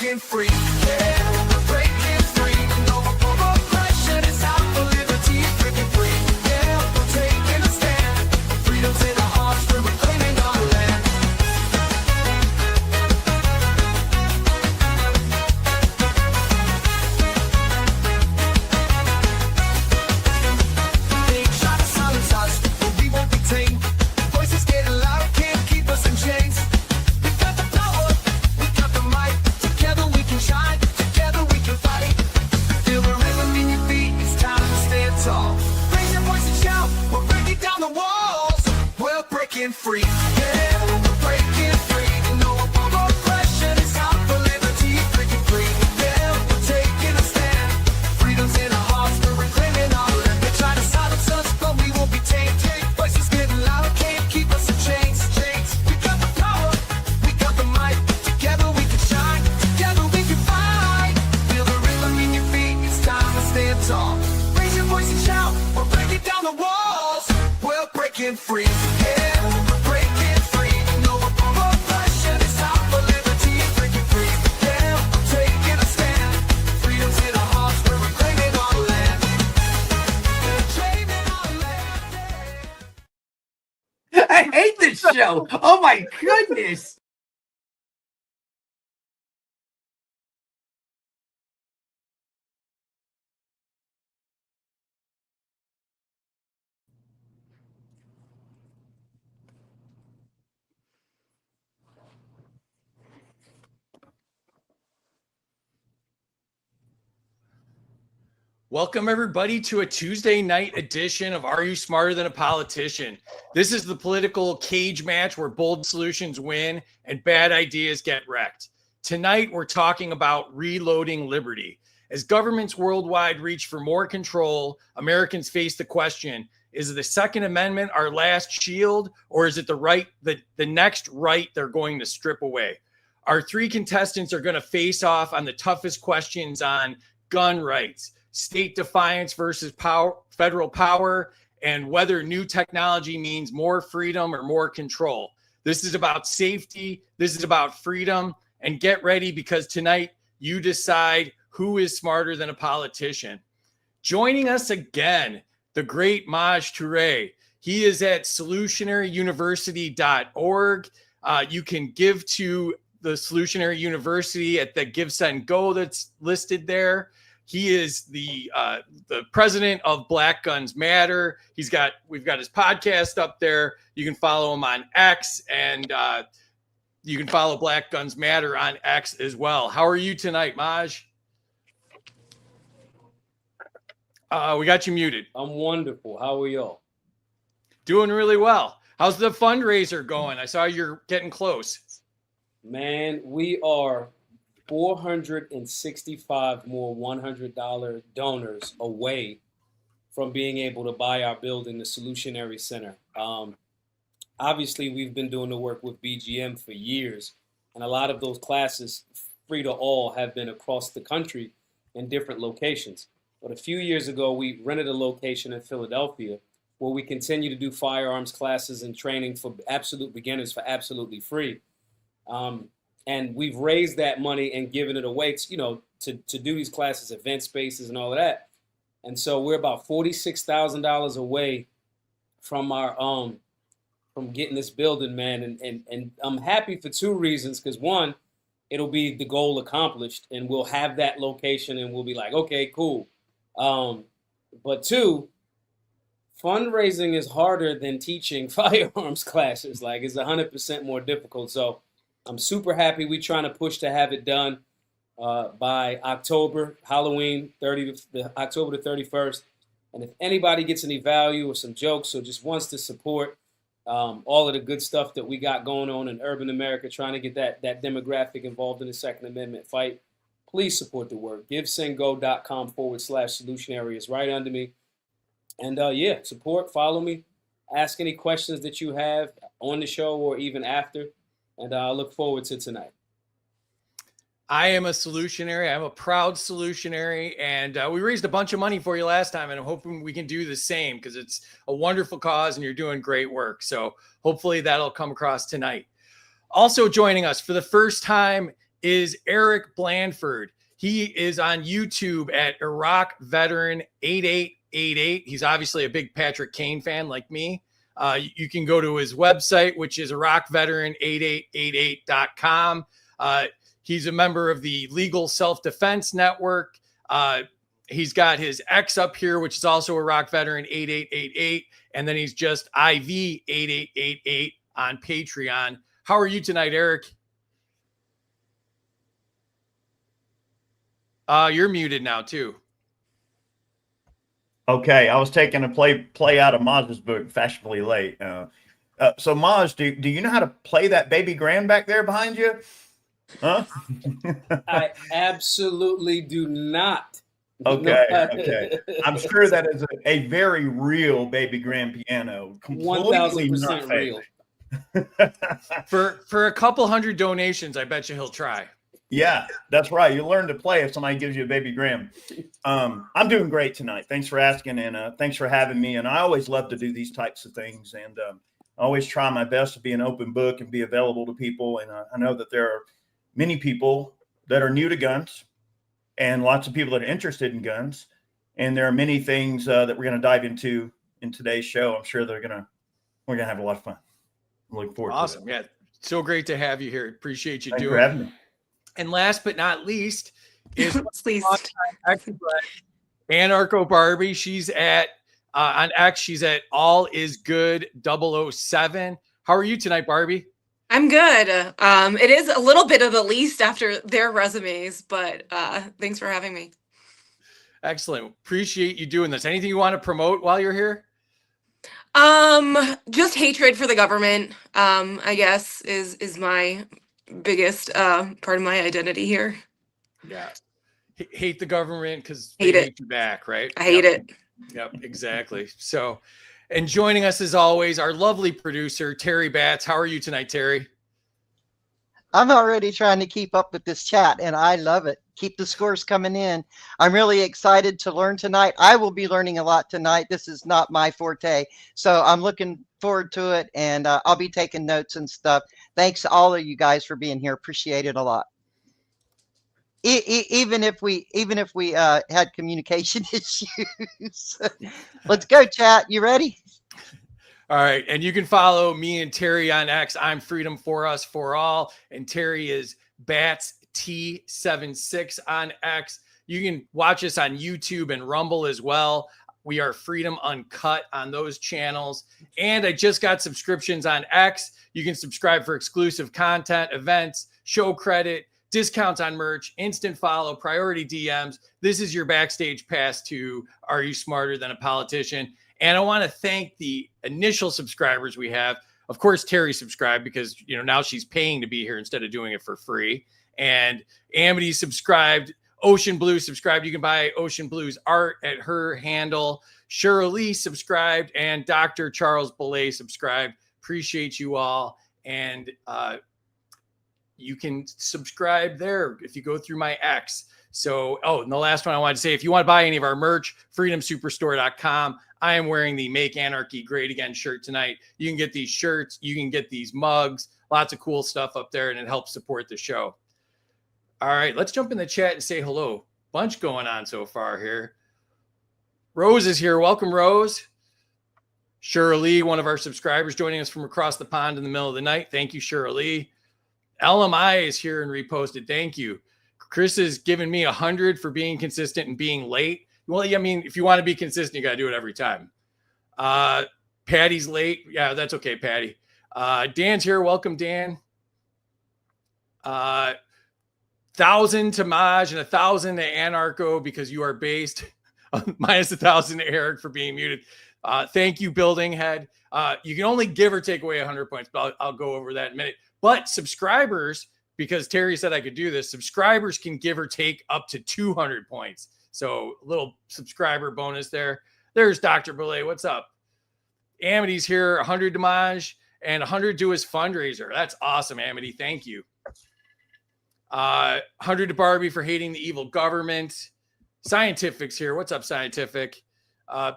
breaking free. Yeah, we're breaking free. No more oppression. It's out for liberty. Breaking free. Yeah, we're taking a stand. Freedom's in our hearts. We're reclaiming our land. They try to silence us, but we won't be tamed. Voices getting louder, can't keep us in chains. We got the power, we got the might. Together we can shine, together we can fight. Feel the rhythm in your feet, it's time to stand tall. Raise your voice and shout, we're breaking down the walls. We're breaking free, yeah, we're breaking free. No more oppression, it's out for liberty. Breaking free, yeah, we're taking a stand. Freedom's in our hearts, we're reclaiming our land. They try to silence us, but we won't be tamed. Voices getting louder, can't keep us in chains. We got the power, we got the might. Together we can shine, together we can fight. Feel the rhythm in your feet, it's time to stand tall. Raise your voice and shout, we're breaking down the walls. We're breaking free, yeah, we're breaking free. No more oppression, it's out for liberty. Breaking free, yeah, we're taking a stand. Freedom's in our hearts, we're reclaiming our land. Reclaiming our land. I hate this show. Oh my goodness. Welcome, everybody, to a Tuesday night edition of Are You Smarter Than a Politician? This is the political cage match where bold solutions win and bad ideas get wrecked. Tonight, we're talking about reloading liberty. As governments worldwide reach for more control, Americans face the question, is the Second Amendment our last shield, or is it the next right they're going to strip away? Our three contestants are going to face off on the toughest questions on gun rights, state defiance versus federal power, and whether new technology means more freedom or more control. This is about safety. This is about freedom. And get ready, because tonight you decide who is smarter than a politician. Joining us again, the great Maj Toure. He is at solutionaryuniversity.org. You can give to the Solutionary University at the Give, Send, Go that's listed there. He is the president of Black Guns Matter. We've got his podcast up there. You can follow him on X, and you can follow Black Guns Matter on X as well. How are you tonight, Maj? We got you muted. I'm wonderful. How are y'all? Doing really well. How's the fundraiser going? I saw you're getting close. Man, we are 465 more $100 donors away from being able to buy our building, the Solutionary Center. Obviously, we've been doing the work with BGM for years, and a lot of those classes, free to all, have been across the country in different locations. But a few years ago, we rented a location in Philadelphia where we continue to do firearms classes and training for absolute beginners for absolutely free. And we've raised that money and given it away to do these classes, event spaces and all of that. And so we're about $46,000 away from our from getting this building, man. And I'm happy for two reasons, because one, it'll be the goal accomplished and we'll have that location and we'll be like, okay, cool. But two, fundraising is harder than teaching firearms classes. Like, it's 100% more difficult. So I'm super happy. We're trying to push to have it done by October, Halloween, October the 31st. And if anybody gets any value or some jokes or just wants to support all of the good stuff that we got going on in urban America, trying to get that demographic involved in the Second Amendment fight, please support the work. GiveSendGo.com/solutionary is right under me. And support, follow me, ask any questions that you have on the show or even after. And I look forward to tonight. I am a solutionary. I'm a proud solutionary. And we raised a bunch of money for you last time, and I'm hoping we can do the same, because it's a wonderful cause and you're doing great work. So hopefully that'll come across tonight. Also joining us for the first time is Eric Blandford. He is on YouTube at Iraq Veteran 8888. He's obviously a big Patrick Kane fan like me. You can go to his website, which is IraqVeteran8888.com. He's a member of the Legal Self-Defense Network. He's got his X up here, which is also Iraq Veteran 8888. And then he's just IV 8888 on Patreon. How are you tonight, Eric? You're muted now too. Okay, I was taking a play out of Maj's book, Fashionably Late. So Maj, do you know how to play that baby grand back there behind you? Huh? I absolutely do not. Okay. I'm sure that is a very real baby grand piano. 1,000% real. For a couple hundred donations, I bet you he'll try. Yeah, that's right. You learn to play if somebody gives you a baby grand. I'm doing great tonight. Thanks for asking, and thanks for having me. And I always love to do these types of things, and I always try my best to be an open book and be available to people. And I know that there are many people that are new to guns and lots of people that are interested in guns. And there are many things that we're going to dive into in today's show. I'm sure we're going to have a lot of fun. I'm looking forward to it. Awesome. Yeah. So great to have you here. Appreciate you Thanks doing for having me. And last but not least is Please. Anarco Barbie. She's at on X. She's at All Is Good 007. How are you tonight, Barbie? I'm good. It is a little bit of the least after their resumes, but thanks for having me. Excellent. Appreciate you doing this. Anything you want to promote while you're here? Just hatred for the government, I guess, is my biggest part of my identity here. Yeah. Hate the government because Hate it. hate you back, right? I hate it. Yep, exactly. So, and joining us as always, our lovely producer, Terry Batts. How are you tonight, Terry? I'm already trying to keep up with this chat, and I love it. Keep the scores coming in. I'm really excited to learn tonight. I will be learning a lot tonight. This is not my forte, so I'm looking forward to it, and I'll be taking notes and stuff. Thanks to all of you guys for being here. Appreciate it a lot. Even if we had communication issues. Let's go, chat. You ready? All right. And you can follow me and Terry on X. I'm Freedom for Us for All. And Terry is Bats T76 on X. You can watch us on YouTube and Rumble as well. We are Freedom Uncut on those channels. And I just got subscriptions on X. You can subscribe for exclusive content, events, show credit, discounts on merch, instant follow, priority DMs. This is your backstage pass to Are You Smarter Than a Politician? And I want to thank the initial subscribers we have. Of course, Terry subscribed because, now she's paying to be here instead of doing it for free. And Amity subscribed. Ocean Blue subscribed. You can buy Ocean Blue's art at her handle. Shirley subscribed. And Dr. Charles Belay subscribed. Appreciate you all. And you can subscribe there if you go through my X. So, and the last one I wanted to say, if you want to buy any of our merch, freedomsuperstore.com. I am wearing the Make Anarchy Great Again shirt tonight. You can get these shirts. You can get these mugs. Lots of cool stuff up there, and it helps support the show. All right, let's jump in the chat and say hello. Bunch going on so far here. Rose is here. Welcome, Rose. Shirley, one of our subscribers, joining us from across the pond in the middle of the night. Thank you, Shirley. LMI is here and reposted. Thank you. Chris has given me 100 for being consistent and being late. Well, I mean, if you want to be consistent, you got to do it every time. Patty's late. Yeah, that's okay, Patty. Dan's here. Welcome, Dan. 1,000 to Maj and 1,000 to Anarco because you are based. Minus 1,000 to Eric for being muted. Thank you, Building Head. You can only give or take away 100 points, but I'll go over that in a minute. But subscribers, because Terry said I could do this, subscribers can give or take up to 200 points. So a little subscriber bonus there. There's Dr. Belay. What's up? Amity's here. 100 to Maj and 100 to his fundraiser. That's awesome, Amity. Thank you. 100 to Barbie for hating the evil government. Scientific's here. What's up, Scientific?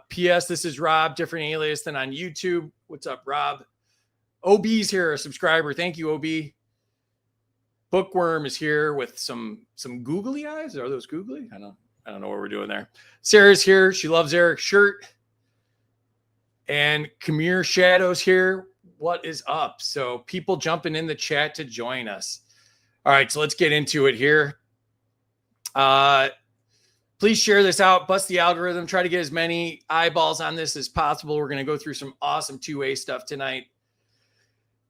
P.S. This is Rob, different alias than on YouTube. What's up, Rob? OB's here, a subscriber. Thank you, OB. Bookworm is here with some googly eyes. Are those googly? I don't know what we're doing there. Sarah's here. She loves Eric's shirt. And Kamir Shadow's here. What is up? So people jumping in the chat to join us. All right, so let's get into it here. Please share this out. Bust the algorithm. Try to get as many eyeballs on this as possible. We're going to go through some awesome 2A stuff tonight.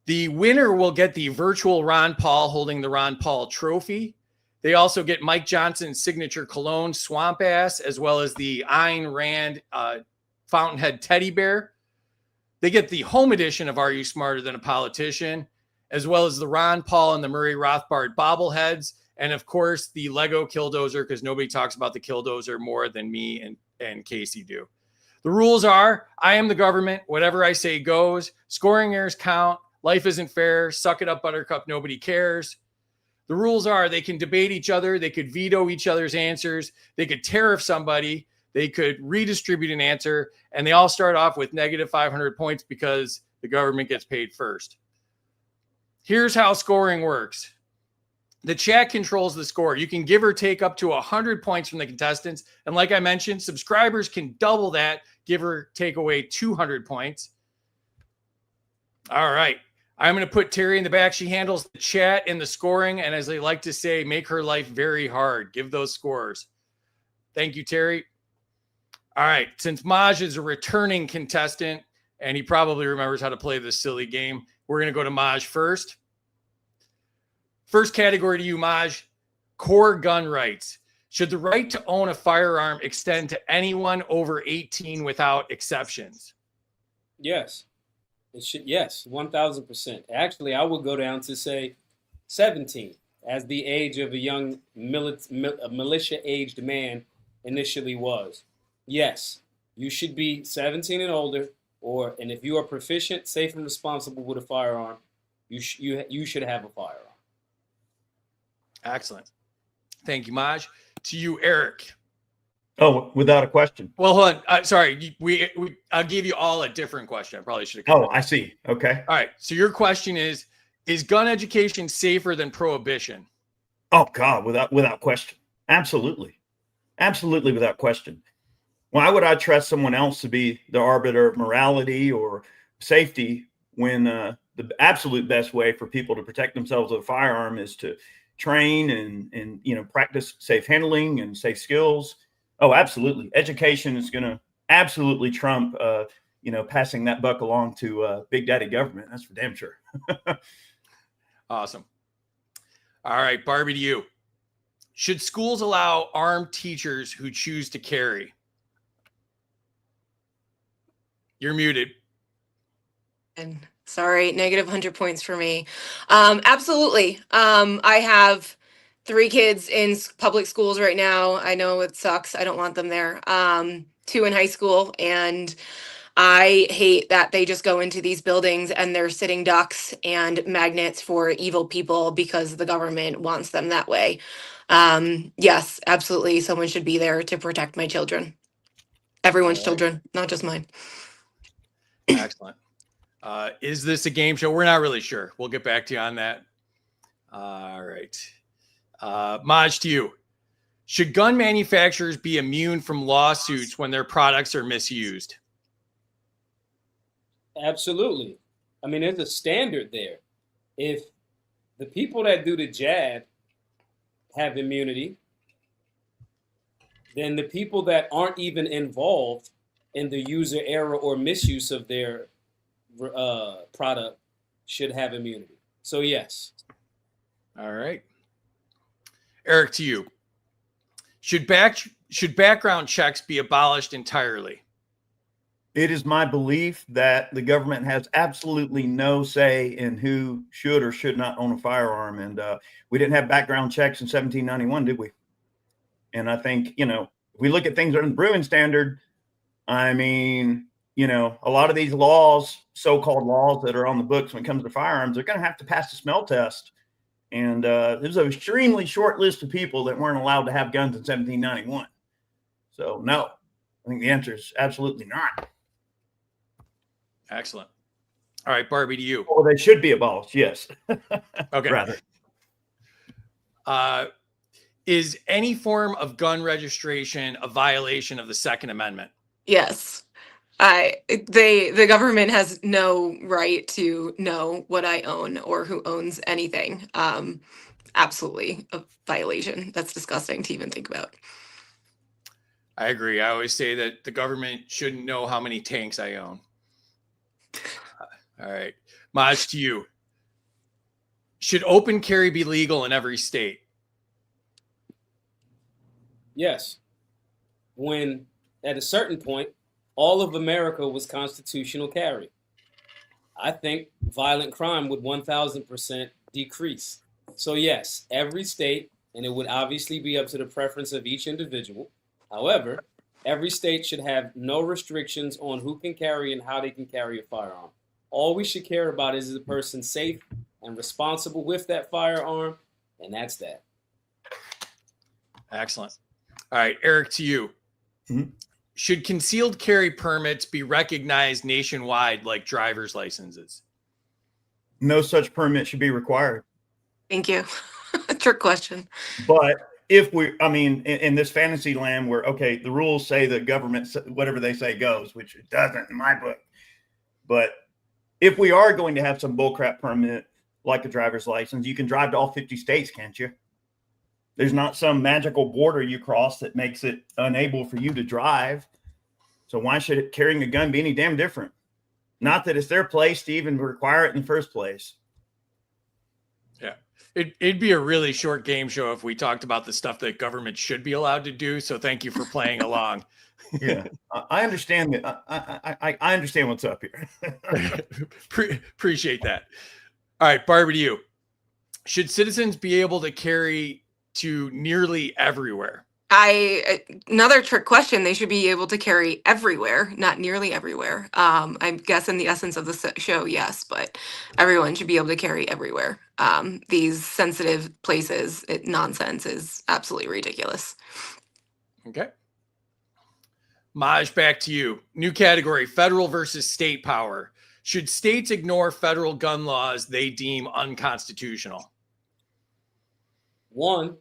The winner will get the virtual Ron Paul holding the Ron Paul trophy. They also get Mike Johnson's signature cologne, Swamp Ass, as well as the Ayn Rand Fountainhead teddy bear. They get the home edition of Are You Smarter Than a Politician, as well as the Ron Paul and the Murray Rothbard bobbleheads. And of course, the Lego Killdozer, because nobody talks about the Killdozer more than me and Casey do. The rules are, I am the government. Whatever I say goes. Scoring errors count. Life isn't fair. Suck it up, Buttercup. Nobody cares. The rules are they can debate each other. They could veto each other's answers. They could tariff somebody. They could redistribute an answer. And they all start off with negative 500 points because the government gets paid first. Here's how scoring works. The chat controls the score. You can give or take up to 100 points from the contestants. And like I mentioned, subscribers can double that, give or take away 200 points. All right. I'm going to put Terry in the back. She handles the chat and the scoring. And as they like to say, make her life very hard. Give those scores. Thank you, Terry. All right. Since Maj is a returning contestant, and he probably remembers how to play this silly game, we're going to go to Maj first. First category to you, Maj, core gun rights. Should the right to own a firearm extend to anyone over 18 without exceptions? Yes. It should. Yes, 1,000%. Actually, I would go down to say 17 as the age of a young militia-aged man initially was. Yes, you should be 17 and older, and if you are proficient, safe, and responsible with a firearm, you should have a firearm. Excellent. Thank you, Maj. To you, Eric. Oh, without a question. Well, hold on. Sorry, I'll give you all a different question. I probably should have. Oh, I see. Okay. All right. So your question is gun education safer than prohibition? Oh God, without question. Absolutely. Absolutely without question. Why would I trust someone else to be the arbiter of morality or safety when the absolute best way for people to protect themselves with a firearm is to train and practice safe handling and safe skills? Oh, absolutely. Education is going to absolutely trump, passing that buck along to Big Daddy government. That's for damn sure. Awesome. All right, Barbie, to you. Should schools allow armed teachers who choose to carry? You're muted. And sorry, negative 100 points for me. Absolutely. I have 3 kids in public schools right now. I know it sucks. I don't want them there. 2 in high school. And I hate that they just go into these buildings and they're sitting ducks and magnets for evil people because the government wants them that way. Yes, absolutely. Someone should be there to protect my children. Everyone's children, not just mine. Excellent. Is this a game show? We're not really sure. We'll get back to you on that. All right. Maj, to you. Should gun manufacturers be immune from lawsuits when their products are misused? Absolutely. I mean, there's a standard there. If the people that do the jab have immunity, then the people that aren't even involved in the user error or misuse of their product should have immunity. So yes. All right. Eric, to you. Should background checks be abolished entirely? It is my belief that the government has absolutely no say in who should or should not own a firearm. And we didn't have background checks in 1791, did we? And I think, if we look at things under the Bruin standard, I mean, a lot of these laws, so-called laws that are on the books when it comes to firearms, they're going to have to pass the smell test. And there's an extremely short list of people that weren't allowed to have guns in 1791. So, no, I think the answer is absolutely not. Excellent. All right, Barbie, to you. Well, they should be abolished, yes. Okay. Rather. Is any form of gun registration a violation of the Second Amendment? Yes. The government has no right to know what I own or who owns anything. Absolutely a violation. That's disgusting to even think about. I agree. I always say that the government shouldn't know how many tanks I own. All right. Maj, to you. Should open carry be legal in every state? Yes. When at a certain point, all of America was constitutional carry. I think violent crime would 1000% decrease. So yes, every state, and it would obviously be up to the preference of each individual. However, every state should have no restrictions on who can carry and how they can carry a firearm. All we should care about is the person safe and responsible with that firearm, and that's that. Excellent. All right, Eric, to you. Mhm. Should concealed carry permits be recognized nationwide like driver's licenses? No such permit should be required. Thank you. Trick question. But if I mean, in this fantasy land where, okay, the rules say that government, whatever they say goes, which it doesn't in my book. But if we are going to have some bullcrap permit like a driver's license, you can drive to all 50 states, can't you? There's not some magical border you cross that makes it unable for you to drive. So why should carrying a gun be any damn different? Not that it's their place to even require it in the first place. Yeah. It'd be a really short game show if we talked about the stuff that government should be allowed to do. So thank you for playing along. Yeah, I understand that. I understand what's up here. Appreciate that. All right, Barbie, to you. Should citizens be able to carry to nearly everywhere? Another trick question. They should be able to carry everywhere, not nearly everywhere. I guess in the essence of the show, yes, but everyone should be able to carry everywhere. These sensitive places, nonsense is absolutely ridiculous. Okay. Maj, back to you. New category, federal versus state power. Should states ignore federal gun laws they deem unconstitutional? One,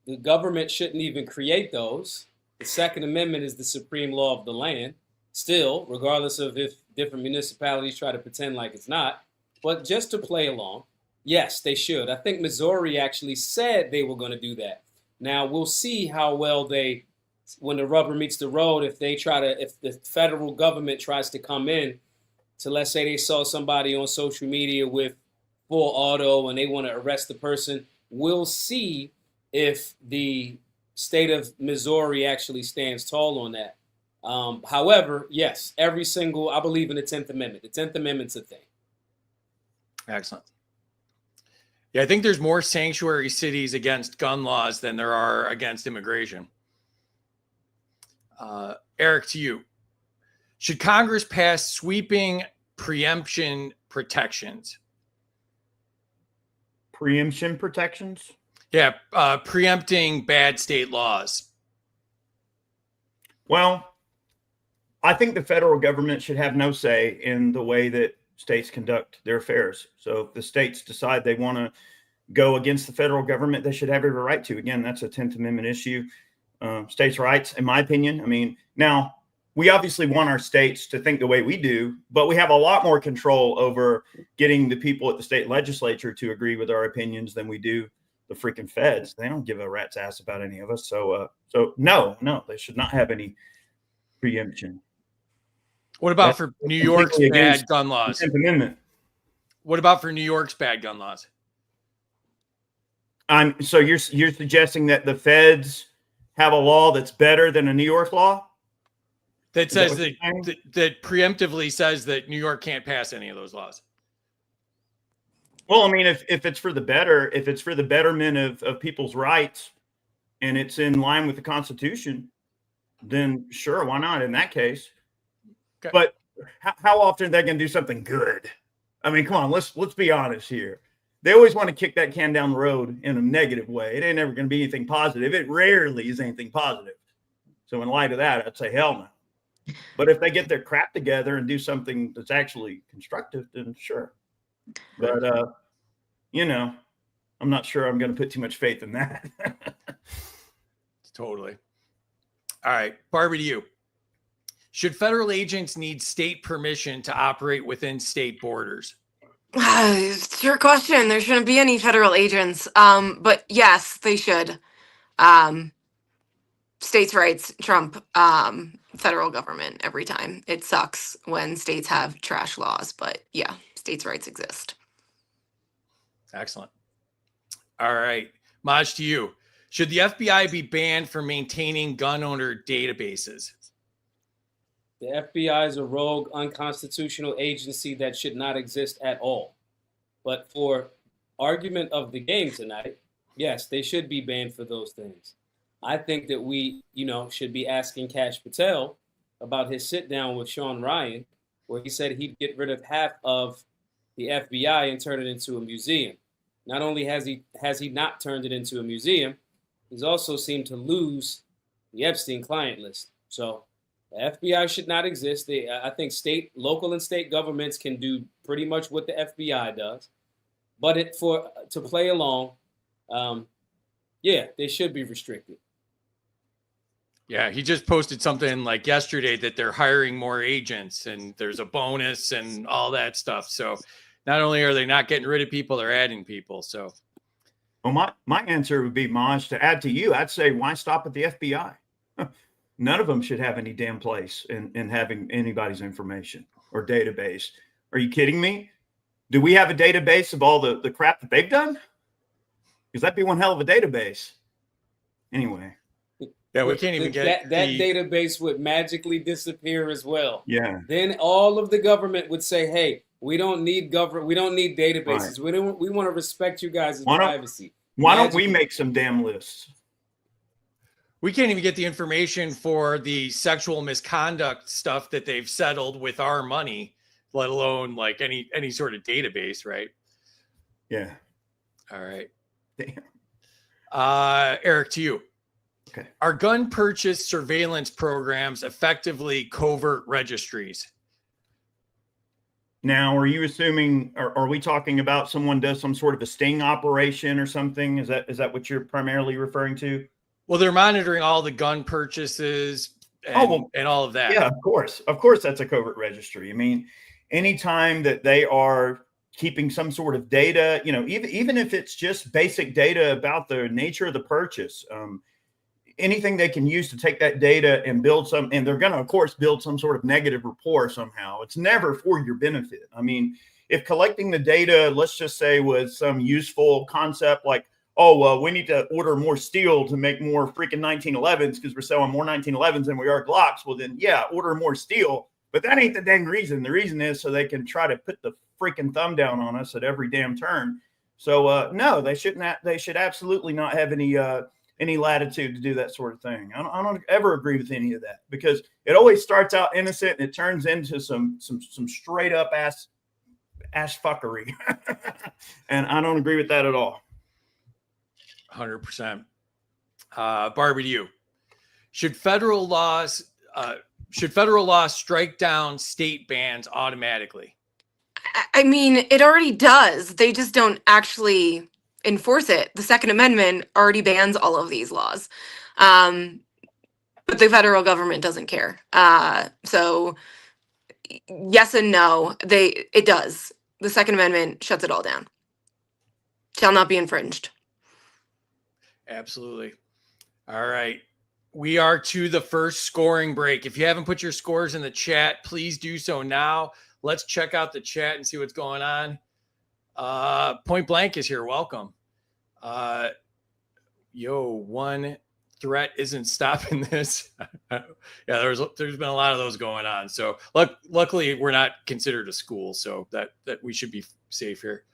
the government shouldn't even create those. The Second Amendment is the supreme law of the land. Still, regardless of if different municipalities try to pretend like it's not, but just to play along, yes, they should. I think Missouri actually said they were going to do that. Now, we'll see how well they, when the rubber meets the road, if the federal government tries to come in to, let's say they saw somebody on social media with full auto and they want to arrest the person, we'll see if the state of Missouri actually stands tall on that. However, yes, I believe in the 10th Amendment. The 10th Amendment's a thing. Excellent. Yeah, I think there's more sanctuary cities against gun laws than there are against immigration. Eric, to you. Should Congress pass sweeping preemption protections? Preemption protections? Yeah, preempting bad state laws. Well, I think the federal government should have no say in the way that states conduct their affairs. So if the states decide they want to go against the federal government, they should have every right to. Again, that's a 10th Amendment issue. States' rights, in my opinion. I mean, now, we obviously want our states to think the way we do, but we have a lot more control over getting the people at the state legislature to agree with our opinions than we do the freaking feds. They don't give a rat's ass about any of us. So no, they should not have any preemption. What about for New York's bad gun laws? 10th Amendment. What about for New York's bad gun laws? So you're suggesting that the feds have a law that's better than a New York law? That says that preemptively says that New York can't pass any of those laws. Well, I mean, if it's for the better, if it's for the betterment of people's rights and it's in line with the Constitution, then sure, why not in that case? Okay. But how often are they going to do something good? I mean, come on, let's be honest here. They always want to kick that can down the road in a negative way. It ain't ever going to be anything positive. It rarely is anything positive. So in light of that, I'd say hell no. But if they get their crap together and do something that's actually constructive, then sure. But, I'm not sure I'm going to put too much faith in that. Totally. All right, Barbie, to you. Should federal agents need state permission to operate within state borders? It's your question. There shouldn't be any federal agents. But yes, they should. Um, states' rights trump federal government every time. It sucks when states have trash laws, but yeah, states' rights exist. Excellent. All right, Maj, to you. Should the FBI be banned from maintaining gun owner databases? The FBI is a rogue, unconstitutional agency that should not exist at all. But for argument of the game tonight, yes, they should be banned for those things. I think that we, should be asking Kash Patel about his sit down with Sean Ryan, where he said he'd get rid of half of the FBI and turn it into a museum. Not only has he not turned it into a museum, he's also seemed to lose the Epstein client list. So the FBI should not exist. I think local and state governments can do pretty much what the FBI does. But to play along, they should be restricted. Yeah, he just posted something like yesterday that they're hiring more agents and there's a bonus and all that stuff. So not only are they not getting rid of people, they're adding people. So, well, my answer would be, Maj, to add to you, I'd say, why stop at the FBI? None of them should have any damn place in having anybody's information or database. Are you kidding me? Do we have a database of all the crap that they've done? Because that'd be one hell of a database. Anyway. Yeah, we can't even get that database would magically disappear as well. Yeah. Then all of the government would say, "Hey, we don't need we don't need databases. Right. We want to respect you guys' privacy." Why don't we make some damn lists? We can't even get the information for the sexual misconduct stuff that they've settled with our money, let alone like any sort of database, right? Yeah. All right. Damn. Eric, to you. Okay. Are gun purchase surveillance programs effectively covert registries? Now, are you assuming, are we talking about someone does some sort of a sting operation or something? Is that what you're primarily referring to? Well, they're monitoring all the gun purchases and all of that. Yeah, of course. Of course, that's a covert registry. I mean, anytime that they are keeping some sort of data, even if it's just basic data about the nature of the purchase, anything they can use to take that data and build and they're going to, of course, build some sort of negative rapport somehow. It's never for your benefit. I mean, if collecting the data, let's just say, was some useful concept like, oh, well, we need to order more steel to make more freaking 1911s because we're selling more 1911s than we are Glocks. Well, then, yeah, order more steel. But that ain't the dang reason. The reason is so they can try to put the freaking thumb down on us at every damn turn. So, no, they shouldn't. They should absolutely not have any latitude to do that sort of thing. I don't ever agree with any of that because it always starts out innocent and it turns into some straight up ass fuckery. And I don't agree with that at all. 100%. Barbie, to you. Should federal law strike down state bans automatically? I mean, it already does. They just don't actually enforce it. The Second Amendment already bans all of these laws. But the federal government doesn't care. So yes and no, it does. The Second Amendment shuts it all down. Shall not be infringed. Absolutely. All right. We are to the first scoring break. If you haven't put your scores in the chat, please do so now. Let's check out the chat and see what's going on. Point Blank is here. Welcome. One threat isn't stopping this. Yeah, there's been a lot of those going on. So luckily we're not considered a school, so that we should be safe here.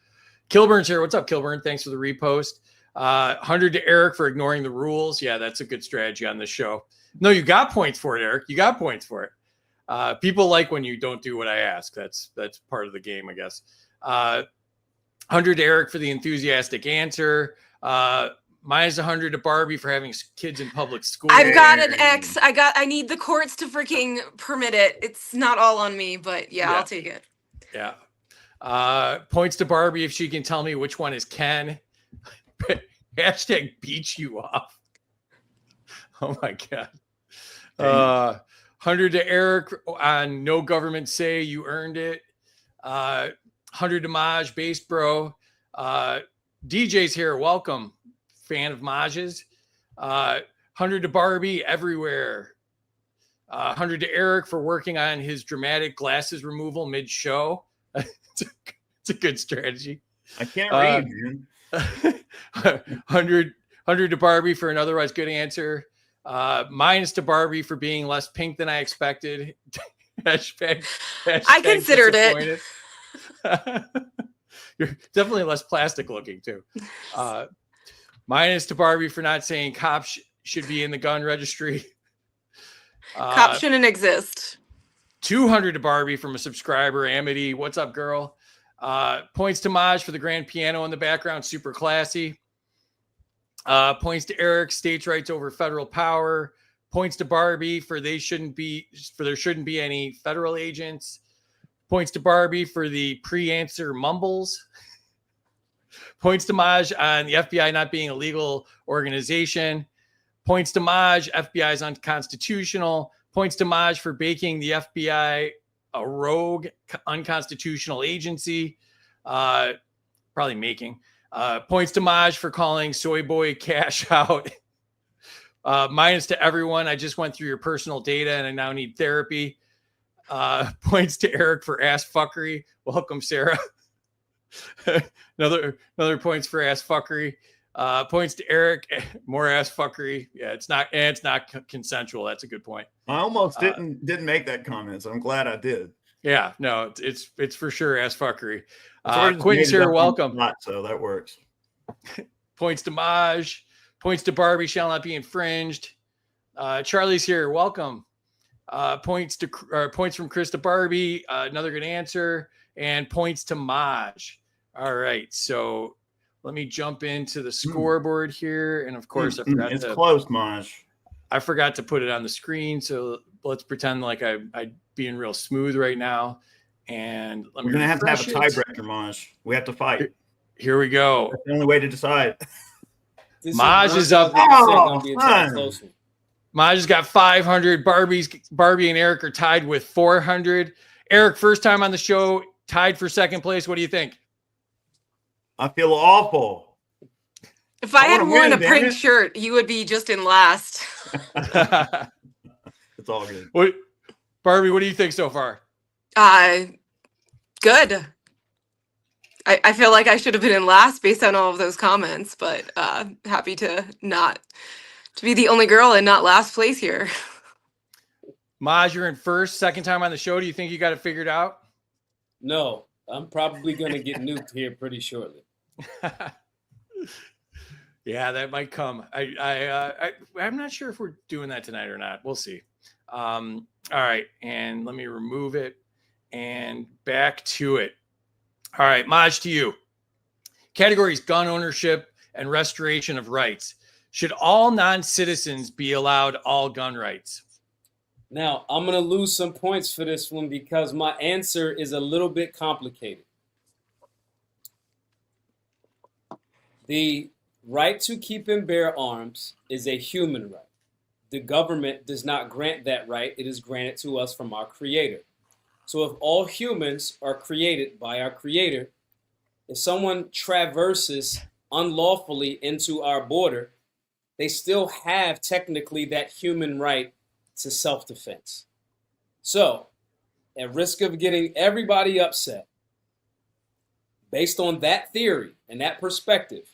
Kilburn's here. What's up, Kilburn? Thanks for the repost. 100 to Eric for ignoring the rules. Yeah, that's a good strategy on this show. No, you got points for it, Eric. You got points for it. People like when you don't do what I ask. That's part of the game, I guess. 100 to Eric for the enthusiastic answer. Minus 100 to Barbie for having kids in public school. I've got an X. I need the courts to freaking permit it. It's not all on me, but yeah. I'll take it. Yeah. Points to Barbie if she can tell me which one is Ken. Hashtag beat you off. Oh my God. 100 to Eric on no government say, you earned it. 100 to Maj, bass bro. DJ's here. Welcome. Fan of Maj's. 100 to Barbie everywhere. 100 to Eric for working on his dramatic glasses removal mid-show. It's a good strategy. I can't read, man. 100 to Barbie for an otherwise good answer. Minus to Barbie for being less pink than I expected. hashtag I considered it. You're definitely less plastic looking too. Minus to Barbie for not saying cops should be in the gun registry. Cops shouldn't exist. 200 to Barbie from a subscriber, Amity. What's up, girl? Points to Maj for the grand piano in the background, super classy. Points to Eric, states' rights over federal power. Points to Barbie for there shouldn't be any federal agents. Points to Barbie for the pre-answer mumbles. Points to Maj on the FBI not being a legal organization. Points to Maj, FBI is unconstitutional. Points to Maj for making the FBI a rogue, unconstitutional agency. Probably making. Points to Maj for calling Soy Boy cash out. Minus to everyone. I just went through your personal data and I now need therapy. Points to Eric for ass fuckery. Welcome, Sarah. another points for ass fuckery. Points to Eric, more ass fuckery. Yeah, it's not consensual. That's a good point. I almost didn't make that comment, so I'm glad I did. Yeah, no, it's for sure ass fuckery. Quentin's here, welcome. So that works. Points to Maj, points to Barbie shall not be infringed. Charlie's here, welcome. Points from Chris to Barbie, another good answer, and points to Maj. All right, so let me jump into the scoreboard here, and of course, I forgot it's close, Maj. I forgot to put it on the screen, so let's pretend like I'm being real smooth right now. And we're gonna have to have a tiebreaker, Maj. We have to fight. Here we go. That's the only way to decide. Maj is up. Maj has got 500. Barbie and Eric are tied with 400. Eric, first time on the show, tied for second place. What do you think? I feel awful. If I had worn a print shirt, you would be just in last. It's all good. Barbie, what do you think so far? Good. I feel like I should have been in last based on all of those comments, but happy to be the only girl and not last place here. Maj, you're in first, second time on the show. Do you think you got it figured out? No, I'm probably going to get nuked here pretty shortly. Yeah, that might come. I'm not sure if we're doing that tonight or not. We'll see. All right, and let me remove it and back to it. All right, Maj, to you. Categories: gun ownership and restoration of rights. Should all non-citizens be allowed all gun rights? Now, I'm going to lose some points for this one because my answer is a little bit complicated. The right to keep and bear arms is a human right. The government does not grant that right. It is granted to us from our Creator. So if all humans are created by our Creator, if someone traverses unlawfully into our border, they still have technically that human right to self-defense. So, at risk of getting everybody upset, based on that theory and that perspective,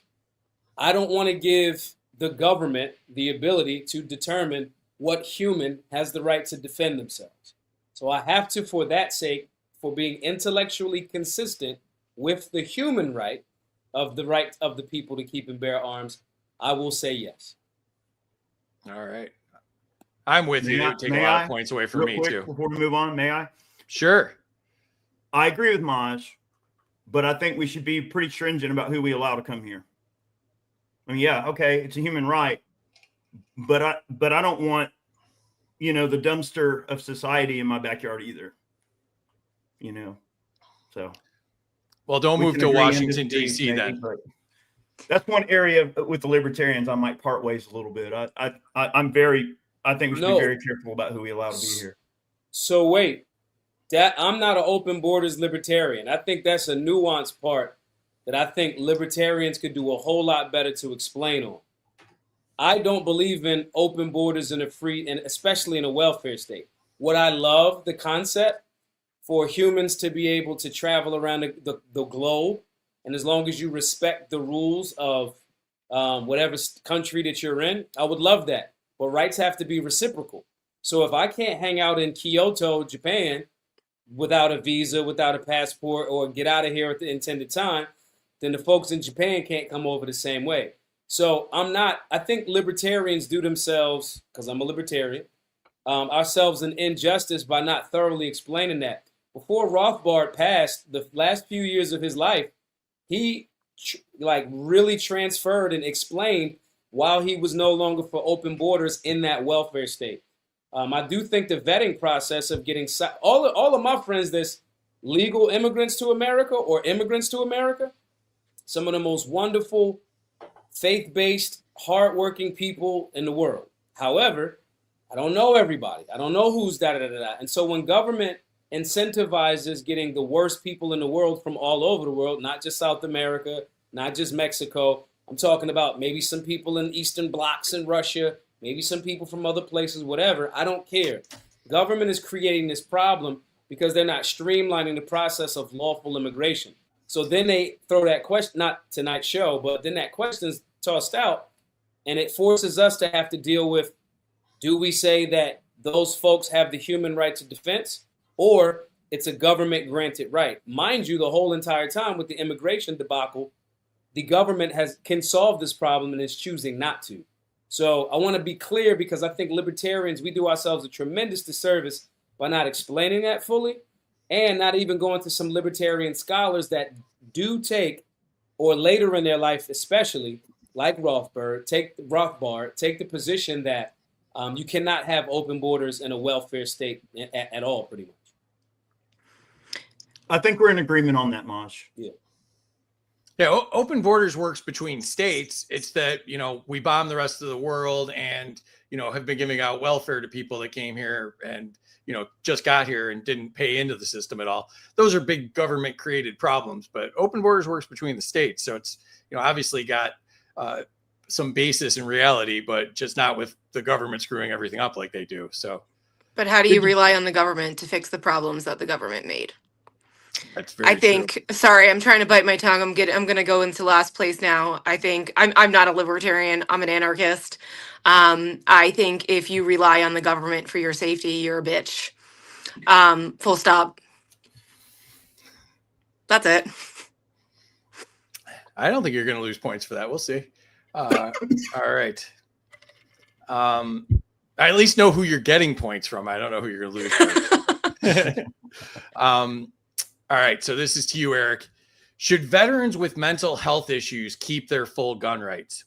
I don't want to give the government the ability to determine what human has the right to defend themselves. So I have to, for that sake, for being intellectually consistent with the human right of the people to keep and bear arms, I will say yes. All right. I'm with you. It would take a lot of points away from me, too. Before we move on, may I? Sure. I agree with Maj, but I think we should be pretty stringent about who we allow to come here. I mean, yeah, okay, it's a human right, but I don't want, the dumpster of society in my backyard either. So. Well, don't move to Washington, D.C. then. That's one area with the libertarians I might part ways a little bit. I think we should be very careful about who we allow to be here. So wait, that I'm not an open borders libertarian. I think that's a nuanced part that I think libertarians could do a whole lot better to explain on. I don't believe in open borders in a free, and especially in a welfare state. What I love, the concept for humans to be able to travel around the globe, and as long as you respect the rules of whatever country that you're in, I would love that. But rights have to be reciprocal. So if I can't hang out in Kyoto, Japan, without a visa, without a passport, or get out of here at the intended time, then the folks in Japan can't come over the same way. So I think libertarians do themselves, because I'm a libertarian, ourselves an injustice by not thoroughly explaining that. Before Rothbard passed, the last few years of his life, he really transferred and explained why he was no longer for open borders in that welfare state. I do think the vetting process of getting all of my friends that's legal immigrants to America or immigrants to America, some of the most wonderful, faith-based, hardworking people in the world. However, I don't know everybody. I don't know who's da-da-da-da. And so when government incentivizes getting the worst people in the world from all over the world, not just South America, not just Mexico, I'm talking about maybe some people in Eastern blocs in Russia, maybe some people from other places, whatever. I don't care. Government is creating this problem because they're not streamlining the process of lawful immigration. So then they throw that question, not tonight's show, but then that question's tossed out, and it forces us to have to deal with, do we say that those folks have the human right to defense, or it's a government granted right? Mind you, the whole entire time with the immigration debacle, the government can solve this problem and is choosing not to. So I want to be clear, because I think libertarians, we do ourselves a tremendous disservice by not explaining that fully, and not even going to some libertarian scholars that do take, or later in their life especially, like Rothbard, take the position that you cannot have open borders in a welfare state at all, pretty much. I think we're in agreement on that, Maj. Yeah. Yeah, open borders works between states. It's that, we bomb the rest of the world and, have been giving out welfare to people that came here and, just got here and didn't pay into the system at all. Those are big government created problems, but open borders works between the states. So it's, obviously got some basis in reality, but just not with the government screwing everything up like they do. So, But how do you rely on the government to fix the problems that the government made? That's very true. Sorry, I'm trying to bite my tongue. I'm going to go into last place now. I think I'm not a libertarian. I'm an anarchist. I think if you rely on the government for your safety, you're a bitch. Full stop. That's it. I don't think you're going to lose points for that. We'll see. All right. I at least know who you're getting points from. I don't know who you're going to lose from. All right, so this is to you, Eric. Should veterans with mental health issues keep their full gun rights?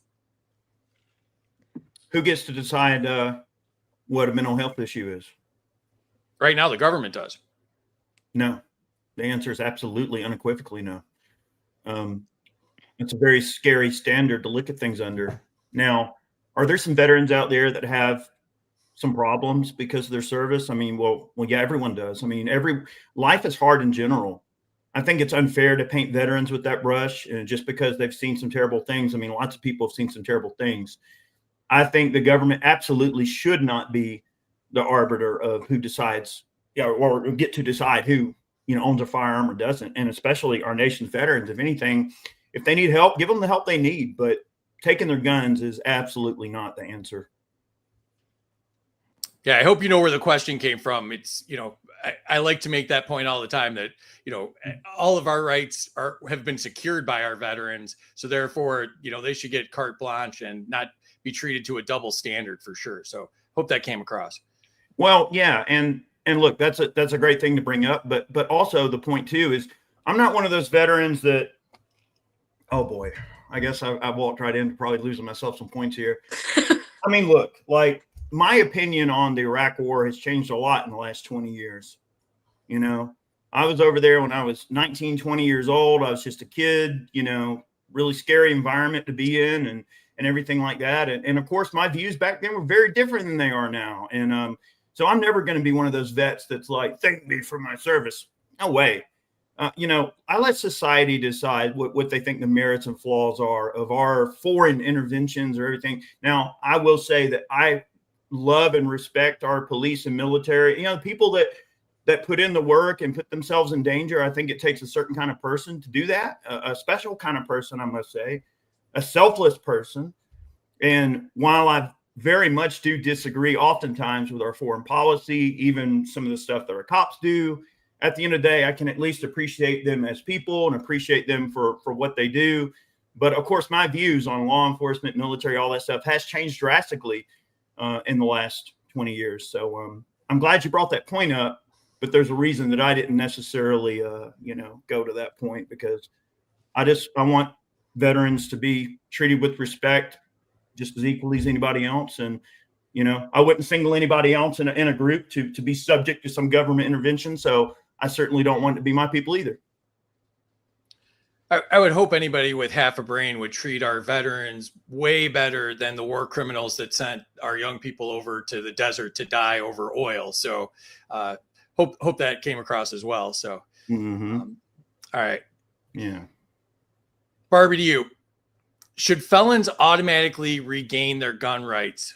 Who gets to decide what a mental health issue is? Right now, the government does. No. The answer is absolutely, unequivocally no. It's a very scary standard to look at things under. Now, are there some veterans out there that have some problems because of their service? I mean, well, yeah, everyone does. I mean, life is hard in general. I think it's unfair to paint veterans with that brush, and just because they've seen some terrible things. I mean, lots of people have seen some terrible things. I think the government absolutely should not be the arbiter of who decides, or get to decide who, owns a firearm or doesn't. And especially our nation's veterans, if anything, if they need help, give them the help they need. But taking their guns is absolutely not the answer. Yeah, I hope you know where the question came from. It's, I like to make that point all the time that, all of our rights have been secured by our veterans. So therefore, they should get carte blanche and not be treated to a double standard for sure. So hope that came across. Well, yeah. And look, that's a great thing to bring up. But also the point too is I'm not one of those veterans that, oh boy, I guess I walked right into probably losing myself some points here. I mean, look, like, my opinion on the Iraq war has changed a lot in the last 20 years. I was over there when I was 19, 20 years old. I was just a kid, really scary environment to be in, and everything like that. And of course, my views back then were very different than they are now. And so I'm never going to be one of those vets that's like, thank me for my service. No way. I let society decide what they think the merits and flaws are of our foreign interventions or everything. Now, I will say that I love and respect our police and military, people that put in the work and put themselves in danger. I think it takes a certain kind of person to do that, a special kind of person, I must say, a selfless person. And while I very much do disagree oftentimes with our foreign policy, even some of the stuff that our cops do, at the end of the day, I can at least appreciate them as people and appreciate them for what they do. But of course, my views on law enforcement, military, all that stuff has changed drastically in the last 20 years. So I'm glad you brought that point up, but there's a reason that I didn't necessarily, go to that point, because I want veterans to be treated with respect just as equally as anybody else. And, I wouldn't single anybody else in a group to be subject to some government intervention. So I certainly don't want it to be my people either. I would hope anybody with half a brain would treat our veterans way better than the war criminals that sent our young people over to the desert to die over oil. So hope that came across as well. So, all right. Yeah. Barbie, to you. Should felons automatically regain their gun rights?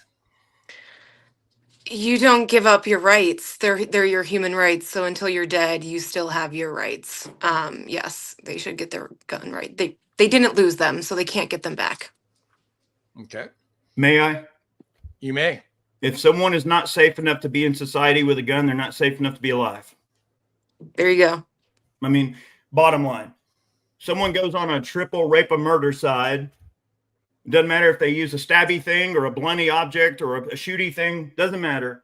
You don't give up your rights. They're your human rights. So until you're dead, you still have your rights. Yes, they should get their gun right. They didn't lose them, so they can't get them back. Okay. May I? You may. If someone is not safe enough to be in society with a gun, they're not safe enough to be alive. There you go. I mean, bottom line, someone goes on a triple rape or murder side. Doesn't matter if they use a stabby thing or a blunty object or a shooty thing. Doesn't matter.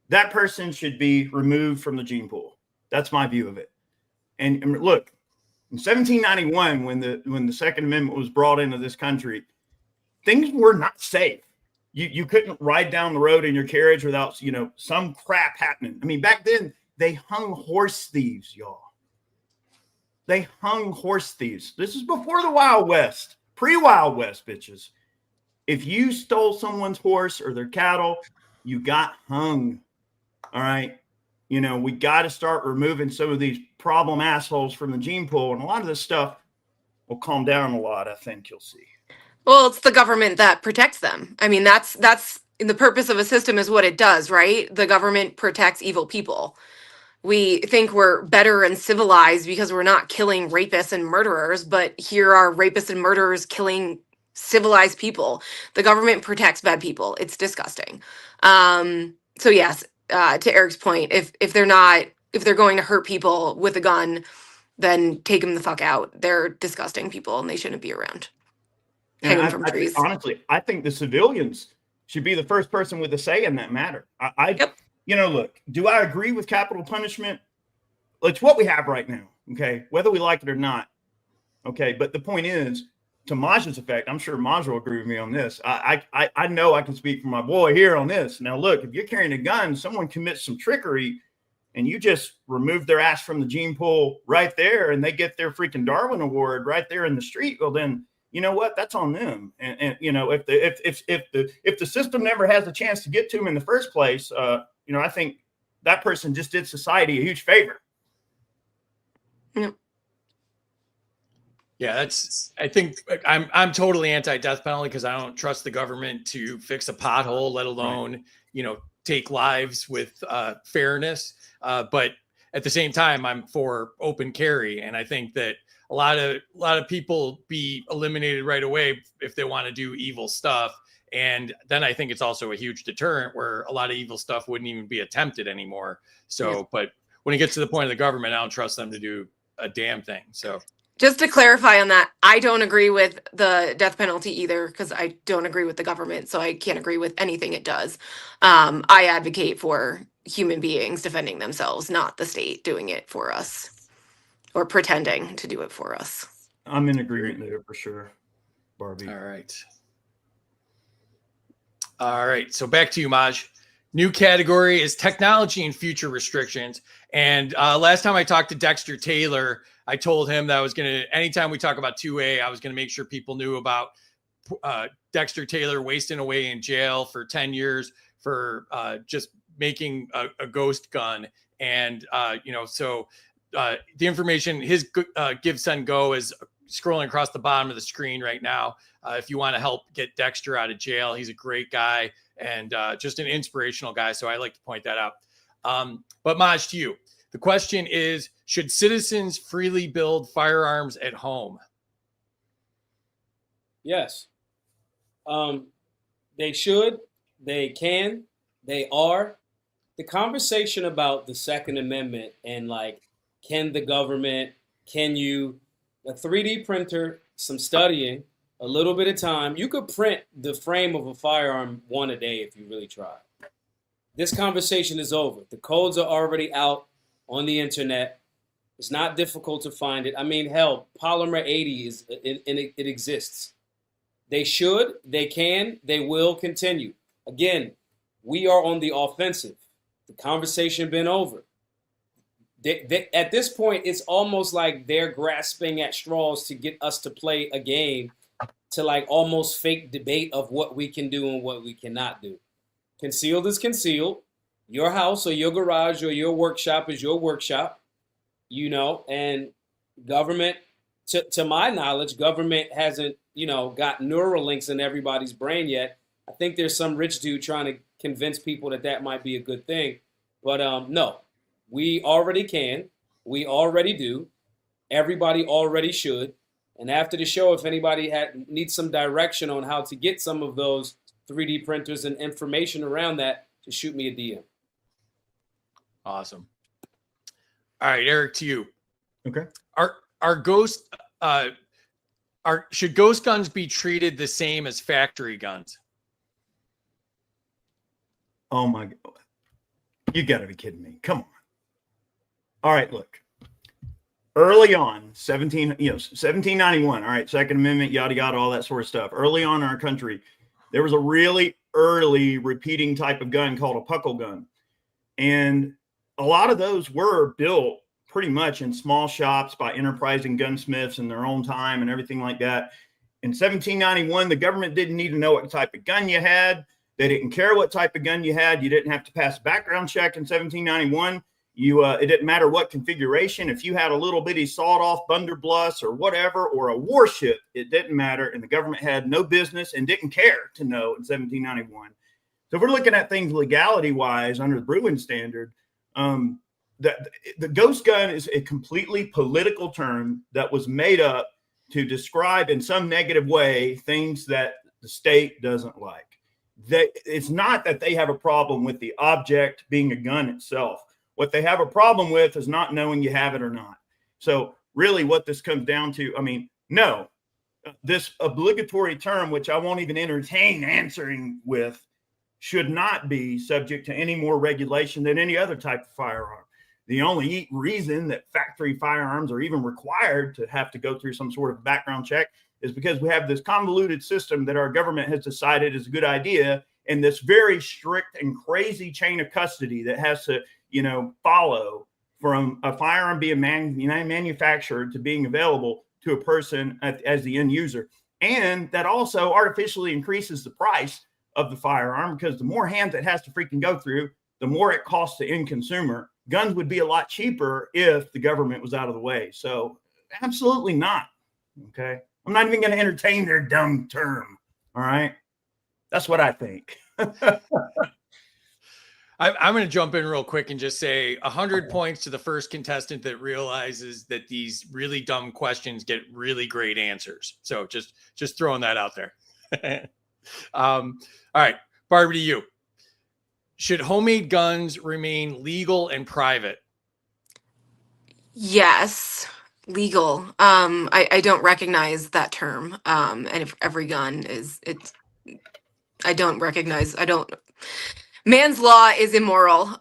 That person should be removed from the gene pool. That's my view of it. And look, in 1791, when the Second Amendment was brought into this country, things were not safe. You couldn't ride down the road in your carriage without some crap happening. I mean, back then they hung horse thieves, y'all. They hung horse thieves. This is before the Wild West. Pre-Wild West, bitches. If you stole someone's horse or their cattle, you got hung. All right. We got to start removing some of these problem assholes from the gene pool. And a lot of this stuff will calm down a lot, I think you'll see. Well, it's the government that protects them. I mean, that's the purpose of a system is what it does, right? The government protects evil people. We think we're better and civilized because we're not killing rapists and murderers, but here are rapists and murderers killing civilized people. The government protects bad people. It's disgusting. So yes, to Eric's point, if they're going to hurt people with a gun, then take them the fuck out. They're disgusting people and they shouldn't be around. Hang them from trees. Honestly, I think the civilians should be the first person with a say in that matter. Yep. Look, do I agree with capital punishment? It's what we have right now, okay? Whether we like it or not, okay? But the point is, to Maj's effect, I'm sure Maj will agree with me on this. I know I can speak for my boy here on this. Now, look, if you're carrying a gun, someone commits some trickery, and you just remove their ass from the gene pool right there, and they get their freaking Darwin Award right there in the street, well, then you know what? That's on them. And if the system never has a chance to get to them in the first place, I think that person just did society a huge favor. Yeah, I think I'm totally anti-death penalty because I don't trust the government to fix a pothole, let alone, take lives with fairness. But at the same time, I'm for open carry. And I think that a lot of people be eliminated right away if they want to do evil stuff. And then I think it's also a huge deterrent where a lot of evil stuff wouldn't even be attempted anymore. So, But when it gets to the point of the government, I don't trust them to do a damn thing. So just to clarify on that, I don't agree with the death penalty either because I don't agree with the government. So I can't agree with anything it does. I advocate for human beings defending themselves, not the state doing it for us or pretending to do it for us. I'm in agreement there for sure, Barbie. All right. So back to you, Maj. New category is technology and future restrictions. And last time I talked to Dexter Taylor, I told him that I was going to, anytime we talk about 2A, I was going to make sure people knew about Dexter Taylor wasting away in jail for 10 years for just making a ghost gun. And, so the information, his Give, Send, Go is scrolling across the bottom of the screen right now. If you want to help get Dexter out of jail, he's a great guy and just an inspirational guy. So I like to point that out. But Maj, to you, the question is, should citizens freely build firearms at home? Yes. They should, they can, they are. The conversation about the Second Amendment and like, can the government, can you, a 3D printer, some studying, a little bit of time, you could print the frame of a firearm one a day if you really try. This conversation is over. The codes are already out on the internet. It's not difficult to find it. I mean, hell, Polymer 80 it exists. They should, they can, they will continue. Again, we are on the offensive. The conversation been over. At this point, it's almost like they're grasping at straws to get us to play a game to like almost fake debate of what we can do and what we cannot do. Concealed is concealed. Your house or your garage or your workshop is your workshop, and government, to my knowledge, government hasn't, got neural links in everybody's brain yet. I think there's some rich dude trying to convince people that might be a good thing. But no, we already can. We already do. Everybody already should. And after the show, if anybody needs some direction on how to get some of those 3D printers and information around that, just shoot me a DM. Awesome. All right, Eric, to you. Okay. Should ghost guns be treated the same as factory guns? Oh my God. You gotta be kidding me. Come on. All right, look. Early on, 1791, all right, Second Amendment, yada, yada, all that sort of stuff. Early on in our country, there was a really early repeating type of gun called a puckle gun. And a lot of those were built pretty much in small shops by enterprising gunsmiths in their own time and everything like that. In 1791, the government didn't need to know what type of gun you had. They didn't care what type of gun you had. You didn't have to pass a background check in 1791. It didn't matter what configuration. If you had a little bitty sawed-off blunderbuss or whatever, or a warship, it didn't matter. And the government had no business and didn't care to know in 1791. So if we're looking at things legality-wise under the Bruin standard, the ghost gun is a completely political term that was made up to describe in some negative way things that the state doesn't like. It's not that they have a problem with the object being a gun itself. What they have a problem with is not knowing you have it or not. So really what this comes down to, no, this obligatory term, which I won't even entertain answering with, should not be subject to any more regulation than any other type of firearm. The only reason that factory firearms are even required to have to go through some sort of background check is because we have this convoluted system that our government has decided is a good idea, and this very strict and crazy chain of custody that has to, follow from a firearm being manufactured to being available to a person as the end user. And that also artificially increases the price of the firearm, because the more hands it has to freaking go through, the more it costs the end consumer. Guns would be a lot cheaper if the government was out of the way. So absolutely not. Okay. I'm not even going to entertain their dumb term. All right. That's what I think. I'm going to jump in real quick and just say 100 points to the first contestant that realizes that these really dumb questions get really great answers. So just throwing that out there. All right, Barbie, to you. Should homemade guns remain legal and private? Yes, legal. I don't recognize that term. And if every gun is, man's law is immoral.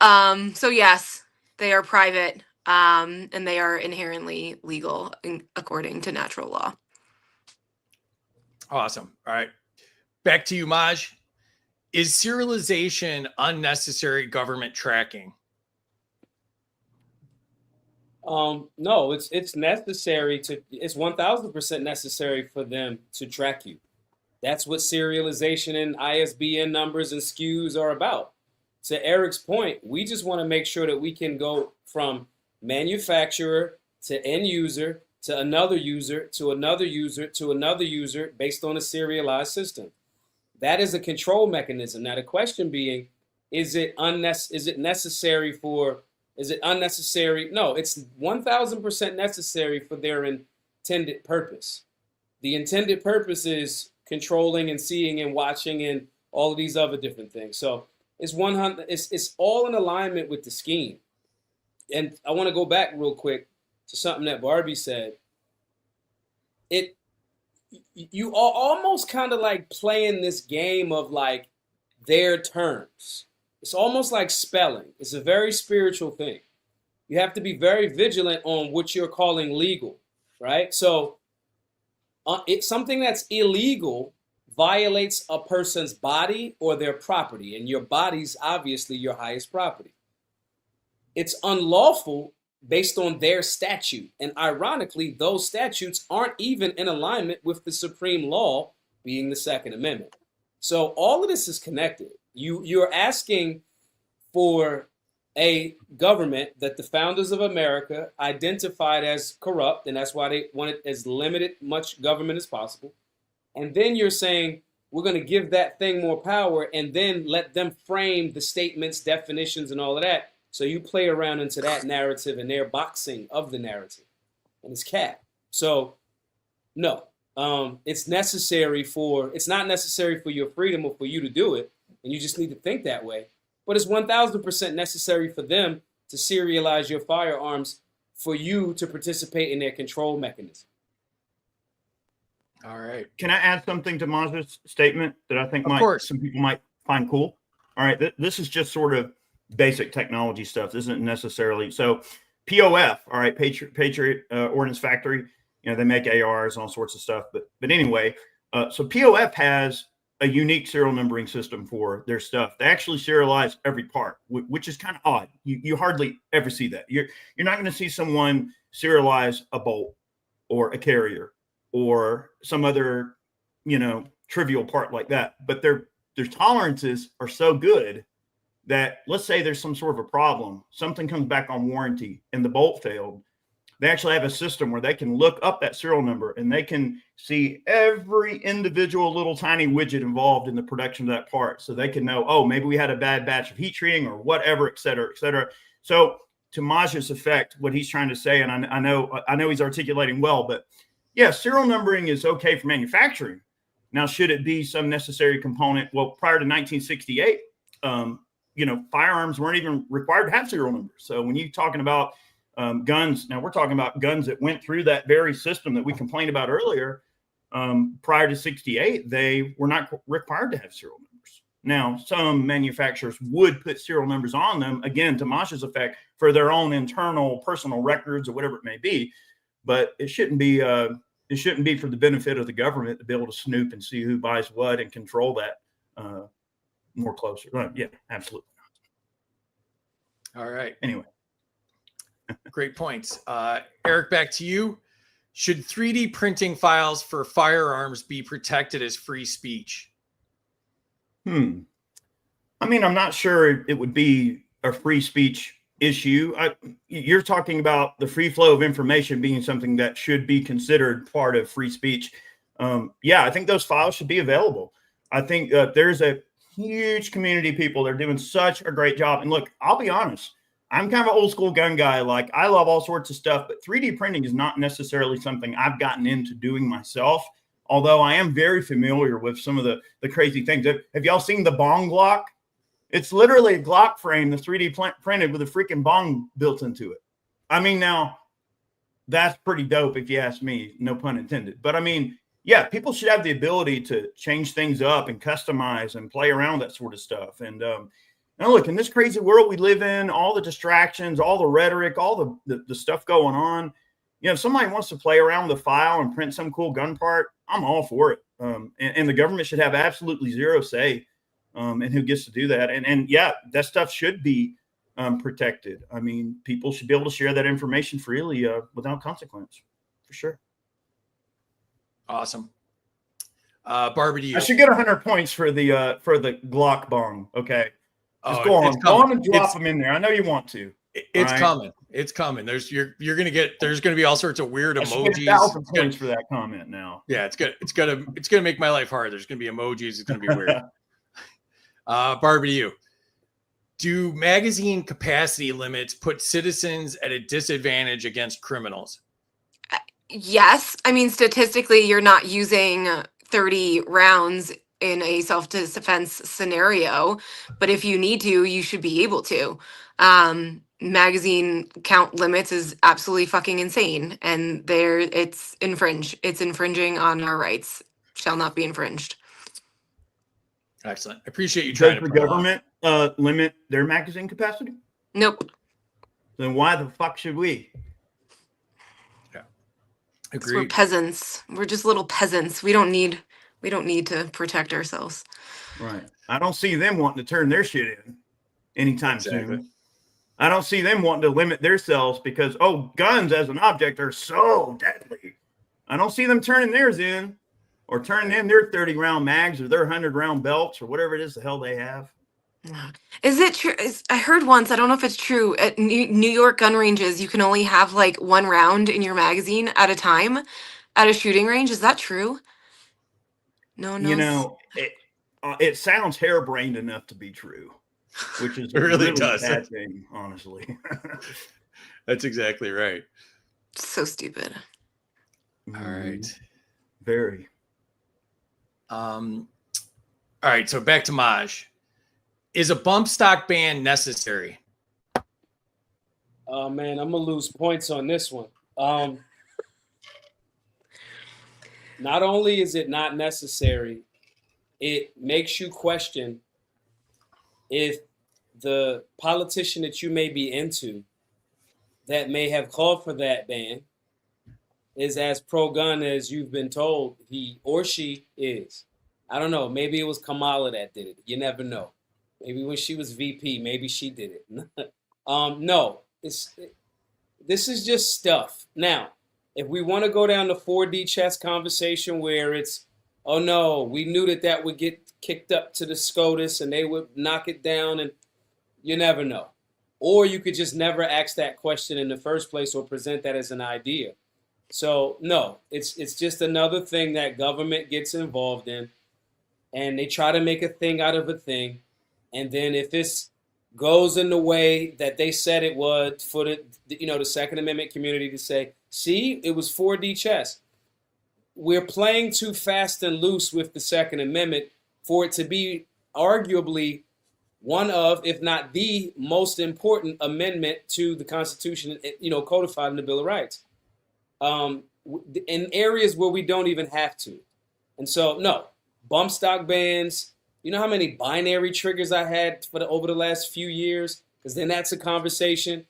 So yes, they are private, and they are inherently legal according to natural law. Awesome. All right. Back to you, Maj. Is serialization unnecessary government tracking? No, it's necessary to, it's 1000% necessary for them to track you. That's what serialization and ISBN numbers and SKUs are about. To Eric's point, we just want to make sure that we can go from manufacturer to end user to another user to another user to another user based on a serialized system. That is a control mechanism. Now the question being, is it necessary for, is it unnecessary? No, it's 1000% necessary for their intended purpose. The intended purpose is controlling and seeing and watching and all of these other different things. So it's 100. It's all in alignment with the scheme. And I want to go back real quick to something that Barbie said. You are almost kind of like playing this game of like their terms. It's almost like spelling. It's a very spiritual thing. You have to be very vigilant on what you're calling legal, right? So it's something that's illegal violates a person's body or their property, and your body's obviously your highest property. It's unlawful based on their statute, and ironically, those statutes aren't even in alignment with the supreme law, being the Second Amendment. So all of this is connected. You're asking for a government that the founders of America identified as corrupt, and that's why they wanted as limited much government as possible. And then you're saying, we're going to give that thing more power and then let them frame the statements, definitions, and all of that. So you play around into that narrative and their boxing of the narrative. And it's cat. So, no, it's not necessary for your freedom or for you to do it. And you just need to think that way. But it's 1000% necessary for them to serialize your firearms for you to participate in their control mechanism. All right. Can I add something to Maj's statement that I think some people might find cool? All right. This is just sort of basic technology stuff. This isn't necessarily. So POF, all right, Patriot Ordnance Factory, you know, they make ARs and all sorts of stuff. But anyway, so POF has a unique serial numbering system for their stuff. They actually serialize every part, which is kind of odd. You hardly ever see that. You're not going to see someone serialize a bolt or a carrier or some other, you know, trivial part like that. But their tolerances are so good that, let's say there's some sort of a problem, something comes back on warranty and the bolt failed. They actually have a system where they can look up that serial number and they can see every individual little tiny widget involved in the production of that part. So they can know, oh, maybe we had a bad batch of heat treating or whatever, et cetera, et cetera. So to Maj's effect, what he's trying to say, and I know he's articulating well, but yeah, serial numbering is okay for manufacturing. Now, should it be some necessary component? Well, prior to 1968, you know, firearms weren't even required to have serial numbers. So when you're talking about guns, now we're talking about guns that went through that very system that we complained about earlier. Prior to 68, they were not required to have serial numbers. Now, some manufacturers would put serial numbers on them, again, to Maj's effect, for their own internal personal records or whatever it may be. But it shouldn't be for the benefit of the government to be able to snoop and see who buys what and control that more closer. Yeah, absolutely. All right. Anyway. Great points. Eric, back to you. Should 3D printing files for firearms be protected as free speech? I mean, I'm not sure it would be a free speech issue. You're talking about the free flow of information being something that should be considered part of free speech. Yeah, I think those files should be available. I think there's a huge community of people that are doing such a great job. And look, I'll be honest, I'm kind of an old school gun guy. Like, I love all sorts of stuff, but 3D printing is not necessarily something I've gotten into doing myself. Although I am very familiar with some of the crazy things. Have y'all seen the bong Glock? It's literally a Glock frame that's 3D printed with a freaking bong built into it. I mean, now that's pretty dope if you ask me, no pun intended. But I mean, yeah, people should have the ability to change things up and customize and play around that sort of stuff. And now look, in this crazy world we live in, all the distractions, all the rhetoric, all the stuff going on, you know, if somebody wants to play around with a file and print some cool gun part, I'm all for it. And the government should have absolutely zero say and who gets to do that. And yeah, that stuff should be protected. I mean, people should be able to share that information freely without consequence, for sure. Awesome. Barbie, to you. I should get 100 points for the Glock bong. Okay, just go it's on, coming. and drop them in there. I know you want to. It's right? coming. It's coming. There's gonna be all sorts of weird I should get emojis. 1,000 points for that comment now. Yeah, it's gonna make my life hard. There's gonna be emojis. It's gonna be weird. Barbie, to you. Do magazine capacity limits put citizens at a disadvantage against criminals? Yes. I mean, statistically, you're not using 30 rounds in a self-defense scenario, but if you need to, you should be able to. Magazine count limits is absolutely fucking insane, and it's infringing on our rights. Shall not be infringed. Excellent. I appreciate you trying Does to the government limit their magazine capacity? Nope. Then why the fuck should we? Yeah. 'Cause we're Agreed. peasants. We're just little peasants. We don't need to protect ourselves. Right. I don't see them wanting to turn their shit in anytime Exactly. soon. I don't see them wanting to limit themselves because, guns as an object are so deadly. I don't see them turning theirs in or turning in their 30-round mags or their 100-round belts or whatever it is the hell they have. Is it true? I heard once, I don't know if it's true, at New York gun ranges, you can only have like 1 round in your magazine at a time at a shooting range. Is that true? No. You know, it sounds harebrained enough to be true, which is It really a does. bad thing, honestly. That's exactly right. So stupid. All right. Very. All right. So back to Maj. Is a bump stock ban necessary? Oh man, I'm gonna lose points on this one. Not only is it not necessary, it makes you question if the politician that you may be into that may have called for that ban is as pro-gun as you've been told he or she is. I don't know. Maybe it was Kamala that did it. You never know. Maybe when she was VP, maybe she did it. No, this is just stuff. Now, if we want to go down the 4D chess conversation where it's, oh no, we knew that would get kicked up to the SCOTUS and they would knock it down, and you never know. Or you could just never ask that question in the first place or present that as an idea. So no, it's just another thing that government gets involved in, and they try to make a thing out of a thing. And then if this goes in the way that they said it would for the Second Amendment community to say, see, it was 4D chess. We're playing too fast and loose with the Second Amendment for it to be arguably one of, if not the most important amendment to the Constitution, codified in the Bill of Rights, in areas where we don't even have to. And so, no, bump stock bans. You know how many binary triggers I had over the last few years? Because then that's a conversation.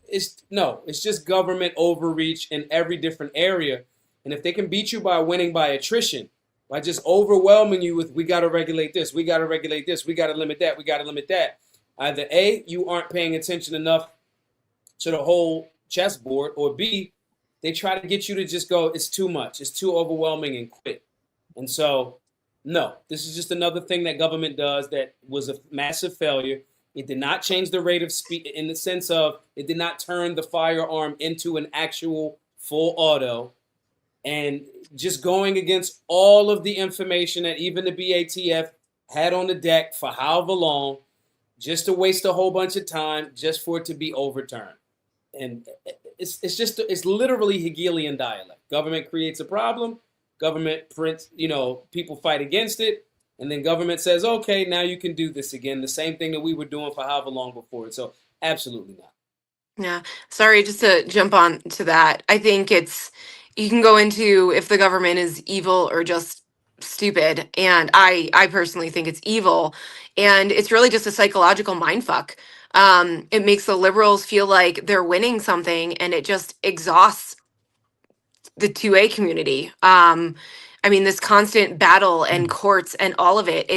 It's just government overreach in every different area. And if they can beat you by winning by attrition, by just overwhelming you with, we got to regulate this, we got to regulate this, we got to limit that, we got to limit that. Either A, you aren't paying attention enough to the whole chessboard, or B, they try to get you to just go, it's too much, it's too overwhelming, and quit. And so, no, this is just another thing that government does that was a massive failure. It did not change the rate of speed in the sense of it did not turn the firearm into an actual full auto. And just going against all of the information that even the BATF had on the deck for however long, just to waste a whole bunch of time just for it to be overturned. And it's literally Hegelian dialect. Government creates a problem, government prints, people fight against it, and then government says, okay, now you can do this again. The same thing that we were doing for however long before it. So absolutely not. Yeah. Sorry, just to jump on to that. I think you can go into if the government is evil or just stupid. And I personally think it's evil. And it's really just a psychological mindfuck. It makes the liberals feel like they're winning something, and it just exhausts the 2A community. I mean, this constant battle and courts and all of it,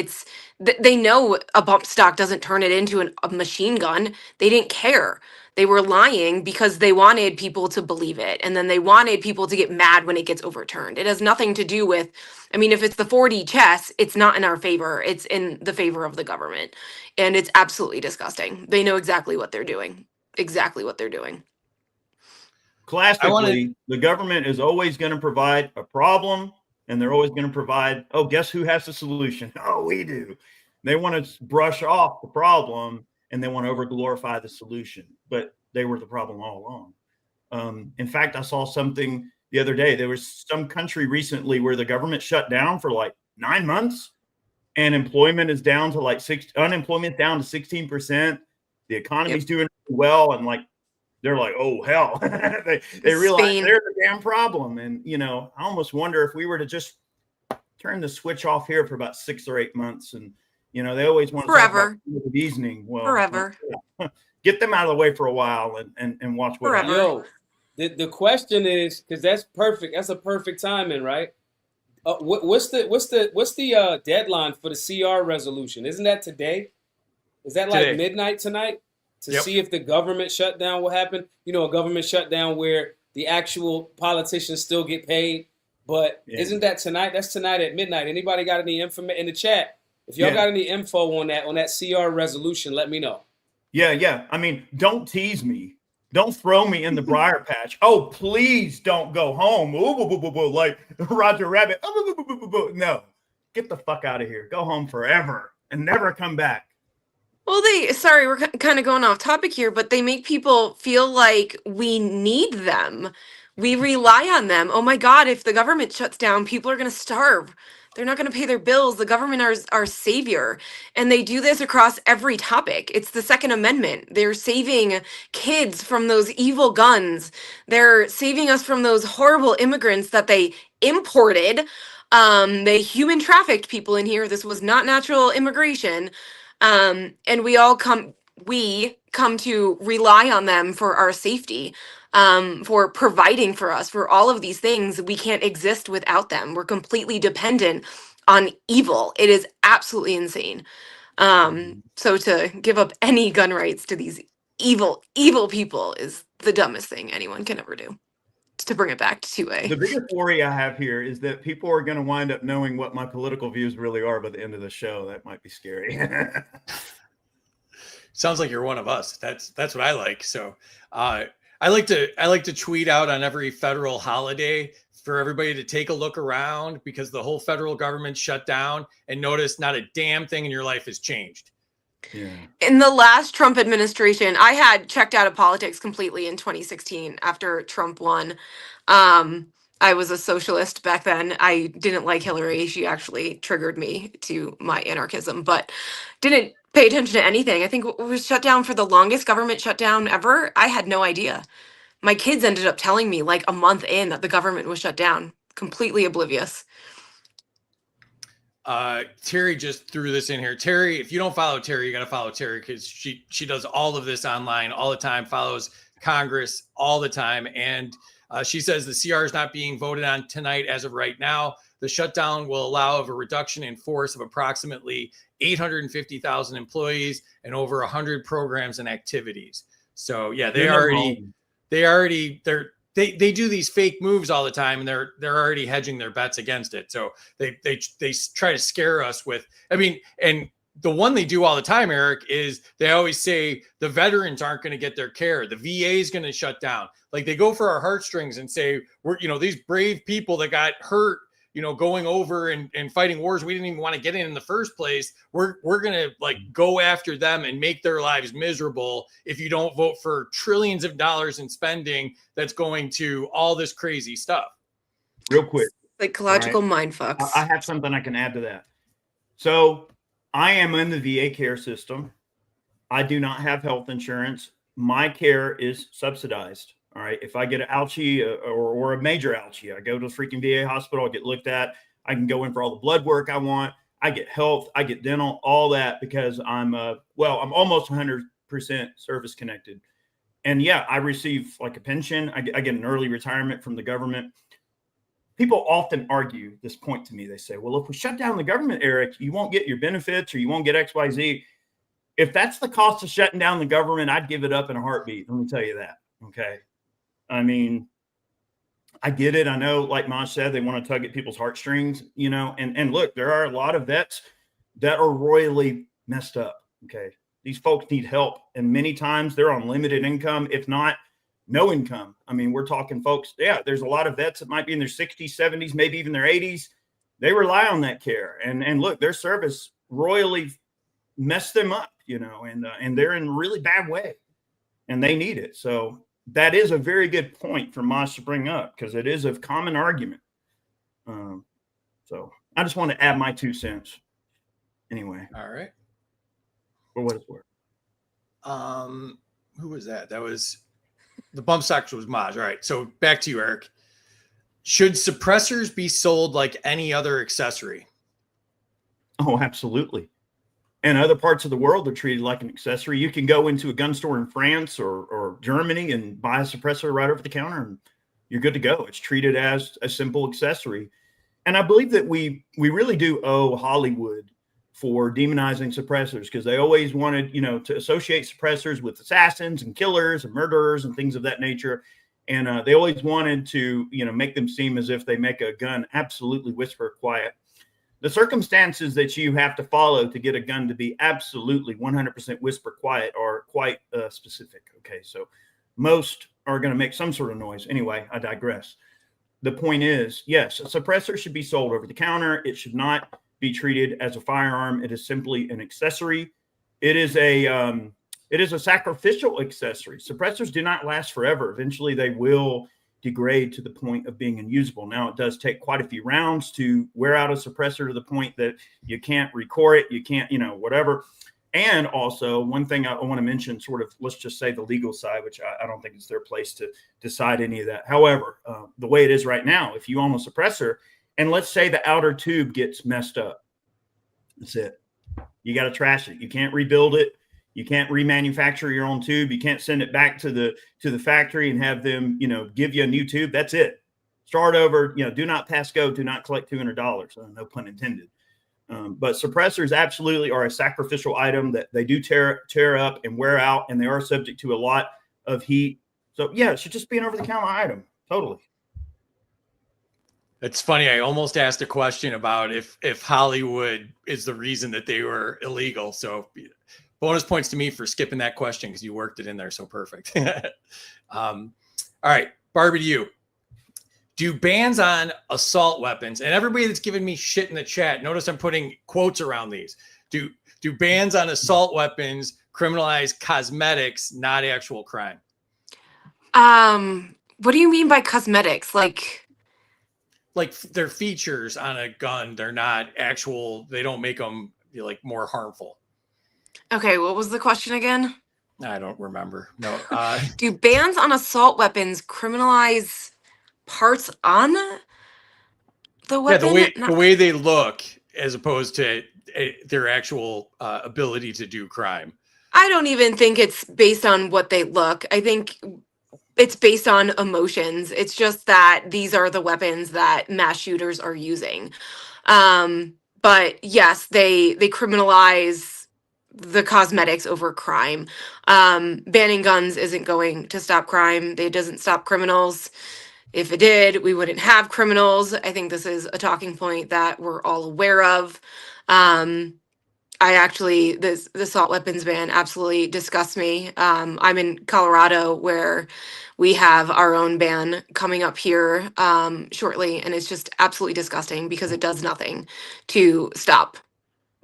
they know a bump stock doesn't turn it into a machine gun. They didn't care. They were lying because they wanted people to believe it. And then they wanted people to get mad when it gets overturned. It has nothing to do with, I mean, if it's the 4D chess, it's not in our favor. It's in the favor of the government. And it's absolutely disgusting. They know exactly what they're doing. Exactly what they're doing. Classically, the government is always going to provide a problem, and they're always going to provide, oh, guess who has the solution? Oh, we do. They want to brush off the problem, and they want to over glorify the solution, but they were the problem all along. In fact, I saw something the other day. There was some country recently where the government shut down for like 9 months, and employment is down to like unemployment down to 16%. The economy's doing well, and like they're like, oh hell, they realize Spain. they're the damn problem. And I almost wonder if we were to just turn the switch off here for about 6 or 8 months, and they always want to Forever. talk about the evening. Well, Forever. Get them out of the way for a while and watch what Forever. happens. Yo, the question is, because that's perfect. That's a perfect timing, right? What's the deadline for the CR resolution? Isn't that today? Is that like Today. midnight tonight? To Yep. see if the government shutdown will happen? A government shutdown where the actual politicians still get paid. But isn't that tonight? That's tonight at midnight. Anybody got any info in the chat? If y'all got any info on that CR resolution, let me know. Yeah. I mean, don't tease me. Don't throw me in the briar patch. Oh, please don't go home. Like Roger Rabbit. No, get the fuck out of here. Go home forever and never come back. Well, sorry, we're kind of going off topic here, but they make people feel like we need them. We rely on them. Oh my God, if the government shuts down, people are going to starve. They're not going to pay their bills. The government is our savior. And they do this across every topic. It's the Second Amendment. They're saving kids from those evil guns. They're saving us from those horrible immigrants that they imported. They human trafficked people in here. This was not natural immigration. And we come to rely on them for our safety, for providing for us, for all of these things. We can't exist without them. We're completely dependent on evil. It is absolutely insane. So to give up any gun rights to these evil people is the dumbest thing anyone can ever do. To bring it back to The biggest worry I have here is that people are going to wind up knowing what my political views really are by the end of the show. That might be scary. Sounds like you're one of us. That's what I like. So I like to tweet out on every federal holiday for everybody to take a look around, because the whole federal government shut down, and notice not a damn thing in your life has changed. Yeah. In the last Trump administration, I had checked out of politics completely in 2016 after Trump won. I was a socialist back then. I didn't like Hillary. She actually triggered me to my anarchism, but didn't pay attention to anything. I think it was shut down for the longest government shutdown ever. I had no idea. My kids ended up telling me like a month in that the government was shut down, completely oblivious. Terry just threw this in here. Terry, if you don't follow Terry, you got to follow Terry, because she does all of this online all the time, follows Congress all the time. And she says the CR is not being voted on tonight as of right now. The shutdown will allow of a reduction in force of approximately 850,000 employees and over 100 programs and activities. So yeah, they do these fake moves all the time, and they're already hedging their bets against it. So they try to scare us with, and the one they do all the time, Eric, is they always say the veterans aren't going to get their care. The VA is going to shut down. Like, they go for our heartstrings and say, we're, these brave people that got hurt, going over and fighting wars we didn't even want to get in the first place. We're going to go after them and make their lives miserable if you don't vote for trillions of dollars in spending that's going to all this crazy stuff. Real quick. Psychological mind fucks. I have something I can add to that. So I am in the VA care system. I do not have health insurance. My care is subsidized. All right. If I get an ouchie or a major ouchie, I go to the freaking VA hospital, I get looked at. I can go in for all the blood work I want. I get health, I get dental, all that, because I'm almost 100% service connected. And yeah, I receive like a pension. I get an early retirement from the government. people often argue this point to me. They say, well, if we shut down the government, Eric, you won't get your benefits or you won't get XYZ. If that's the cost of shutting down the government, I'd give it up in a heartbeat. Let me tell you that. Okay. I mean, I get it. I know, like Maj said, they want to tug at people's heartstrings, you know, and look, there are a lot of vets that are royally messed up. Okay. These folks need help. And many times they're on limited income, if not no income. I mean, we're talking folks. Yeah. There's a lot of vets that might be in their 60s, 70s, maybe even their 80s. They rely on that care. And look, their service royally messed them up, you know, and they're in a really bad way and they need it. So that is a very good point for Maj to bring up because it is a common argument. So I just want to add my 2 cents. Anyway. All right. For what it's worth. Who was that? That was the bump stocks was Maj. All right. So back to you, Eric. Should suppressors be sold like any other accessory? Oh, absolutely. And other parts of the world are treated like an accessory. You can go into a gun store in France or Germany and buy a suppressor right over the counter and you're good to go. It's treated as a simple accessory. And I believe that we really do owe Hollywood for demonizing suppressors because they always wanted, you know, to associate suppressors with assassins and killers and murderers and things of that nature. And they always wanted to, you know, make them seem as if they make a gun absolutely whisper quiet. The circumstances that you have to follow to get a gun to be absolutely 100% whisper quiet are quite specific. Okay, so most are going to make some sort of noise. Anyway, I digress. The point is, yes, a suppressor should be sold over the counter. It should not be treated as a firearm. It is simply an accessory. It is a sacrificial accessory. Suppressors do not last forever. Eventually, they will degrade to the point of being unusable. Now, it does take quite a few rounds to wear out a suppressor to the point that you can't recore it, you can't, you know, whatever. And also, one thing I want to mention, sort of, let's just say the legal side, which I don't think it's their place to decide any of that. However, the way it is right now, if you own a suppressor, and let's say the outer tube gets messed up, that's it. You got to trash it. You can't rebuild it. You can't remanufacture your own tube. You can't send it back to the factory and have them, you know, give you a new tube. That's it. Start over. You know, do not pass go. Do not collect $200. No pun intended. But suppressors absolutely are a sacrificial item that they do tear up and wear out, and they are subject to a lot of heat. So yeah, it should just be an over-the-counter item. Totally. It's funny. I almost asked a question about if Hollywood is the reason that they were illegal. So bonus points to me for skipping that question because you worked it in there so perfect. All right, Barbie, to you. Do bans on assault weapons, and everybody that's giving me shit in the chat, notice I'm putting quotes around these. Do bans on assault weapons criminalize cosmetics, not actual crime? What do you mean by cosmetics? Like their features on a gun, they're not actual, they don't make them like more harmful. Okay, what was the question again? I don't remember. No. Do bans on assault weapons criminalize parts on the weapon? Yeah, the way they look as opposed to their actual ability to do crime. I don't even think it's based on what they look. I think it's based on emotions. It's just that these are the weapons that mass shooters are using. But yes, they criminalize the cosmetics over crime. Banning guns isn't going to stop crime. It doesn't stop criminals. If it did, we wouldn't have criminals. I think this is a talking point that we're all aware of. The assault weapons ban absolutely disgusts me. I'm in Colorado where we have our own ban coming up here shortly, and it's just absolutely disgusting because it does nothing to stop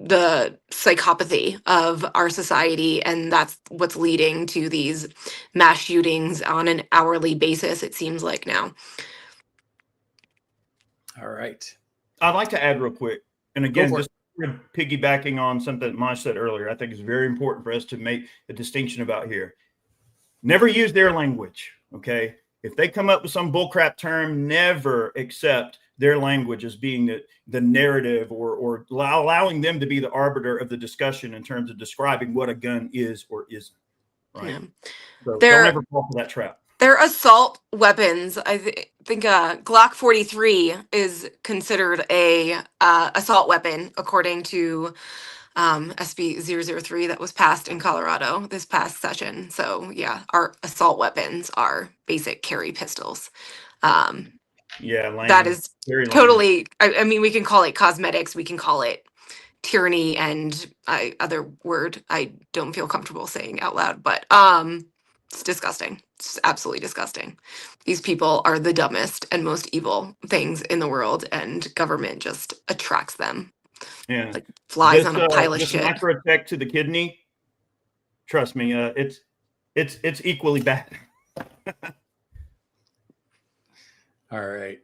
the psychopathy of our society, and that's what's leading to these mass shootings on an hourly basis, it seems like now. All right. I'd like to add real quick, and again, just piggybacking on something that Maj said earlier, I think it's very important for us to make a distinction about here. Never use their language, okay? If they come up with some bullcrap term, never accept their language as being the narrative or allowing them to be the arbiter of the discussion in terms of describing what a gun is or isn't, right? Yeah. So don't ever fall for that trap. They're assault weapons. Think Glock 43 is considered a assault weapon according to SB 003 that was passed in Colorado this past session. So yeah, our assault weapons are basic carry pistols. Um, Yeah, lame. that is Very lame. totally. I mean, we can call it cosmetics. We can call it tyranny and other word I don't feel comfortable saying out loud, but it's disgusting. It's absolutely disgusting. These people are the dumbest and most evil things in the world, and government just attracts them Yeah. like flies This on a pile of this shit. microtech to the kidney, trust me, it's equally bad. All right.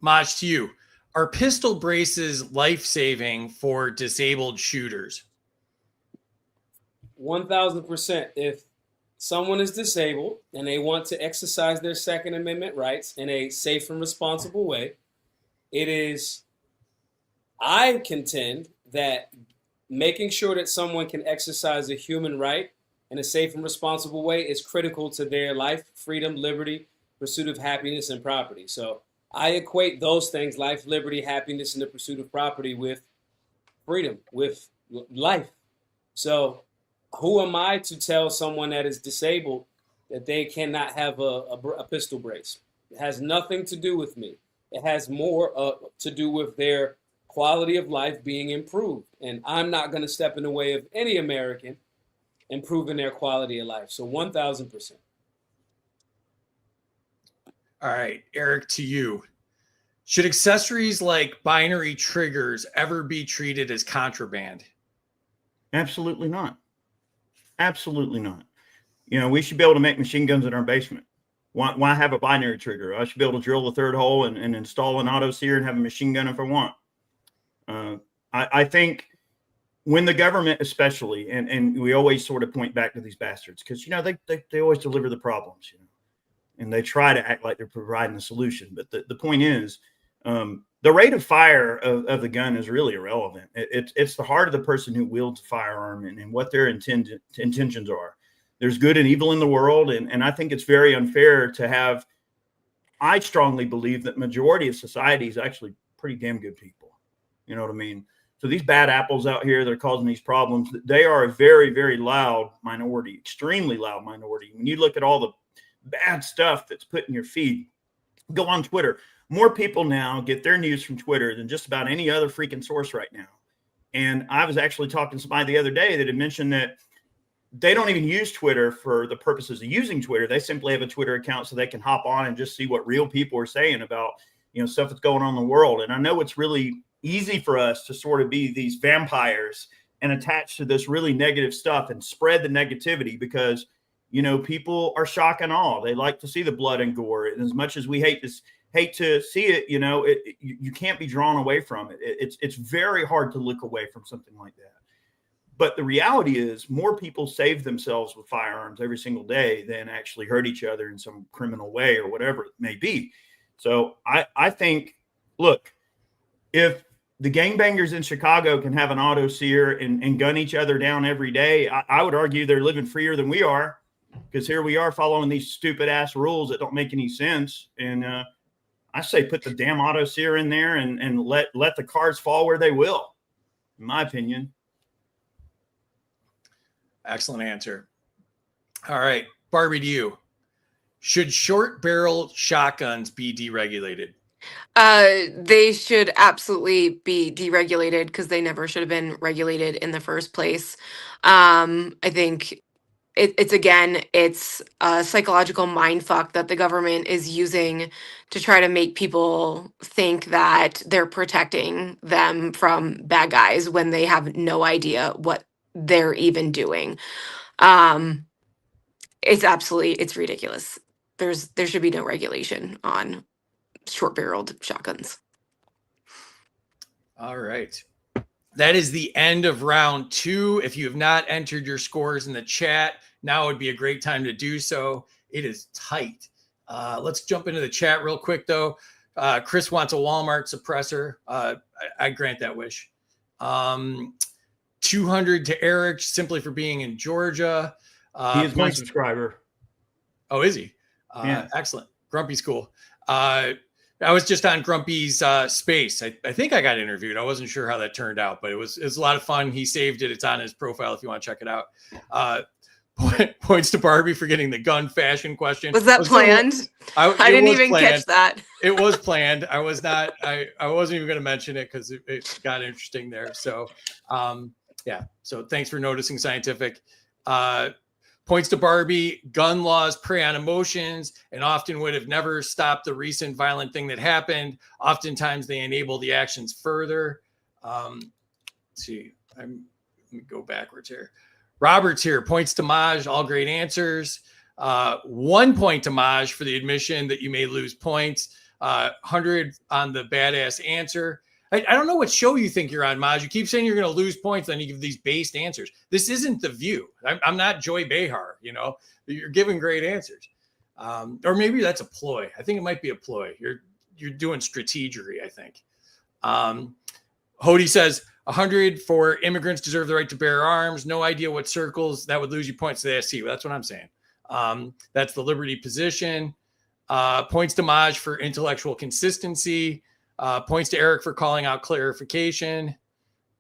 Maj, to you. Are pistol braces life-saving for disabled shooters? 1,000%. If someone is disabled and they want to exercise their Second Amendment rights in a safe and responsible way, I contend that making sure that someone can exercise a human right in a safe and responsible way is critical to their life, freedom, liberty, pursuit of happiness, and property. So I equate those things, life, liberty, happiness, and the pursuit of property, with freedom, with life. So who am I to tell someone that is disabled that they cannot have a pistol brace? It has nothing to do with me. It has more to do with their quality of life being improved. And I'm not going to step in the way of any American improving their quality of life. So 1,000%. All right, Eric, to you. Should accessories like binary triggers ever be treated as contraband? Absolutely not. Absolutely not. You know, we should be able to make machine guns in our basement. Why have a binary trigger? I should be able to drill the third hole and install an auto sear and have a machine gun if I want. I think when the government, especially, and we always sort of point back to these bastards because, you know, they always deliver the problems, you know, and they try to act like they're providing the solution. But the point is, the rate of fire of the gun is really irrelevant. It's the heart of the person who wields a firearm and what their intentions are. There's good and evil in the world. And I think it's very unfair to have, I strongly believe that majority of society is actually pretty damn good people. You know what I mean? So these bad apples out here that are causing these problems, they are a very, very loud minority, extremely loud minority. When you look at all the bad stuff that's put in your feed, go on Twitter. More people now get their news from Twitter than just about any other freaking source right now. And I was actually talking to somebody the other day that had mentioned that they don't even use Twitter for the purposes of using Twitter. They simply have a Twitter account so they can hop on and just see what real people are saying about, you know, stuff that's going on in the world. And I know it's really easy for us to sort of be these vampires and attach to this really negative stuff and spread the negativity because, you know, people are shock and awe. They like to see the blood and gore. And as much as we hate to see it, you know, you can't be drawn away from it. It's very hard to look away from something like that. But the reality is more people save themselves with firearms every single day than actually hurt each other in some criminal way or whatever it may be. So I think, look, if the gangbangers in Chicago can have an auto sear and gun each other down every day, I would argue they're living freer than we are, because here we are following these stupid ass rules that don't make any sense. And I say put the damn auto sear in there and let the cards fall where they will, in my opinion. Excellent answer. All right, Barbie, to you. Should short barrel shotguns be deregulated? They should absolutely be deregulated because they never should have been regulated in the first place. I think it's a psychological mind fuck that the government is using to try to make people think that they're protecting them from bad guys when they have no idea what they're even doing. It's ridiculous. There should be no regulation on short-barreled shotguns. All right. That is the end of round 2. If you have not entered your scores in the chat, now would be a great time to do so. It is tight. Let's jump into the chat real quick, though. Chris wants a Walmart suppressor. I grant that wish. 200 to Eric, simply for being in Georgia. He is my subscriber. Oh, is he? Yeah. Excellent. Grumpy's cool. I was just on Grumpy's space. I think I got interviewed. I wasn't sure how that turned out, but it was a lot of fun. He saved it. It's on his profile if you want to check it out. Points to Barbie for getting the gun fashion question. Was that planned? I didn't even catch that. It was planned. I was not. I wasn't even going to mention it because it got interesting there. So, yeah. So thanks for noticing, Scientific. Points to Barbie. Gun laws prey on emotions and often would have never stopped the recent violent thing that happened. Oftentimes they enable the actions further. Let's see. Let me go backwards here. Robert's here. Points to Maj. All great answers. 1 point to Maj for the admission that you may lose points. 100 on the badass answer. I don't know what show you think you're on, Maj. You keep saying you're going to lose points, then you give these based answers. This isn't The View. I'm not Joy Behar. You're giving great answers. Or maybe that's a ploy. I think it might be a ploy. You're doing strategery, I think. Hody says 100 for immigrants deserve the right to bear arms. No idea what circles that would lose you points to the SC. Well, that's what I'm saying. That's the Liberty position. Points to Maj for intellectual consistency. Points to Eric for calling out clarification.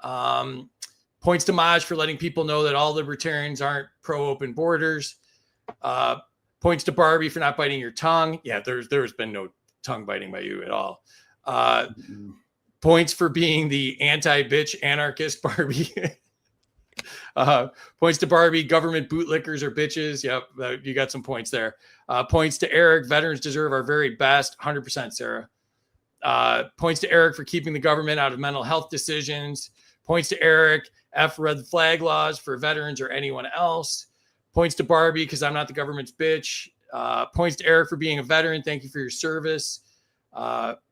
Points to Maj for letting people know that all libertarians aren't pro-open borders. Points to Barbie for not biting your tongue. Yeah, there's been no tongue biting by you at all. Points for being the anti-bitch anarchist Barbie. Points to Barbie, government bootlickers are bitches. Yep, you got some points there. Points to Eric, veterans deserve our very best. 100%, Sarah. Points to Eric for keeping the government out of mental health decisions. Points to Eric, F red flag laws for veterans or anyone else. Points to Barbie because I'm not the government's bitch. Points to Eric for being a veteran. Thank you for your service.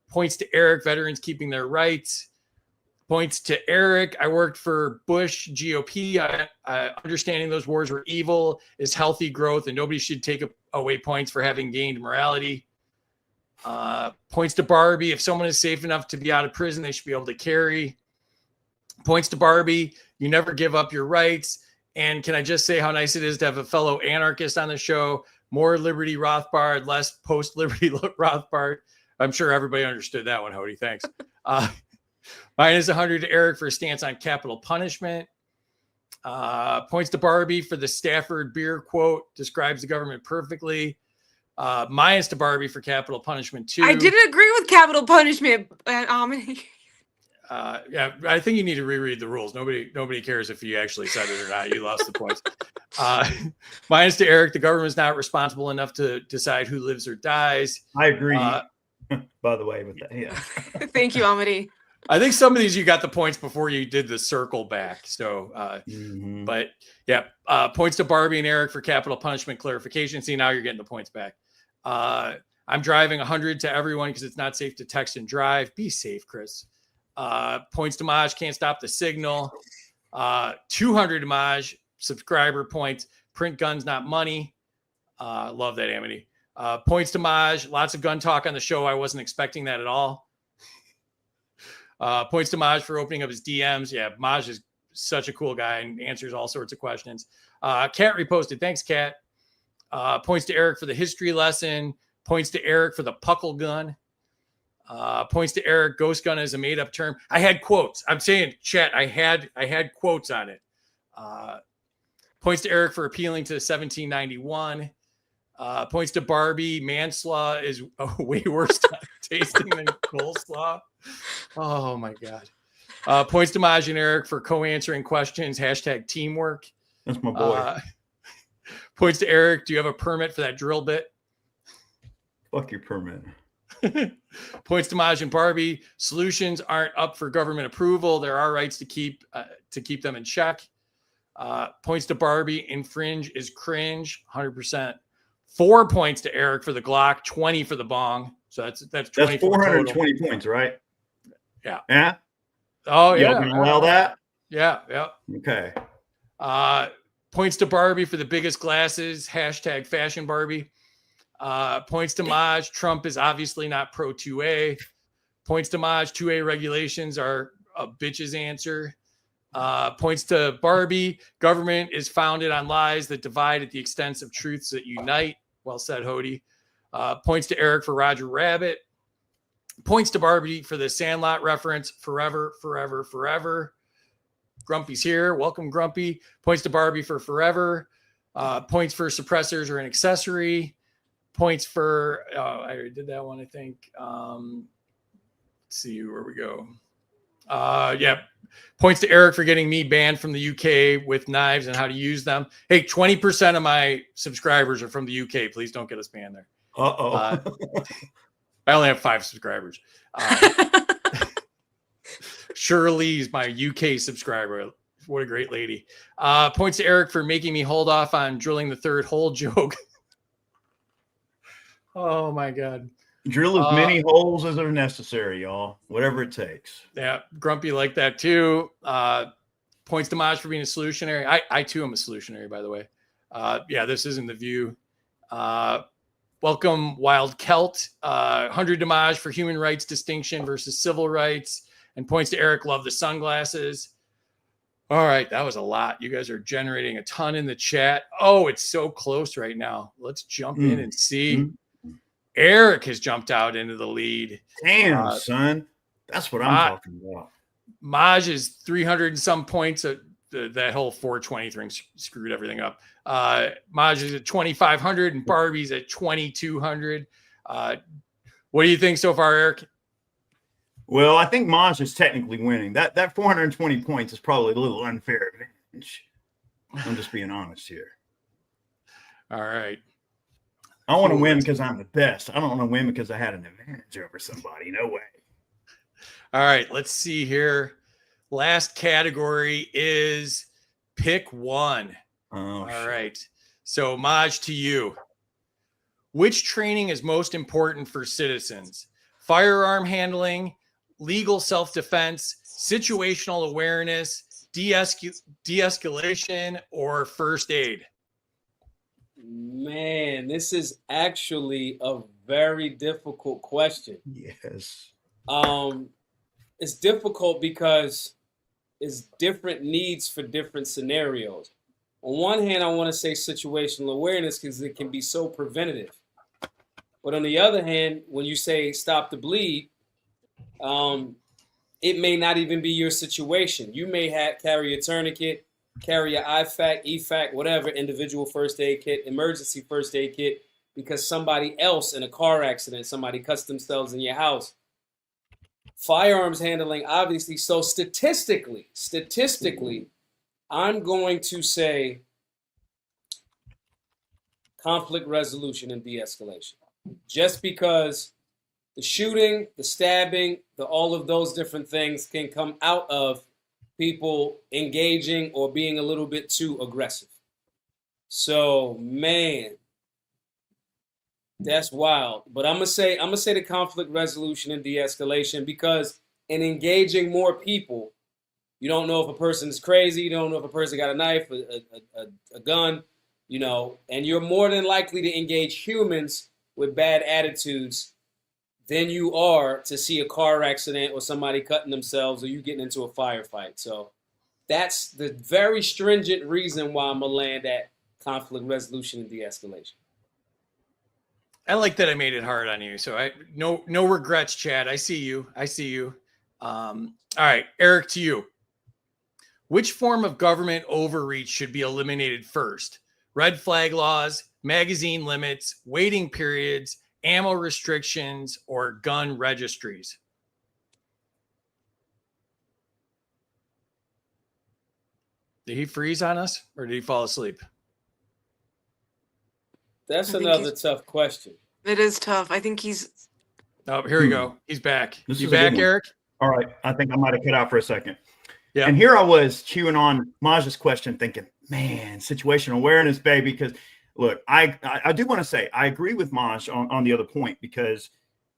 Points to Eric, veterans keeping their rights. Points to Eric, I worked for Bush GOP. Understanding those wars were evil is healthy growth, and nobody should take away points for having gained morality. Points to Barbie, if someone is safe enough to be out of prison, they should be able to carry. Points to Barbie, you never give up your rights. And can I just say how nice it is to have a fellow anarchist on the show? More Liberty Rothbard, less post-Liberty Rothbard. I'm sure everybody understood that one, Hody. Thanks. Minus 100 to Eric for a stance on capital punishment. Points to Barbie for the Stafford beer quote. Describes the government perfectly. Minus to Barbie for capital punishment too. I didn't agree with capital punishment. Yeah, I think you need to reread the rules. Nobody cares if you actually said it or not. You lost the points. Minus to Eric, the government's not responsible enough to decide who lives or dies. I agree. By the way, with that, yeah. Thank you, Amity. I think some of these you got the points before you did the circle back. So, but yeah, points to Barbie and Eric for capital punishment clarification. See, now you're getting the points back. I'm driving 100 to everyone because it's not safe to text and drive. Be safe, Chris. Points to Maj, can't stop the signal. 200 to Maj, subscriber points. Print guns, not money. Love that, Amity. Points to Maj, lots of gun talk on the show. I wasn't expecting that at all. Points to Maj for opening up his DMs. Yeah, Maj is such a cool guy and answers all sorts of questions. Kat reposted. Thanks, Kat. Points to Eric for the history lesson. Points to Eric for the puckle gun. Points to Eric, ghost gun is a made-up term. I had quotes. I'm saying, chat, I had quotes on it. Points to Eric for appealing to 1791. Points to Barbie, manslaw is way worse tasting than coleslaw. Oh my God. Points to Maj and Eric for co-answering questions. # teamwork. That's my boy. Points to Eric. Do you have a permit for that drill bit? Fuck your permit. Points to Maj and Barbie. Solutions aren't up for government approval. There are rights to keep them in check. Points to Barbie. Infringe is cringe. 100%. 4 points to Eric for the Glock. 20 for the bong. So that's 20. That's 420 points, right? Yeah. Yeah. Oh yeah. You gonna allow that? Yeah. Yeah. Okay. Points to Barbie for the biggest glasses. # fashion Barbie. Points to Maj. Trump is obviously not pro 2A. Points to Maj. 2A regulations are a bitch's answer. Points to Barbie. Government is founded on lies that divide at the expense of truths that unite. Well said, Hody. Points to Eric for Roger Rabbit. Points to Barbie for the Sandlot reference. Forever, forever, forever. Grumpy's here. Welcome, Grumpy. Points to Barbie for forever. Points for suppressors or an accessory. Points for, I already did that one, I think. Let's see where we go. Yeah. Points to Eric for getting me banned from the UK with knives and how to use them. Hey, 20% of my subscribers are from the UK. Please don't get us banned there. Uh-oh. I only have 5 subscribers. Shirley's my UK subscriber. What a great lady. Points to Eric for making me hold off on drilling the third hole joke. Oh my God. Drill as many holes as are necessary, y'all. Whatever it takes. Yeah, Grumpy like that too. Points to Maj for being a solutionary. I too am a solutionary, by the way. Yeah, this isn't the view. Welcome, Wild Celt. 100 to Maj for human rights distinction versus civil rights. And points to Eric, love the sunglasses. All right, that was a lot. You guys are generating a ton in the chat. Oh, it's so close right now. Let's jump in and see. Eric has jumped out into the lead. Damn, son. That's what I'm talking about. Maj is 300 and some points. That whole 420 thing screwed everything up. Maj is at 2,500 and Barbie's at 2,200. What do you think so far, Eric? Well, I think Maj is technically winning. That 420 points is probably a little unfair advantage. I'm just being honest here. All right. I want to win because I'm the best. I don't want to win because I had an advantage over somebody. No way. All right. Let's see here. Last category is pick one. Oh, all right. So, Maj, to you. Which training is most important for citizens? Firearm handling, legal self-defense, situational awareness, de-escalation, or first aid? Man, this is actually a very difficult question. Yes. It's difficult because it's different needs for different scenarios. On one hand, I want to say situational awareness because it can be so preventative. But on the other hand, when you say stop the bleed, it may not even be your situation. You may carry a tourniquet, carry an IFAC, EFAC, whatever, individual first aid kit, emergency first aid kit, because somebody else in a car accident, somebody cuts themselves in your house. Firearms handling, obviously. So statistically, I'm going to say conflict resolution and de-escalation. Just because the shooting, the stabbing, all of those different things can come out of people engaging or being a little bit too aggressive. So, man, that's wild. But I'm gonna say the conflict resolution and de-escalation, because in engaging more people, you don't know if a person is crazy, you don't know if a person got a knife, a gun, and you're more than likely to engage humans with bad attitudes than you are to see a car accident or somebody cutting themselves or you getting into a firefight. So that's the very stringent reason why I'm going to land at conflict resolution and de-escalation. I like that I made it hard on you. So no regrets, Chad. I see you. All right, Eric, to you. Which form of government overreach should be eliminated first? Red flag laws, magazine limits, waiting periods, ammo restrictions, or gun registries? Did he freeze on us or did he fall asleep? That's another tough question. It is tough. I think he's... Oh, here we go. He's back. This You is a back, good one. Eric? All right. I think I might have cut out for a second. Yeah. And here I was chewing on Maj's question thinking, man, situational awareness, baby. Because look, I do want to say I agree with Maj on the other point because,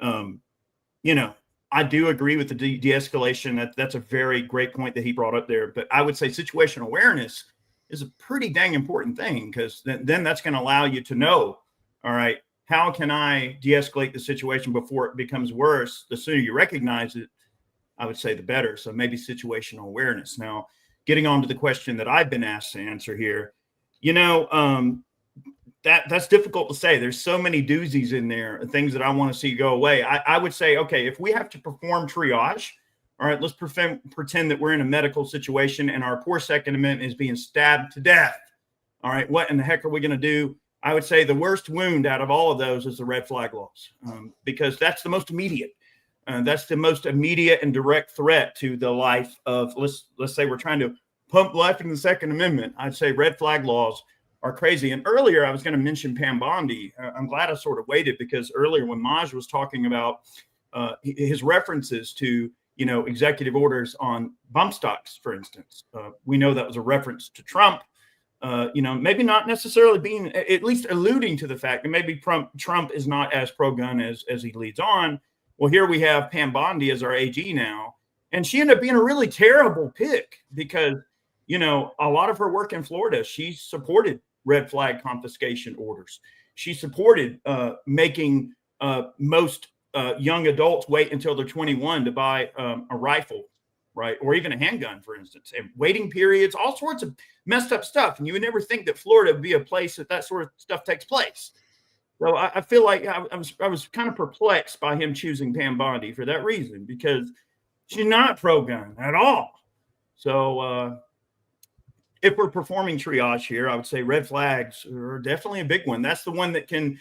I do agree with the de-escalation. That's a very great point that he brought up there. But I would say situational awareness is a pretty dang important thing because then that's going to allow you to know, all right, how can I de-escalate the situation before it becomes worse? The sooner you recognize it, I would say the better. So maybe situational awareness. Now, getting on to the question that I've been asked to answer here, that's difficult to say. There's so many doozies in there, things that I want to see go away. I would say, okay, if we have to perform triage, all right, let's pretend that we're in a medical situation and our poor Second Amendment is being stabbed to death. All right, what in the heck are we going to do? I would say the worst wound out of all of those is the red flag laws, because that's the most immediate. That's the most immediate and direct threat to the life of, let's say we're trying to pump life in the Second Amendment. I'd say red flag laws are crazy. And earlier I was going to mention Pam Bondi. I'm glad I sort of waited, because earlier when Maj was talking about his references to, executive orders on bump stocks, for instance, we know that was a reference to Trump, maybe not necessarily being, at least alluding to the fact that maybe Trump is not as pro-gun as he leads on. Well, here we have Pam Bondi as our AG now, and she ended up being a really terrible pick because, a lot of her work in Florida, she supported red flag confiscation orders. She supported making most young adults wait until they're 21 to buy a rifle, right? Or even a handgun, for instance, and waiting periods, all sorts of messed up stuff. And you would never think that Florida would be a place that sort of stuff takes place. So I feel like I was kind of perplexed by him choosing Pam Bondi for that reason, because she's not pro-gun at all. So if we're performing triage here, I would say red flags are definitely a big one. That's the one that can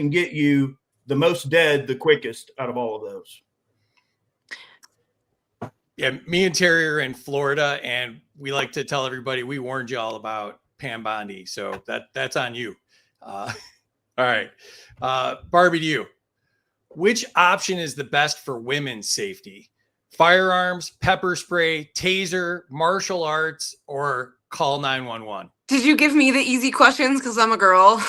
get you the most dead the quickest out of all of those. Yeah, me and Terry are in Florida, and we like to tell everybody we warned you all about Pam Bondi, so that's on you. All right. Barbie, to you. Which option is the best for women's safety? Firearms, pepper spray, taser, martial arts, or call 911? Did you give me the easy questions because I'm a girl?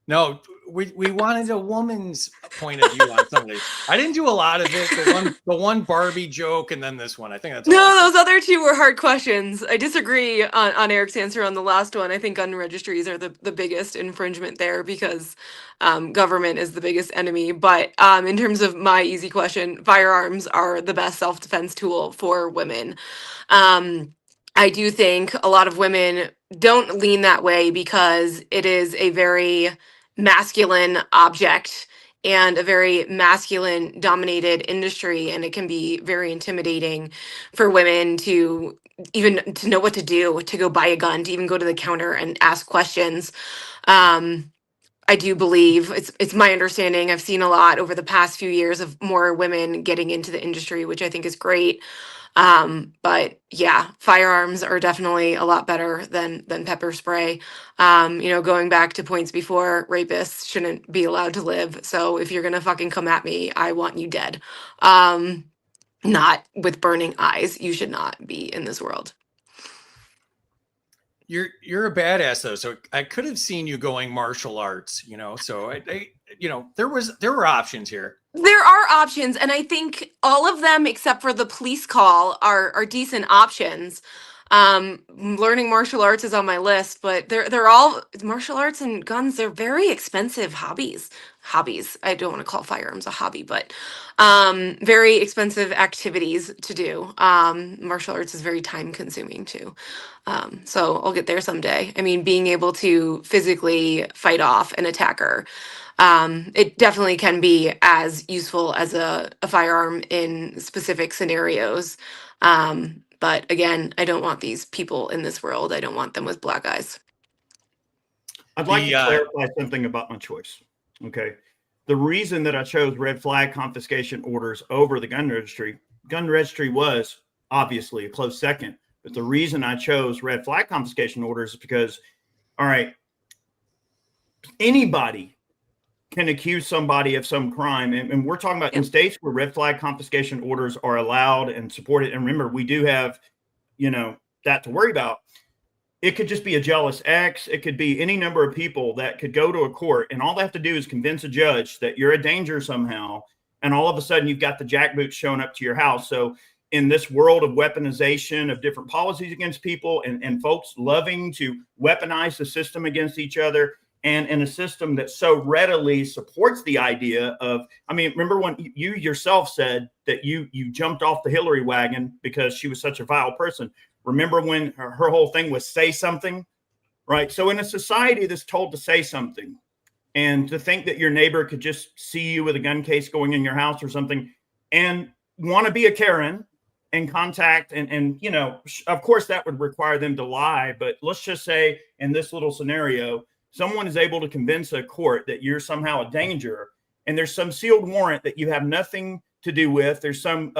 No, we wanted a woman's point of view on something. I didn't do a lot of it. The one Barbie joke, and then this one. I think that's No, those other two were hard questions. I disagree on Eric's answer on the last one. I think gun registries are the biggest infringement there because government is the biggest enemy. But in terms of my easy question, firearms are the best self-defense tool for women. I do think a lot of women don't lean that way because it is a very masculine object and a very masculine dominated industry, and it can be very intimidating for women to even to know what to do, to go buy a gun, to even go to the counter and ask questions. I do believe it's my understanding, I've seen a lot over the past few years of more women getting into the industry, which I think is great. But yeah, firearms are definitely a lot better than pepper spray. Going back to points before, rapists shouldn't be allowed to live. So if you're gonna fucking come at me, I want you dead. Not with burning eyes. You should not be in this world. You're a badass though, so I could have seen you going martial arts, So there were options here. There are options, and I think all of them except for the police call are decent options. Learning martial arts is on my list, but they're all martial arts and guns. They're very expensive hobbies. I don't want to call firearms a hobby, but very expensive activities to do. Martial arts is very time consuming too. So I'll get there someday. I mean, being able to physically fight off an attacker, it definitely can be as useful as a firearm in specific scenarios. But again, I don't want these people in this world. I don't want them with black eyes. I'd like to clarify something about my choice. Okay. The reason that I chose red flag confiscation orders over the gun registry was obviously a close second. But the reason I chose red flag confiscation orders is because, all right, anybody can accuse somebody of some crime. And we're talking about in states where red flag confiscation orders are allowed and supported. And remember, we do have, that to worry about. It could just be a jealous ex. It could be any number of people that could go to a court, and all they have to do is convince a judge that you're a danger somehow. And all of a sudden you've got the jackboots showing up to your house. So in this world of weaponization of different policies against people and folks loving to weaponize the system against each other, and in a system that so readily supports the idea of, remember when you yourself said that you jumped off the Hillary wagon because she was such a vile person. Remember when her whole thing was say something, right? So in a society that's told to say something, and to think that your neighbor could just see you with a gun case going in your house or something and want to be a Karen and contact and you know, of course that would require them to lie. But let's just say in this little scenario, someone is able to convince a court that you're somehow a danger, and there's some sealed warrant that you have nothing to do with. There's some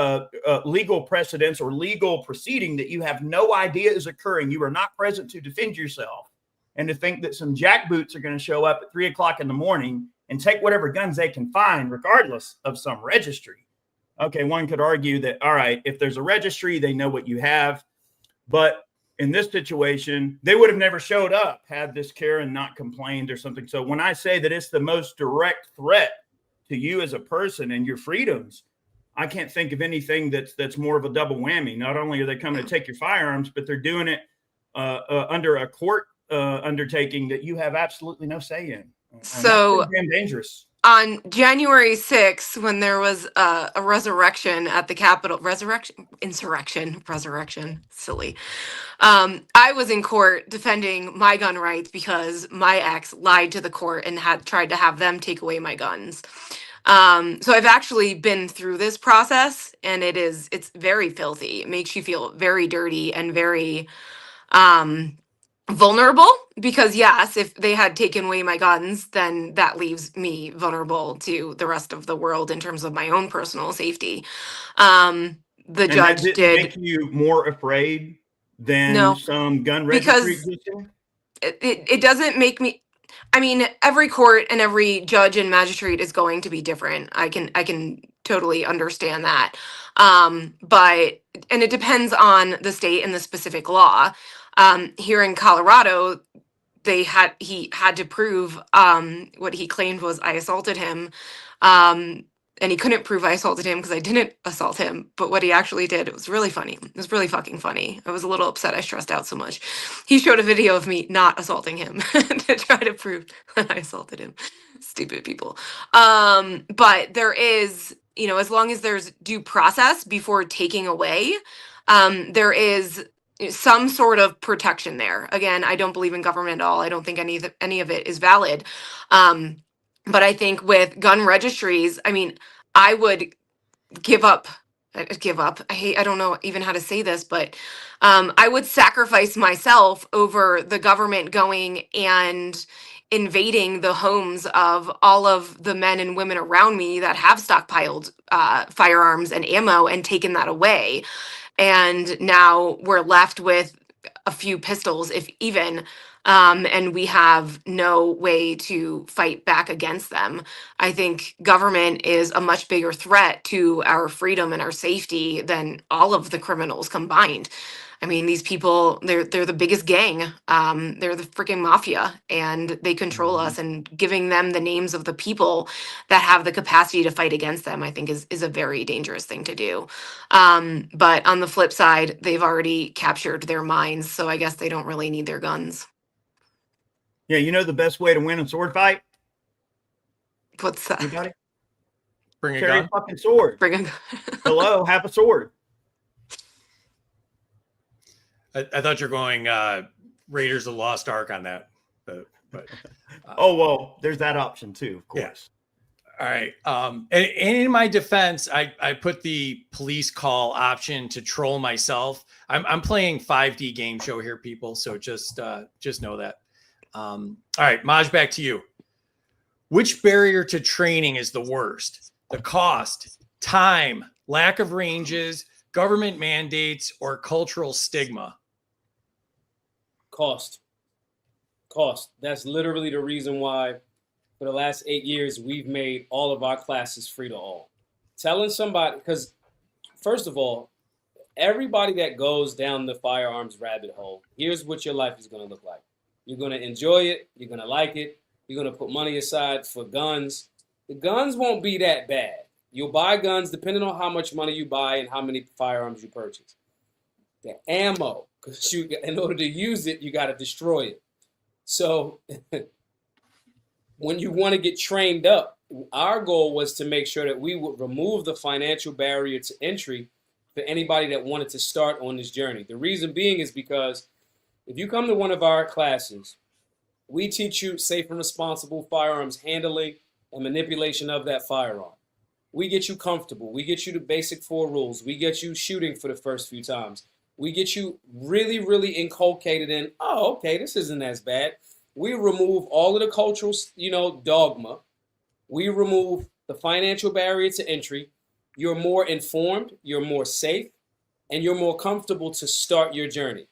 legal precedence or legal proceeding that you have no idea is occurring. You are not present to defend yourself. And to think that some jackboots are going to show up at 3 o'clock in the morning and take whatever guns they can find, regardless of some registry. Okay, one could argue that, all right, if there's a registry, they know what you have. But in this situation, they would have never showed up had this Karen not complained or something. So when I say that it's the most direct threat to you as a person and your freedoms, I can't think of anything that's more of a double whammy. Not only are they coming to take your firearms, but they're doing it under a court undertaking that you have absolutely no say in. So that's damn dangerous. On January 6th, when there was a resurrection at the Capitol, insurrection, silly. I was in court defending my gun rights because my ex lied to the court and had tried to have them take away my guns. So I've actually been through this process, and it's very filthy. It makes you feel very dirty and very vulnerable, because yes, if they had taken away my guns, then that leaves me vulnerable to the rest of the world in terms of my own personal safety. The And judge did did make you more afraid than no, some gun registry because existing? it doesn't make me. I mean, every court and every judge and magistrate is going to be different. I can totally understand that. But and it depends on the state and the specific law. Here in Colorado, he had to prove what he claimed was I assaulted him. And he couldn't prove I assaulted him because I didn't assault him. But what he actually did, it was really funny. It was really fucking funny. I was a little upset I stressed out so much. He showed a video of me not assaulting him to try to prove that I assaulted him. Stupid people. But there is, as long as there's due process before taking away, there is some sort of protection there. Again, I don't believe in government at all. I don't think any of it is valid. But I think with gun registries, I mean, I would give up. I don't know even how to say this, but I would sacrifice myself over the government going and invading the homes of all of the men and women around me that have stockpiled firearms and ammo and taken that away. And now we're left with a few pistols, if even, and we have no way to fight back against them. I think government is a much bigger threat to our freedom and our safety than all of the criminals combined. I mean, these people, they're the biggest gang. They're the freaking mafia, and they control us, and giving them the names of the people that have the capacity to fight against them, I think is a very dangerous thing to do. But on the flip side, they've already captured their minds, so I guess they don't really need their guns. Yeah, you know the best way to win a sword fight? What's that? Anybody? Bring a Carry gun. a fucking sword. Bring a gun. Hello, have a sword. I thought you're going Raiders of the Lost Ark on that, but Oh, well, there's that option too, of course. all right. And in my defense, I put the police call option to troll myself. I'm playing 5D game show here, people. So just know that. All right, Maj, back to you. Which barrier to training is the worst? The cost, time, lack of ranges, government mandates, or cultural stigma? Cost. That's literally the reason why for the last 8 years, we've made all of our classes free to all. Telling somebody, because first of all, everybody that goes down the firearms rabbit hole, here's what your life is going to look like. You're going to enjoy it. You're going to like it. You're going to put money aside for guns. The guns won't be that bad. You'll buy guns depending on how much money you buy and how many firearms you purchase. The ammo, because in order to use it, you got to destroy it. So when you want to get trained up, our goal was to make sure that we would remove the financial barrier to entry for for anybody that wanted to start on this journey. The reason being is because if you come to one of our classes, we teach you safe and responsible firearms handling and manipulation of that firearm. We get you comfortable. We get you the basic 4 rules. We get you shooting for the first few times. We get you really, really inculcated in, oh, okay, this isn't as bad. We remove all of the cultural, dogma. We remove the financial barrier to entry. You're more informed, you're more safe, and you're more comfortable to start your journey.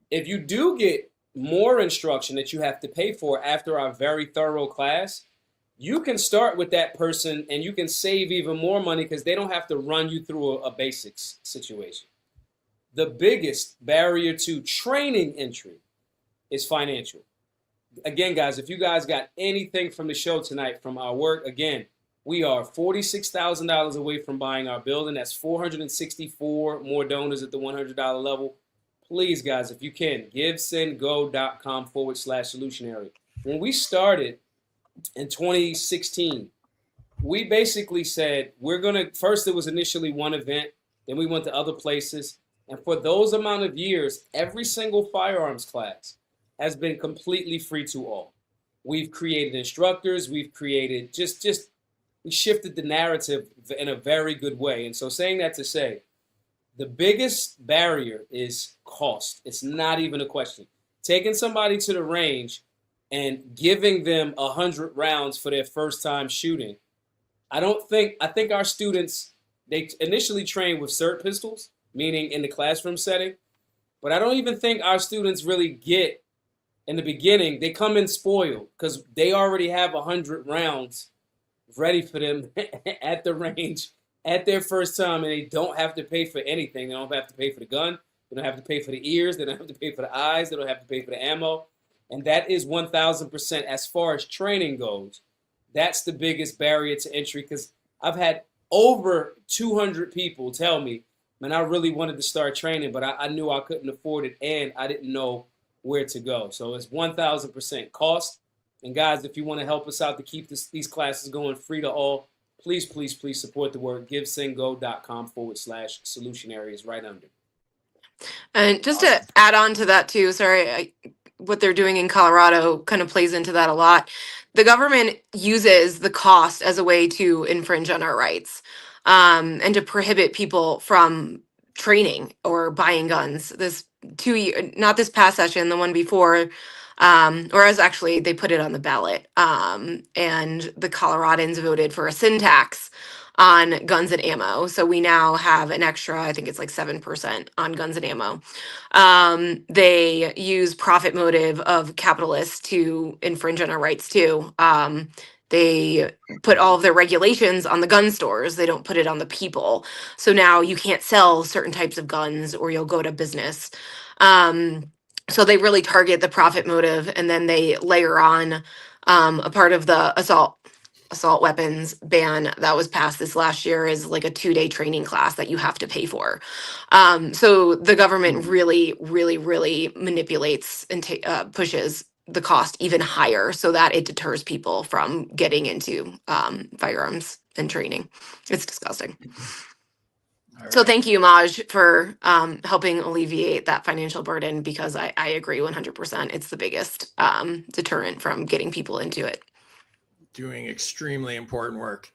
If you do get more instruction that you have to pay for after our very thorough class, you can start with that person and you can save even more money because they don't have to run you through a basics situation. The biggest barrier to training entry is financial. Again, guys, if you guys got anything from the show tonight from our work, again, we are $46,000 away from buying our building. That's 464 more donors at the $100 level. Please, guys, if you can, givesendgo.com/solutionary. When we started in 2016, we basically said first it was initially one event, then we went to other places. And for those amount of years, every single firearms class has been completely free to all. We've created instructors, we've created we shifted the narrative in a very good way. And so saying that to say, the biggest barrier is cost. It's not even a question. Taking somebody to the range and giving them 100 rounds for their first time shooting. I think our students, they initially train with SIRT pistols, meaning in the classroom setting, but I don't even think our students really get, in the beginning, they come in spoiled because they already have 100 rounds ready for them at the range at their first time, and they don't have to pay for anything. They don't have to pay for the gun. They don't have to pay for the ears. They don't have to pay for the eyes. They don't have to pay for the ammo. And that is 1,000% as far as training goes. That's the biggest barrier to entry because I've had over 200 people tell me, man, I really wanted to start training, but I knew I couldn't afford it and I didn't know where to go. So it's 1,000% cost. And guys, if you want to help us out to keep these classes going free to all, please, please, please support the work. givesendgo.com/solutionary is right under. And just to add on to that too, what they're doing in Colorado kind of plays into that a lot. The government uses the cost as a way to infringe on our rights, and to prohibit people from training or buying guns. This 2 year, not this past session, the one before, or as actually they put it on the ballot, and the Coloradans voted for a sin tax on guns and ammo. So we now have an extra, I think it's like 7% on guns and ammo. They use profit motive of capitalists to infringe on our rights too. They put all of their regulations on the gun stores. They don't put it on the people. So now you can't sell certain types of guns or you'll go to business. So they really target the profit motive, and then they layer on a part of the assault weapons ban that was passed this last year is like a 2-day training class that you have to pay for. So the government really, really, really manipulates and pushes the cost even higher so that it deters people from getting into firearms and training. It's disgusting. So thank you, Maj, for helping alleviate that financial burden, because I agree 100%. It's the biggest deterrent from getting people into it. Doing extremely important work.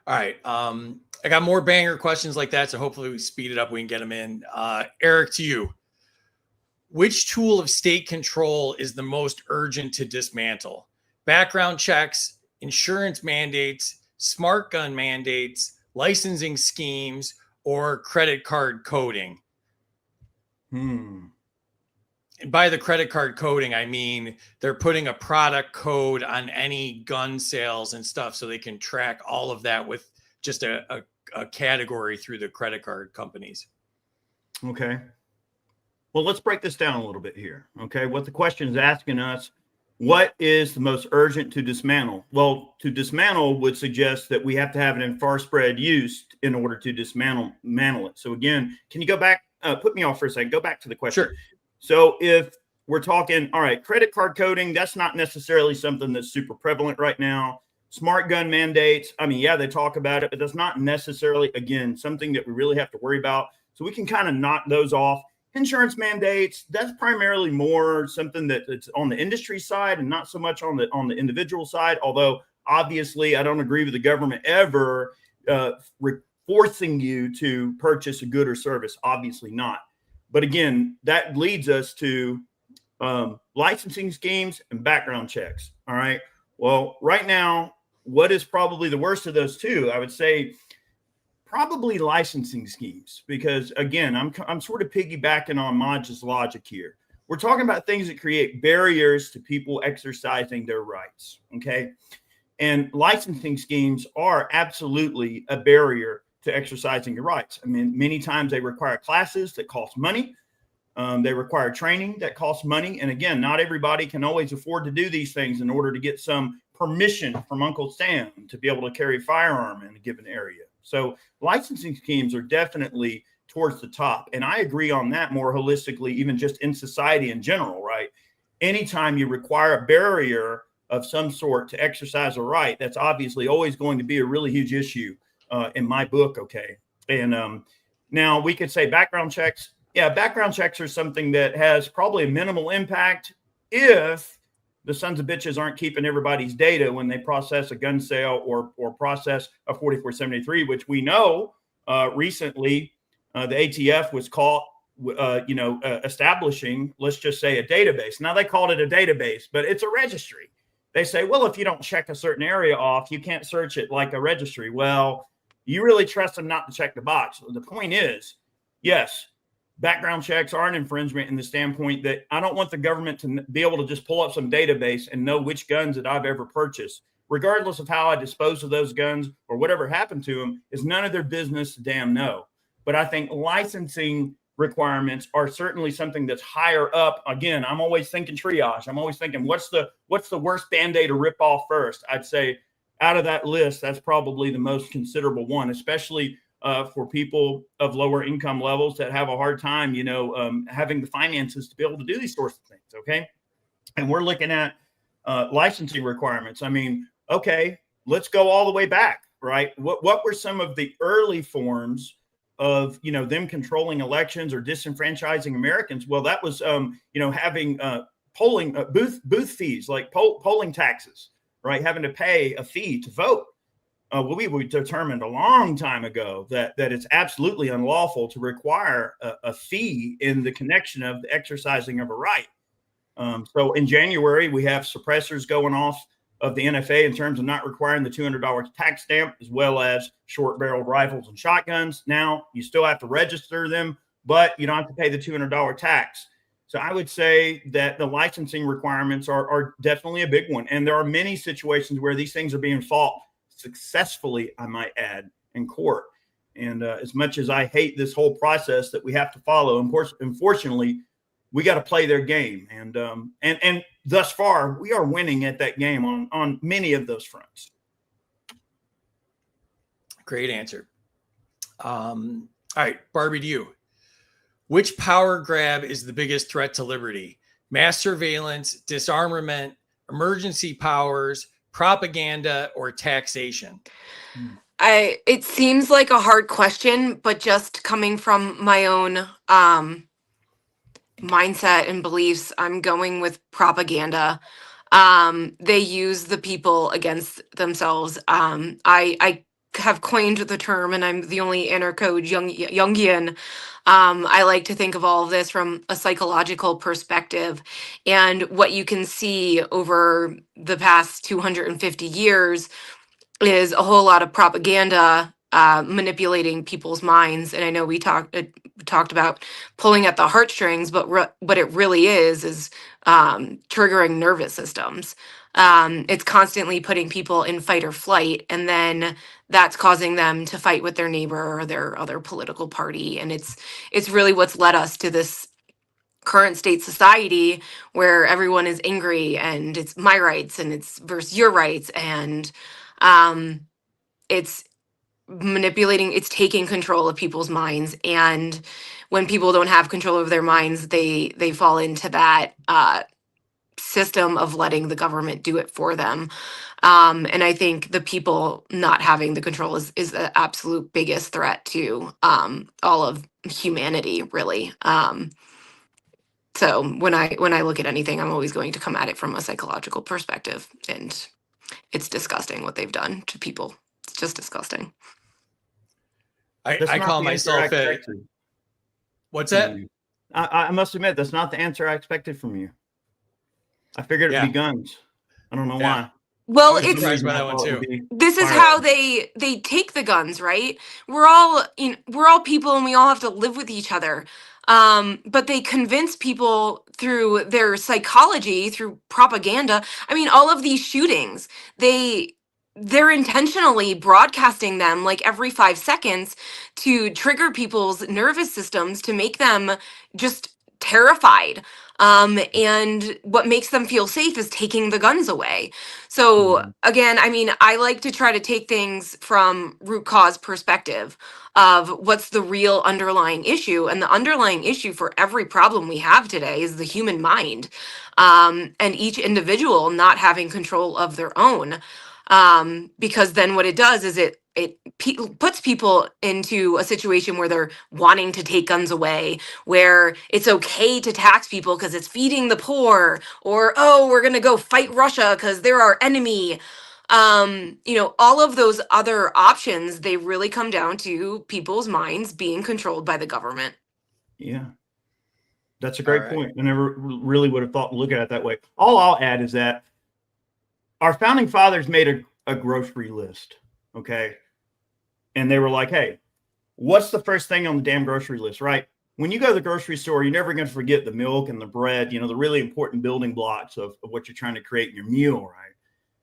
All right. I got more banger questions like that, so hopefully we speed it up. We can get them in. Eric, to you. Which tool of state control is the most urgent to dismantle? Background checks, insurance mandates, smart gun mandates, licensing schemes, or credit card coding? And by the credit card coding, I mean they're putting a product code on any gun sales and stuff so they can track all of that with just a category through the credit card companies. Okay. Well, let's break this down a little bit here. Okay. What the question is asking us, what is the most urgent to dismantle? Well, to dismantle would suggest that we have to have it in far spread use in order to dismantle it. So again, can you go back, put me off for a second, go back to the question. Sure. So if we're talking, all right, credit card coding, that's not necessarily something that's super prevalent right now. Smart gun mandates. I mean, yeah, they talk about it, but that's not necessarily, again, something that we really have to worry about. So we can kind of knock those off. Insurance mandates, that's primarily more something that's on the industry side and not so much on the individual side. Although obviously I don't agree with the government ever forcing you to purchase a good or service. Obviously not. But again, that leads us to licensing schemes and background checks. All right. Well, right now, what is probably the worst of those two? I would say probably licensing schemes, because again, I'm sort of piggybacking on Maj's logic here. We're talking about things that create barriers to people exercising their rights. Okay. And licensing schemes are absolutely a barrier to exercising your rights. I mean, many times they require classes that cost money. They require training that costs money. And again, not everybody can always afford to do these things in order to get some permission from Uncle Sam to be able to carry a firearm in a given area. So licensing schemes are definitely towards the top. And I agree on that more holistically, even just in society in general, right? Anytime you require a barrier of some sort to exercise a right, that's obviously always going to be a really huge issue in my book. Okay. And now we could say background checks. Yeah, background checks are something that has probably a minimal impact if the sons of bitches aren't keeping everybody's data when they process a gun sale or process a 4473, which we know recently the ATF was caught, establishing, let's just say, a database. Now they called it a database, but it's a registry. They say, well, if you don't check a certain area off, you can't search it like a registry. Well, you really trust them not to check the box. The point is, yes, background checks are an infringement in the standpoint that I don't want the government to be able to just pull up some database and know which guns that I've ever purchased, regardless of how I dispose of those guns or whatever happened to them. Is none of their business to damn know. But I think licensing requirements are certainly something that's higher up. Again, I'm always thinking triage. I'm always thinking, what's the worst Band-Aid to rip off first? I'd say out of that list, that's probably the most considerable one, especially for people of lower income levels that have a hard time, having the finances to be able to do these sorts of things. Okay. And we're looking at licensing requirements. I mean, okay, let's go all the way back, right? What were some of the early forms of, them controlling elections or disenfranchising Americans? Well, that was, having polling booth fees, like polling taxes, right? Having to pay a fee to vote. We determined a long time ago that it's absolutely unlawful to require a fee in the connection of the exercising of a right. So in January, we have suppressors going off of the NFA in terms of not requiring the $200 tax stamp, as well as short-barreled rifles and shotguns. Now, you still have to register them, but you don't have to pay the $200 tax. So I would say that the licensing requirements are definitely a big one. And there are many situations where these things are being fought successfully, I might add, in court. And as much as I hate this whole process that we have to follow, unfortunately, we got to play their game. And thus far, we are winning at that game on many of those fronts. Great answer. All right, Barbie, to you. Which power grab is the biggest threat to liberty? Mass surveillance, disarmament, emergency powers, propaganda, or taxation? It seems like a hard question, but just coming from my own mindset and beliefs, I'm going with propaganda. They use the people against themselves. I have coined the term, and I'm the only anarcho Jungian. I like to think of all of this from a psychological perspective, and what you can see over the past 250 years is a whole lot of propaganda manipulating people's minds. And I know we talked about pulling at the heartstrings, but what it really is triggering nervous systems. It's constantly putting people in fight or flight, and then that's causing them to fight with their neighbor or their other political party. And it's really what's led us to this current state society where everyone is angry and it's my rights and it's versus your rights, and it's manipulating, it's taking control of people's minds. And when people don't have control of their minds, they fall into that system of letting the government do it for them. And I think the people not having the control is the absolute biggest threat to all of humanity, really. So when I look at anything, I'm always going to come at it from a psychological perspective, and it's disgusting what they've done to people. It's just disgusting. That's I not call the answer I myself a expected what's from that? you. I must admit, that's not the answer I expected from you. I figured it'd be guns. I don't know Yeah. why. I Well, was For some it's surprised reason, by I that one thought it would too. be this is firearms. how they take the guns, right? We're all we're all people, and we all have to live with each other. But they convince people through their psychology, through propaganda. I mean, all of these shootings, they're intentionally broadcasting them like every 5 seconds to trigger people's nervous systems, to make them just terrified. And what makes them feel safe is taking the guns away. So Mhm. again, I mean, I like to try to take things from root cause perspective of what's the real underlying issue. And the underlying issue for every problem we have today is the human mind, and each individual not having control of their own. Because then what it does is puts people into a situation where they're wanting to take guns away, where it's okay to tax people because it's feeding the poor, or oh, we're gonna go fight Russia because they're our enemy. All of those other options, they really come down to people's minds being controlled by the government. Yeah, that's a All great right. point. I never really would have thought to look at it that way. All I'll add is that our founding fathers made a grocery list, okay? And they were like, hey, what's the first thing on the damn grocery list, right? When you go to the grocery store, you're never going to forget the milk and the bread, the really important building blocks of what you're trying to create in your meal, right?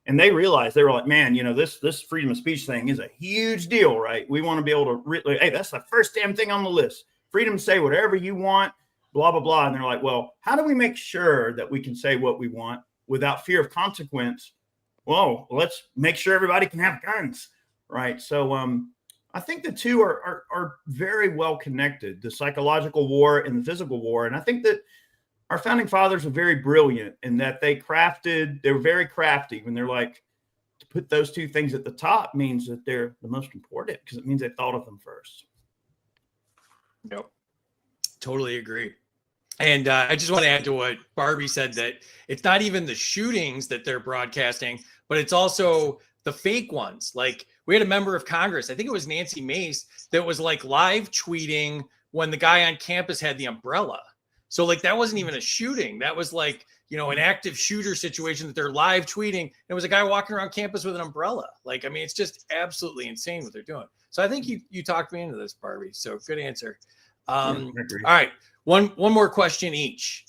And they realized, they were like, man, this freedom of speech thing is a huge deal, right? We want to be able to, hey, that's the first damn thing on the list. Freedom to say whatever you want, blah, blah, blah. And they're like, well, how do we make sure that we can say what we want without fear of consequence? Well, let's make sure everybody can have guns, right? So I think the two are very well connected, the psychological war and the physical war. And I think that our founding fathers were very brilliant in that they were very crafty when they're like, to put those two things at the top means that they're the most important, because it means they thought of them first. Yep. Totally agree. And I just want to add to what Barbie said, that it's not even the shootings that they're broadcasting, but it's also the fake ones. Like, we had a member of Congress, I think it was Nancy Mace, that was like live tweeting when the guy on campus had the umbrella. So like, that wasn't even a shooting. That was like, an active shooter situation that they're live tweeting. It was a guy walking around campus with an umbrella. Like, I mean, it's just absolutely insane what they're doing. So I think you talked me into this, Barbie. So good answer. I All agree. right. One more question each.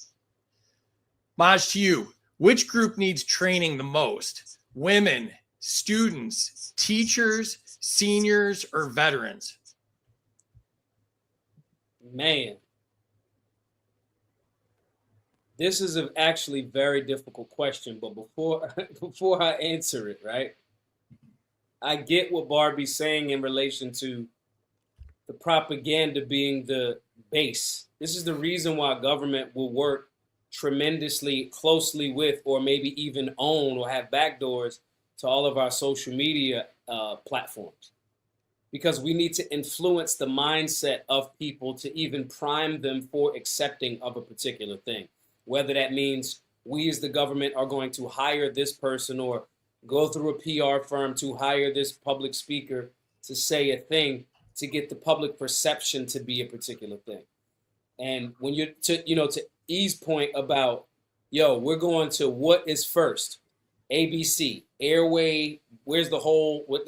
Maj, to you, which group needs training the most? Women, students, teachers, seniors, or veterans? Man, this is an actually very difficult question, but before I answer it, right, I get what Barbie's saying in relation to the propaganda being the base. This is the reason why government will work tremendously closely with, or maybe even own or have backdoors to all of our social media platforms. Because we need to influence the mindset of people to even prime them for accepting of a particular thing. Whether that means we as the government are going to hire this person, or go through a PR firm to hire this public speaker to say a thing to get the public perception to be a particular thing. And when you're to E's point about, we're going to what is first, ABC, airway, where's the whole, what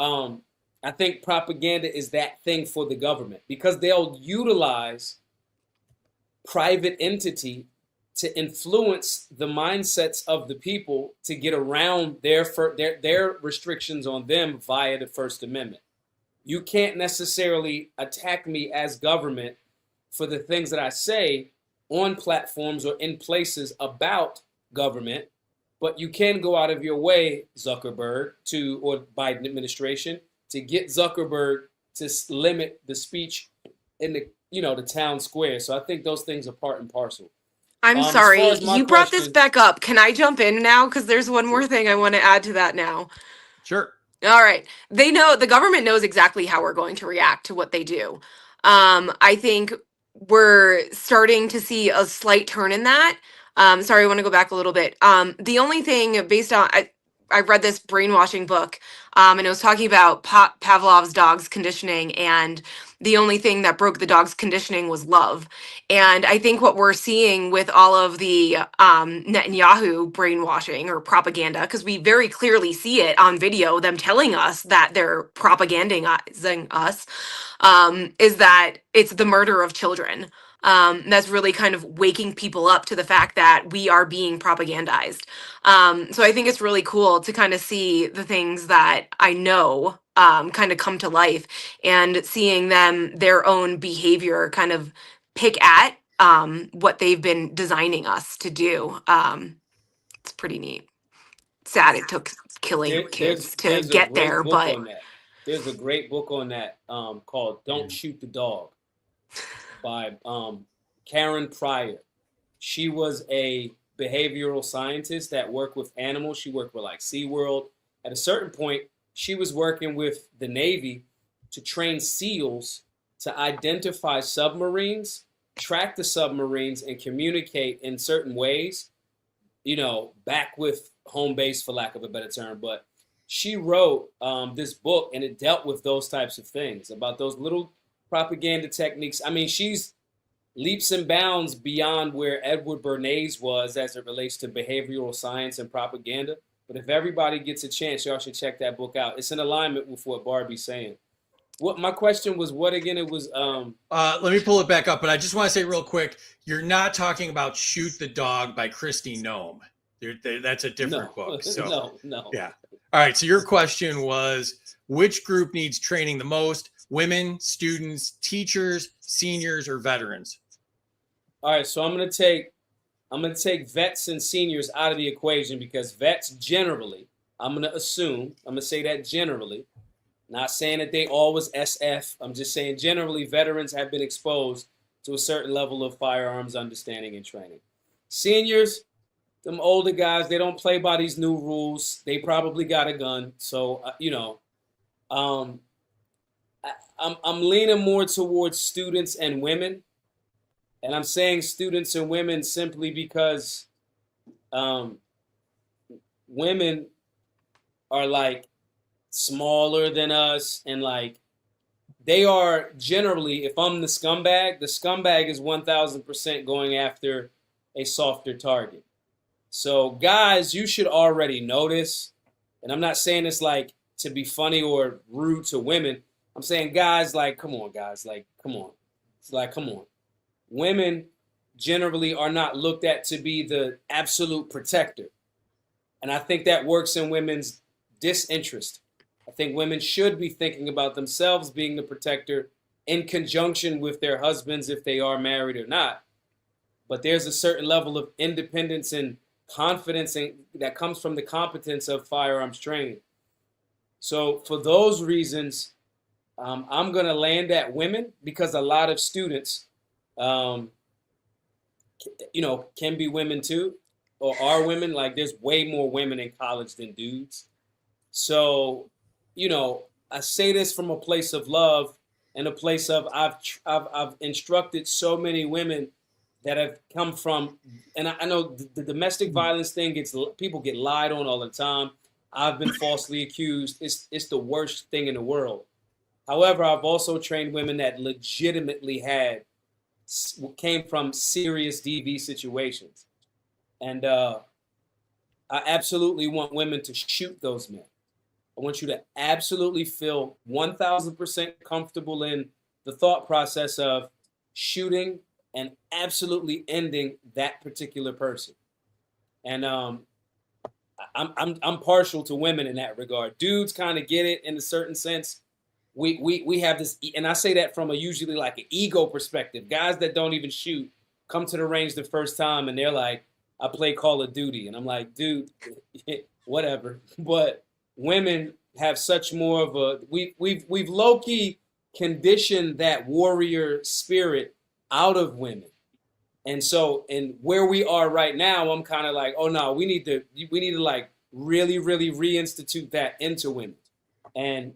I think propaganda is that thing for the government, because they'll utilize private entity to influence the mindsets of the people to get around their restrictions on them via the First Amendment. You can't necessarily attack me as government for the things that I say on platforms or in places about government, but you can go out of your way, Zuckerberg, or Biden administration, to get Zuckerberg to limit the speech in the town square. So I think those things are part and parcel. I'm As sorry. far as my You brought this question, back up. Can I jump in now? Because there's one more thing I want to add to that now. Sure. All right. The government knows exactly how we're going to react to what they do. I think we're starting to see a slight turn in that. Sorry, I want to go back a little bit. The only thing based on, I read this brainwashing book, and it was talking about Pavlov's dog's conditioning, and the only thing that broke the dog's conditioning was love. And I think what we're seeing with all of the Netanyahu brainwashing or propaganda, because we very clearly see it on video, them telling us that they're propagandizing us, is that it's the murder of children. That's really kind of waking people up to the fact that we are being propagandized. So I think it's really cool to kind of see the things that I know kind of come to life, and seeing them, their own behavior kind of pick at what they've been designing us to do. It's pretty neat. Sad it took killing kids to there's a get there, great book but on that. There's a great book on that called "Don't Shoot the Dog" by Karen Pryor. She was a behavioral scientist that worked with animals. She worked with like SeaWorld. At a certain point, she was working with the Navy to train SEALs to identify submarines, track the submarines, and communicate in certain ways, back with home base, for lack of a better term. But she wrote this book, and it dealt with those types of things, about those little propaganda techniques. I mean, she's leaps and bounds beyond where Edward Bernays was as it relates to behavioral science and propaganda. But if everybody gets a chance, y'all should check that book out. It's in alignment with what Barbie's saying. What my question was, what again? It was Let me pull it back up, but I just want to say real quick, you're not talking about Shoot the Dog by Christy Nome. That's a different book. So no. yeah. All right. So your question was, which group needs training the most? Women, students, teachers, seniors, or veterans? All right, so I'm gonna take vets and seniors out of the equation, because vets generally, I'm gonna say that generally, not saying that they always SF. I'm just saying generally veterans have been exposed to a certain level of firearms understanding and training. Seniors, them older guys, they don't play by these new rules. They probably got a gun, so I'm leaning more towards students and women. And I'm saying students and women simply because women are like smaller than us, and like they are generally, if I'm the scumbag is 1000% going after a softer target. So guys, you should already notice, and I'm not saying this like to be funny or rude to women. I'm saying guys, like, come on, guys, like, come on. It's like, come on. Women generally are not looked at to be the absolute protector. And I think that works in women's disinterest. I think women should be thinking about themselves being the protector in conjunction with their husbands, if they are married or not. But there's a certain level of independence and confidence that comes from the competence of firearms training. So for those reasons, I'm going to land at women, because a lot of students, can be women too, or are women. Like, there's way more women in college than dudes. So, I say this from a place of love and a place of I've instructed so many women that have come from, and I know the domestic violence thing people get lied on all the time. I've been falsely accused. It's the worst thing in the world. However, I've also trained women that legitimately came from serious DV situations. And I absolutely want women to shoot those men. I want you to absolutely feel 1000% comfortable in the thought process of shooting and absolutely ending that particular person. And I'm partial to women in that regard. Dudes kind of get it in a certain sense. We have this, and I say that from usually like an ego perspective. Guys that don't even shoot come to the range the first time, and they're like, I play Call of Duty. And I'm like, dude, whatever. But women have such more of a, we've low-key conditioned that warrior spirit out of women. And so, and where we are right now, I'm kind of like, oh no, we need to like really, really reinstitute that into women, and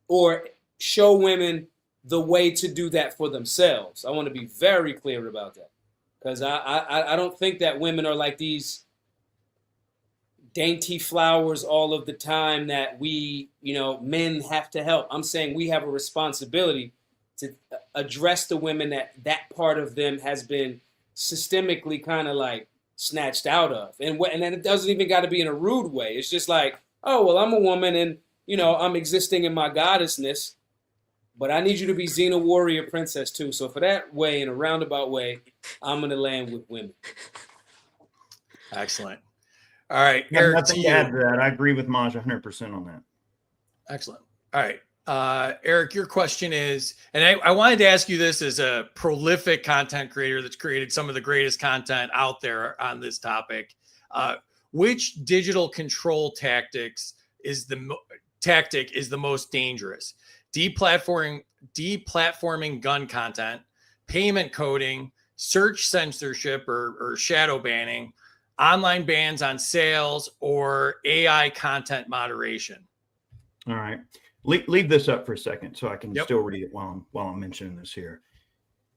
or show women the way to do that for themselves. I want to be very clear about that, because I don't think that women are like these dainty flowers all of the time that we, men have to help. I'm saying we have a responsibility to address the women that part of them has been systemically kind of like snatched out of. And then it doesn't even got to be in a rude way. It's just like, oh, well, I'm a woman and, I'm existing in my goddessness, but I need you to be Xena warrior princess too. So for that way, in a roundabout way, I'm going to land with women. Excellent. All right, I have Eric, nothing to add to that. I agree with Maj 100% on that. Excellent. All right. Eric, your question is, and I wanted to ask you this as a prolific content creator that's created some of the greatest content out there on this topic. Which digital control tactic is the most dangerous? Deplatforming gun content, payment coding, search censorship or shadow banning, online bans on sales, or AI content moderation? All right. Leave this up for a second so I can Yep. still read it while I'm mentioning this here.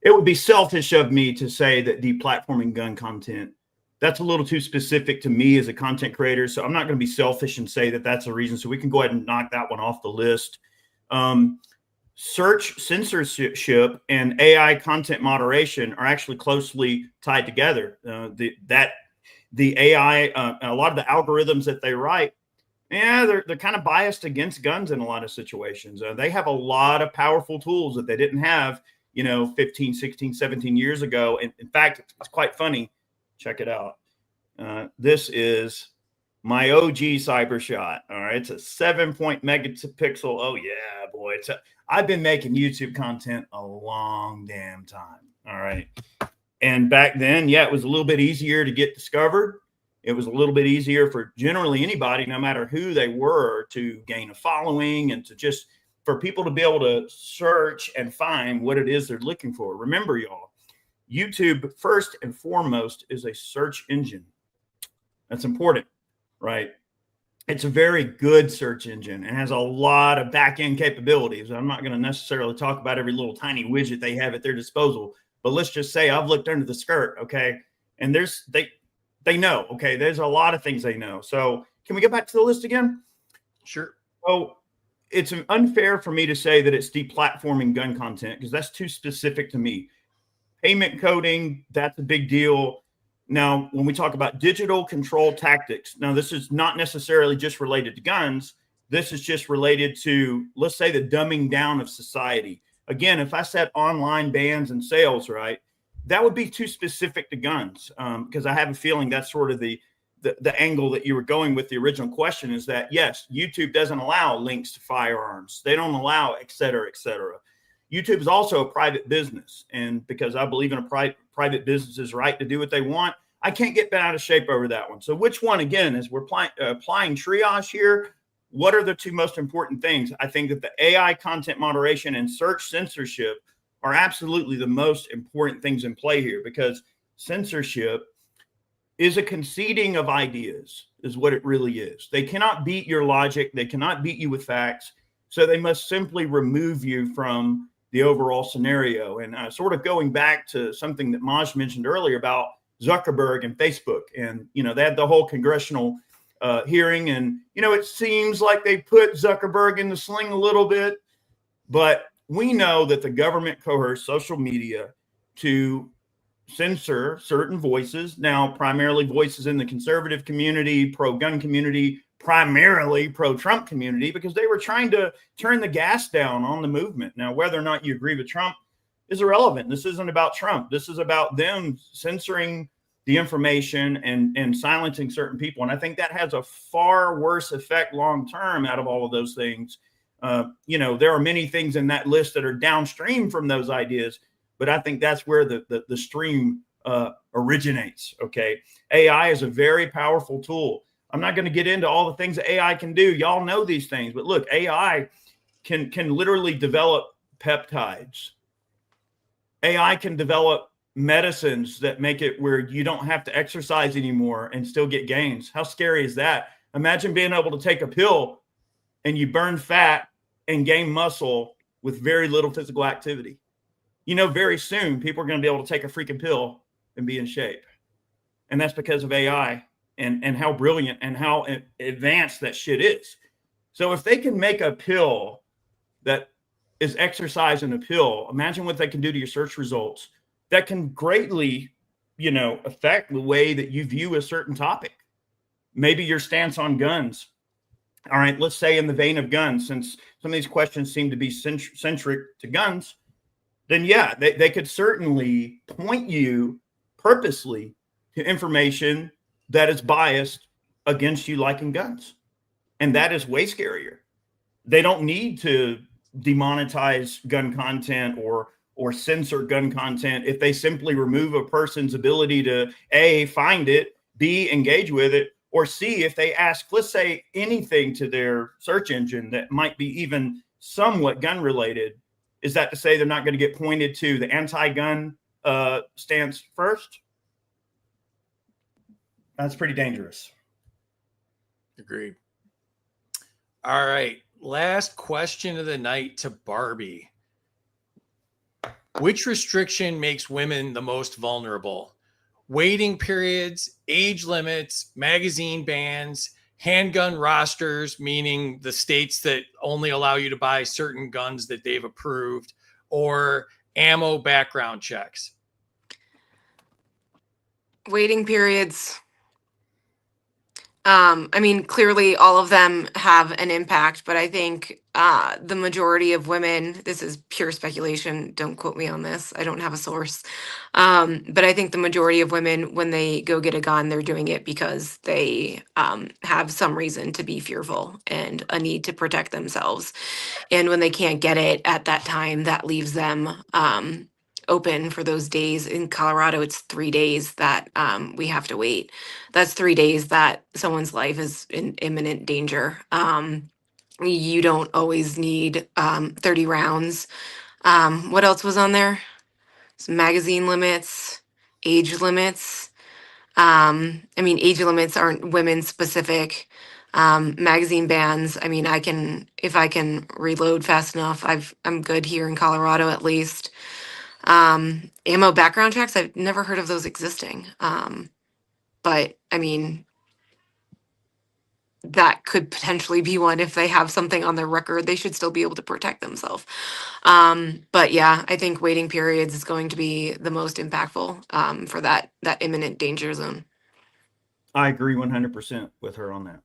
It would be selfish of me to say that deplatforming gun content, that's a little too specific to me as a content creator. So I'm not going to be selfish and say that that's the reason. So we can go ahead and knock that one off the list. Search censorship and AI content moderation are actually closely tied together. The AI, a lot of the algorithms that they write, they're kind of biased against guns in a lot of situations. They have a lot of powerful tools that they didn't have, 15, 16, 17 years ago. And in fact, it's quite funny. Check it out. This is my OG cyber shot. All right. It's a 7-point megapixel. Oh yeah, boy. I've been making YouTube content a long damn time. All right. And back then, it was a little bit easier to get discovered. It was a little bit easier for generally anybody, no matter who they were, to gain a following and to just for people to be able to search and find what it is they're looking for. Remember, y'all, YouTube, first and foremost, is a search engine. That's important, right? It's a very good search engine and has a lot of back-end capabilities. I'm not going to necessarily talk about every little tiny widget they have at their disposal, but let's just say I've looked under the skirt, okay? And they know, okay? There's a lot of things they know. So can we get back to the list again? Sure. So it's unfair for me to say that it's deplatforming gun content because that's too specific to me. Payment coding, that's a big deal. Now, when we talk about digital control tactics, now this is not necessarily just related to guns. This is just related to, let's say, the dumbing down of society. Again, if I said online bans and sales, right, that would be too specific to guns because I have a feeling that's sort of the angle that you were going with the original question is that, yes, YouTube doesn't allow links to firearms. They don't allow et cetera, et cetera. YouTube is also a private business. And because I believe in a private business's right to do what they want, I can't get bent out of shape over that one. So which one, again, as we're applying triage here, what are the two most important things? I think that the AI content moderation and search censorship are absolutely the most important things in play here because censorship is a conceding of ideas is what it really is. They cannot beat your logic. They cannot beat you with facts. So they must simply remove you from the overall scenario. And sort of going back to something that Maj mentioned earlier about Zuckerberg and Facebook. And, they had the whole congressional hearing. And, it seems like they put Zuckerberg in the sling a little bit. But we know that the government coerced social media to censor certain voices. Now, primarily voices in the conservative community, pro-gun community, primarily pro-Trump community, because they were trying to turn the gas down on the movement. Now, whether or not you agree with Trump is irrelevant. This isn't about Trump. This is about them censoring the information and silencing certain people. And I think that has a far worse effect long-term out of all of those things. There are many things in that list that are downstream from those ideas, but I think that's where the stream originates. Okay. AI is a very powerful tool. I'm not going to get into all the things that AI can do. Y'all know these things, but look, AI can literally develop peptides. AI can develop medicines that make it where you don't have to exercise anymore and still get gains. How scary is that? Imagine being able to take a pill and you burn fat and gain muscle with very little physical activity. You know, very soon people are going to be able to take a freaking pill and be in shape. And that's because of AI and how brilliant and how advanced that shit is. So if they can make a pill that is exercise in a pill, imagine what they can do to your search results. That can greatly, affect the way that you view a certain topic. Maybe your stance on guns. All right, let's say in the vein of guns, since some of these questions seem to be centric to guns, then yeah, they could certainly point you purposely to information that is biased against you liking guns. And that is way scarier. They don't need to demonetize gun content or censor gun content if they simply remove a person's ability to A, find it, B, engage with it, or C, if they ask, let's say, anything to their search engine that might be even somewhat gun related. Is that to say they're not going to get pointed to the anti-gun stance first? That's pretty dangerous. Agreed. All right. Last question of the night to Barbie. Which restriction makes women the most vulnerable? Waiting periods, age limits, magazine bans, handgun rosters, meaning the states that only allow you to buy certain guns that they've approved, or ammo background checks? Waiting periods. I mean, clearly all of them have an impact, but I think the majority of women, this is pure speculation, don't quote me on this, I don't have a source, but I think the majority of women, when they go get a gun, they're doing it because they have some reason to be fearful and a need to protect themselves. And when they can't get it at that time, that leaves them open for those days. In Colorado, it's 3 days that we have to wait. That's 3 days that someone's life is in imminent danger. You don't always need 30 rounds. What else was on there? Some magazine limits, age limits. I mean, age limits aren't women specific. Magazine bans. I mean, if I can reload fast enough, I'm good here in Colorado at least. Ammo background checks, I've never heard of those existing. But I mean, that could potentially be one. If they have something on their record, they should still be able to protect themselves. But yeah, I think waiting periods is going to be the most impactful for that imminent danger zone. I agree 100% with her on that.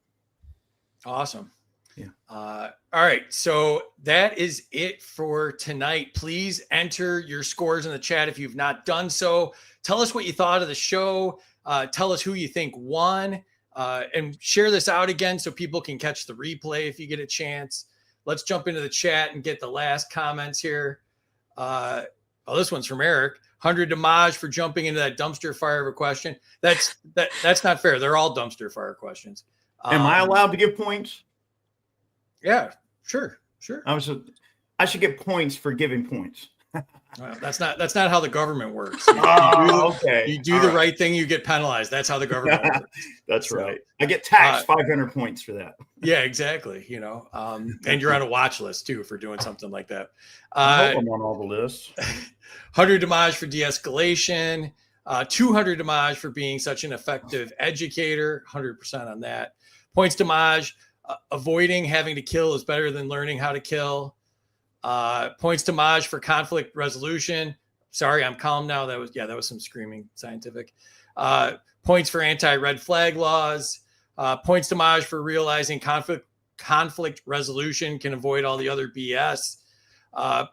Awesome. Yeah. All right. So that is it for tonight. Please enter your scores in the chat if you've not done so. Tell us what you thought of the show. Tell us who you think won. And share this out again so people can catch the replay if you get a chance. Let's jump into the chat and get the last comments here. This one's from Eric. 100 to Maj for jumping into that dumpster fire of a question. That's not fair. They're all dumpster fire questions. Am I allowed to give points? Yeah, sure. I should get points for giving points. Well, that's not how the government works. Okay. You do the right thing, you get penalized. That's how the government works. That's right. I get taxed 500 points for that. Yeah, exactly. And you're on a watch list too for doing something like that. I hope I'm on all the lists. 100 to Maj for de-escalation. 200 to Maj for being such an effective educator. 100% on that. Points to Maj. Avoiding having to kill is better than learning how to kill. Points to Maj for conflict resolution. Sorry, I'm calm now. That was some screaming scientific. Points for anti-red flag laws. Points to Maj for realizing conflict resolution can avoid all the other BS.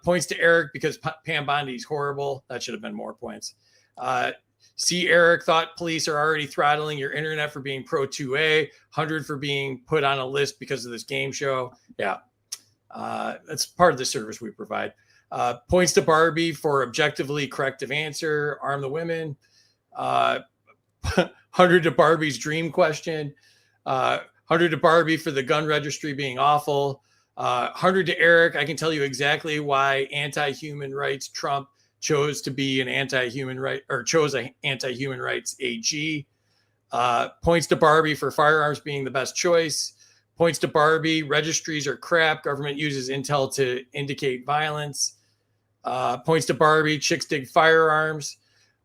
Points to Eric because Pam Bondi's horrible. That should have been more points. See, Eric thought police are already throttling your internet for being pro 2A. 100 for being put on a list because of this game show. Yeah. That's part of the service we provide. Points to Barbie for objectively corrective answer. Arm the women. 100 to Barbie's dream question. 100 to Barbie for the gun registry being awful. 100 to Eric. I can tell you exactly why anti-human rights trump chose to be an anti-human right, or chose an anti-human rights AG. Points to Barbie for firearms being the best choice. Points to Barbie, registries are crap. Government uses intel to indicate violence. Points to Barbie, chicks dig firearms.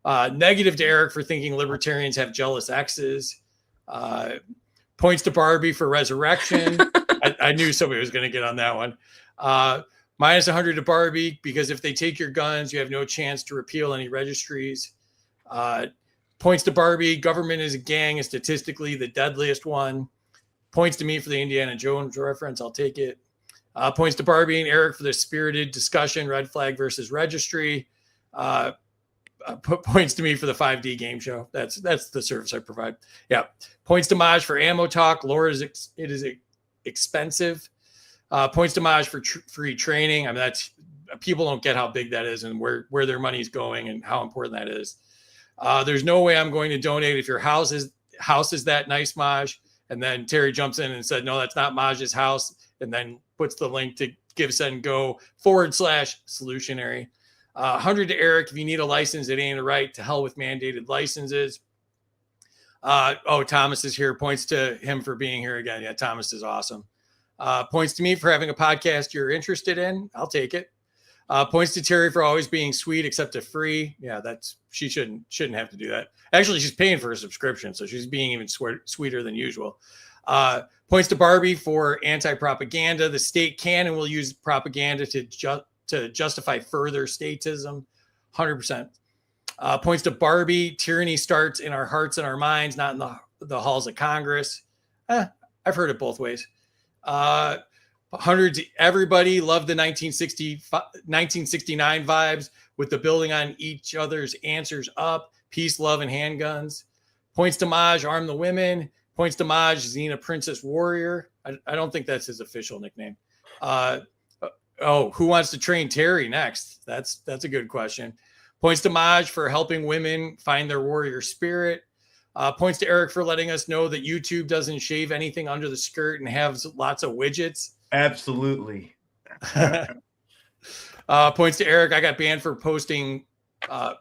Negative to Eric for thinking libertarians have jealous exes. Points to Barbie for resurrection. I knew somebody was going to get on that one. Minus 100 to Barbie, because if they take your guns, you have no chance to repeal any registries. Points to Barbie, government is a gang and statistically the deadliest one. Points to me for the Indiana Jones reference. I'll take it. Points to Barbie and Eric for the spirited discussion, red flag versus registry. Points to me for the 5D game show. That's the service I provide. Yeah. Points to Maj for ammo talk. Laura it is expensive. Points to Maj for free training. I mean, that's, people don't get how big that is and where their money's going and how important that is. There's no way I'm going to donate if your house is that nice, Maj. And then Terry jumps in and said, no, that's not Maj's house. And then puts the link to Give, Send, Go /solutionary. 100 to Eric. If you need a license, it ain't a right. To hell with mandated licenses. Thomas is here. Points to him for being here again. Yeah, Thomas is awesome. Points to me for having a podcast you're interested in. I'll take it. Points to Terry for always being sweet, except to free. Yeah, she shouldn't have to do that. Actually, she's paying for a subscription, so she's being even sweeter than usual. Points to Barbie for anti-propaganda. The state can and will use propaganda to justify further statism. 100%. Points to Barbie. Tyranny starts in our hearts and our minds, not in the halls of Congress. I've heard it both ways. 100 to everybody. Love the 1969 vibes with the building on each other's answers up. Peace, love, and handguns. Points to Maj, arm the women. Points to Maj, Xena, Princess Warrior. I don't think that's his official nickname. Who wants to train Terry next? That's a good question. Points to Maj for helping women find their warrior spirit. Points to Eric for letting us know that YouTube doesn't shave anything under the skirt and has lots of widgets. Absolutely. Points to Eric. I got banned for posting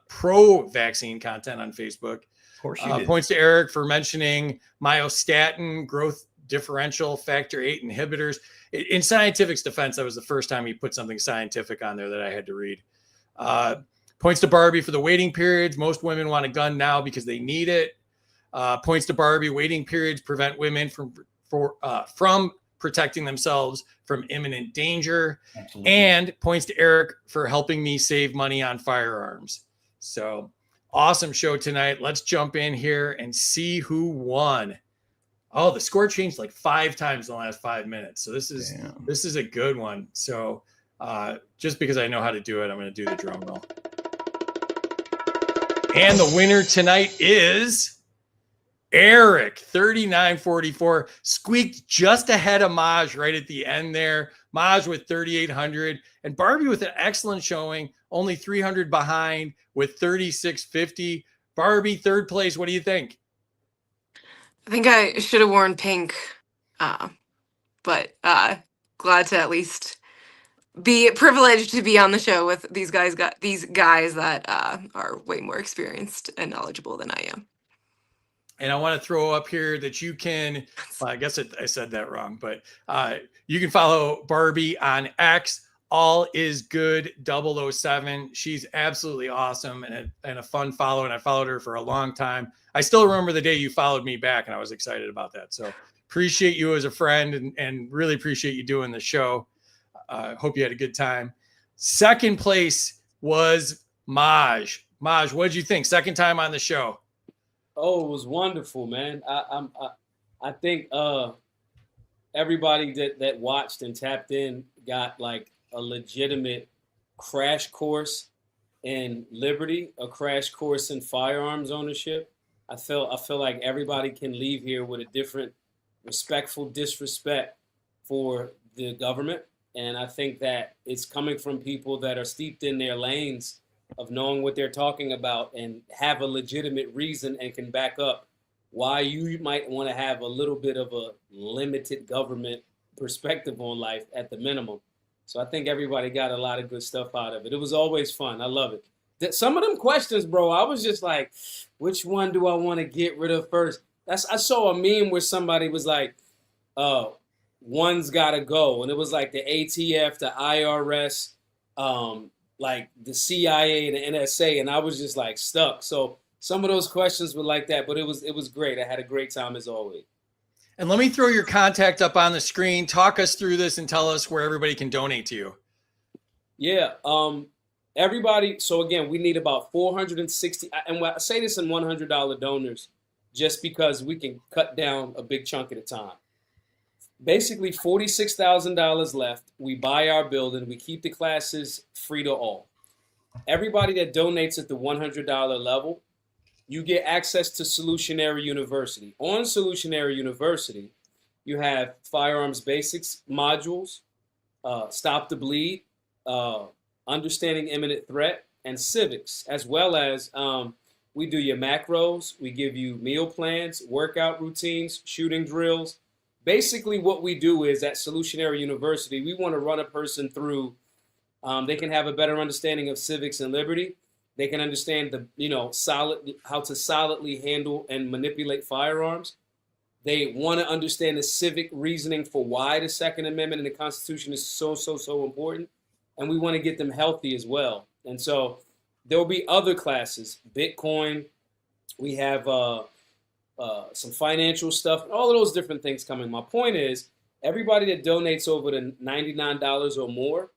pro-vaccine content on Facebook. Of course you did. Points to Eric for mentioning myostatin, growth differential factor 8 inhibitors. In Scientific's defense, that was the first time he put something scientific on there that I had to read. Points to Barbie for the waiting periods. Most women want a gun now because they need it. Points to Barbie. Waiting periods prevent women from protecting themselves from imminent danger. Absolutely. And points to Eric for helping me save money on firearms. So awesome show tonight. Let's jump in here and see who won. Oh, the score changed like 5 times in the last 5 minutes. So this is a good one. So just because I know how to do it, I'm going to do the drum roll. And the winner tonight is Eric, 3944, squeaked just ahead of Maj right at the end there. Maj with 3,800 and Barbie with an excellent showing, only 300 behind with 3,650. Barbie, third place. What do you think? I think I should have worn pink, but glad to at least be privileged to be on the show with these guys that are way more experienced and knowledgeable than I am. And I want to throw up here that you can, well, I guess I said that wrong, but you can follow Barbie on X, all is good 007. She's absolutely awesome and a fun follow. And I followed her for a long time. I still remember the day you followed me back and I was excited about that. So appreciate you as a friend and really appreciate you doing the show. Hope you had a good time. Second place was Maj. Maj, what did you think? Second time on the show. Oh, it was wonderful, man. I think everybody that watched and tapped in got like a legitimate crash course in liberty, a crash course in firearms ownership. I feel like everybody can leave here with a different respectful disrespect for the government. And I think that it's coming from people that are steeped in their lanes of knowing what they're talking about and have a legitimate reason and can back up why you might want to have a little bit of a limited government perspective on life at the minimum. So I think everybody got a lot of good stuff out of it. It was always fun. I love it. some of them questions, bro, I was just like, which one do I want to get rid of first? I saw a meme where somebody was like, one's gotta go. And it was like the ATF, the IRS, like the CIA, the NSA, and I was just like stuck. So some of those questions were like that, but it was great. I had a great time as always. And let me throw your contact up on the screen. Talk us through this and tell us where everybody can donate to you. Yeah. Everybody. So again, we need about 460, and I say this in $100 donors, just because we can cut down a big chunk at a time. Basically, $46,000 left. We buy our building. We keep the classes free to all. Everybody that donates at the $100 level, you get access to Solutionary University. On Solutionary University, you have firearms basics modules, stop the bleed, understanding imminent threat, and civics, as well as we do your macros. We give you meal plans, workout routines, shooting drills. Basically, what we do is at Solutionary University, we want to run a person through. They can have a better understanding of civics and liberty. They can understand how to solidly handle and manipulate firearms. They want to understand the civic reasoning for why the Second Amendment and the Constitution is so important. And we want to get them healthy as well. And so there will be other classes, Bitcoin. We have some financial stuff, all of those different things coming. My point is, everybody that donates over the $99 or more,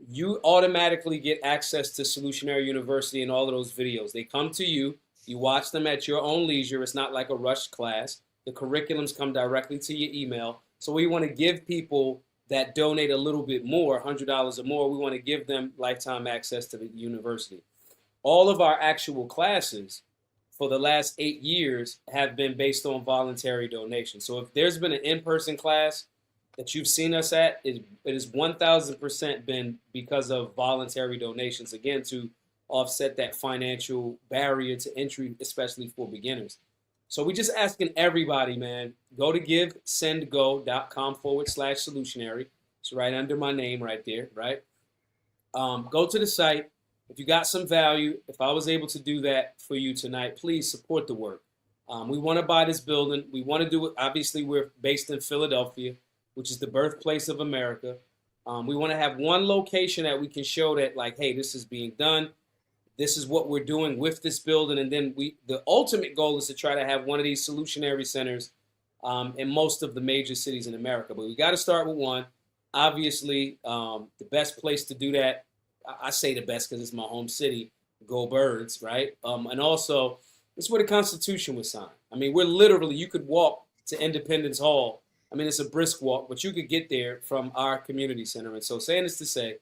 you automatically get access to Solutionary University and all of those videos. They come to you. You watch them at your own leisure. It's not like a rushed class. The curriculums come directly to your email. So we want to give people that donate a little bit more, $100 or more, we want to give them lifetime access to the university. All of our actual classes for the last 8 years have been based on voluntary donation. So if there's been an in-person class that you've seen us at, it is 1,000% been because of voluntary donations, again, to offset that financial barrier to entry, especially for beginners. So we're just asking everybody, man, go to givesendgo.com/solutionary. It's right under my name right there, right? Go to the site. If you got some value, if I was able to do that for you tonight, please support the work. We want to buy this building. We want to do it. Obviously, we're based in Philadelphia, which is the birthplace of America. We want to have one location that we can show that, like, hey, this is being done. This is what we're doing with this building. And then the ultimate goal is to try to have one of these solutionary centers in most of the major cities in America. But we got to start with one. Obviously, the best place to do that, I say the best because it's my home city, go Birds, right? And also, it's where the Constitution was signed. I mean, we're literally, you could walk to Independence Hall. I mean, it's a brisk walk, but you could get there from our community center. And so saying this to say,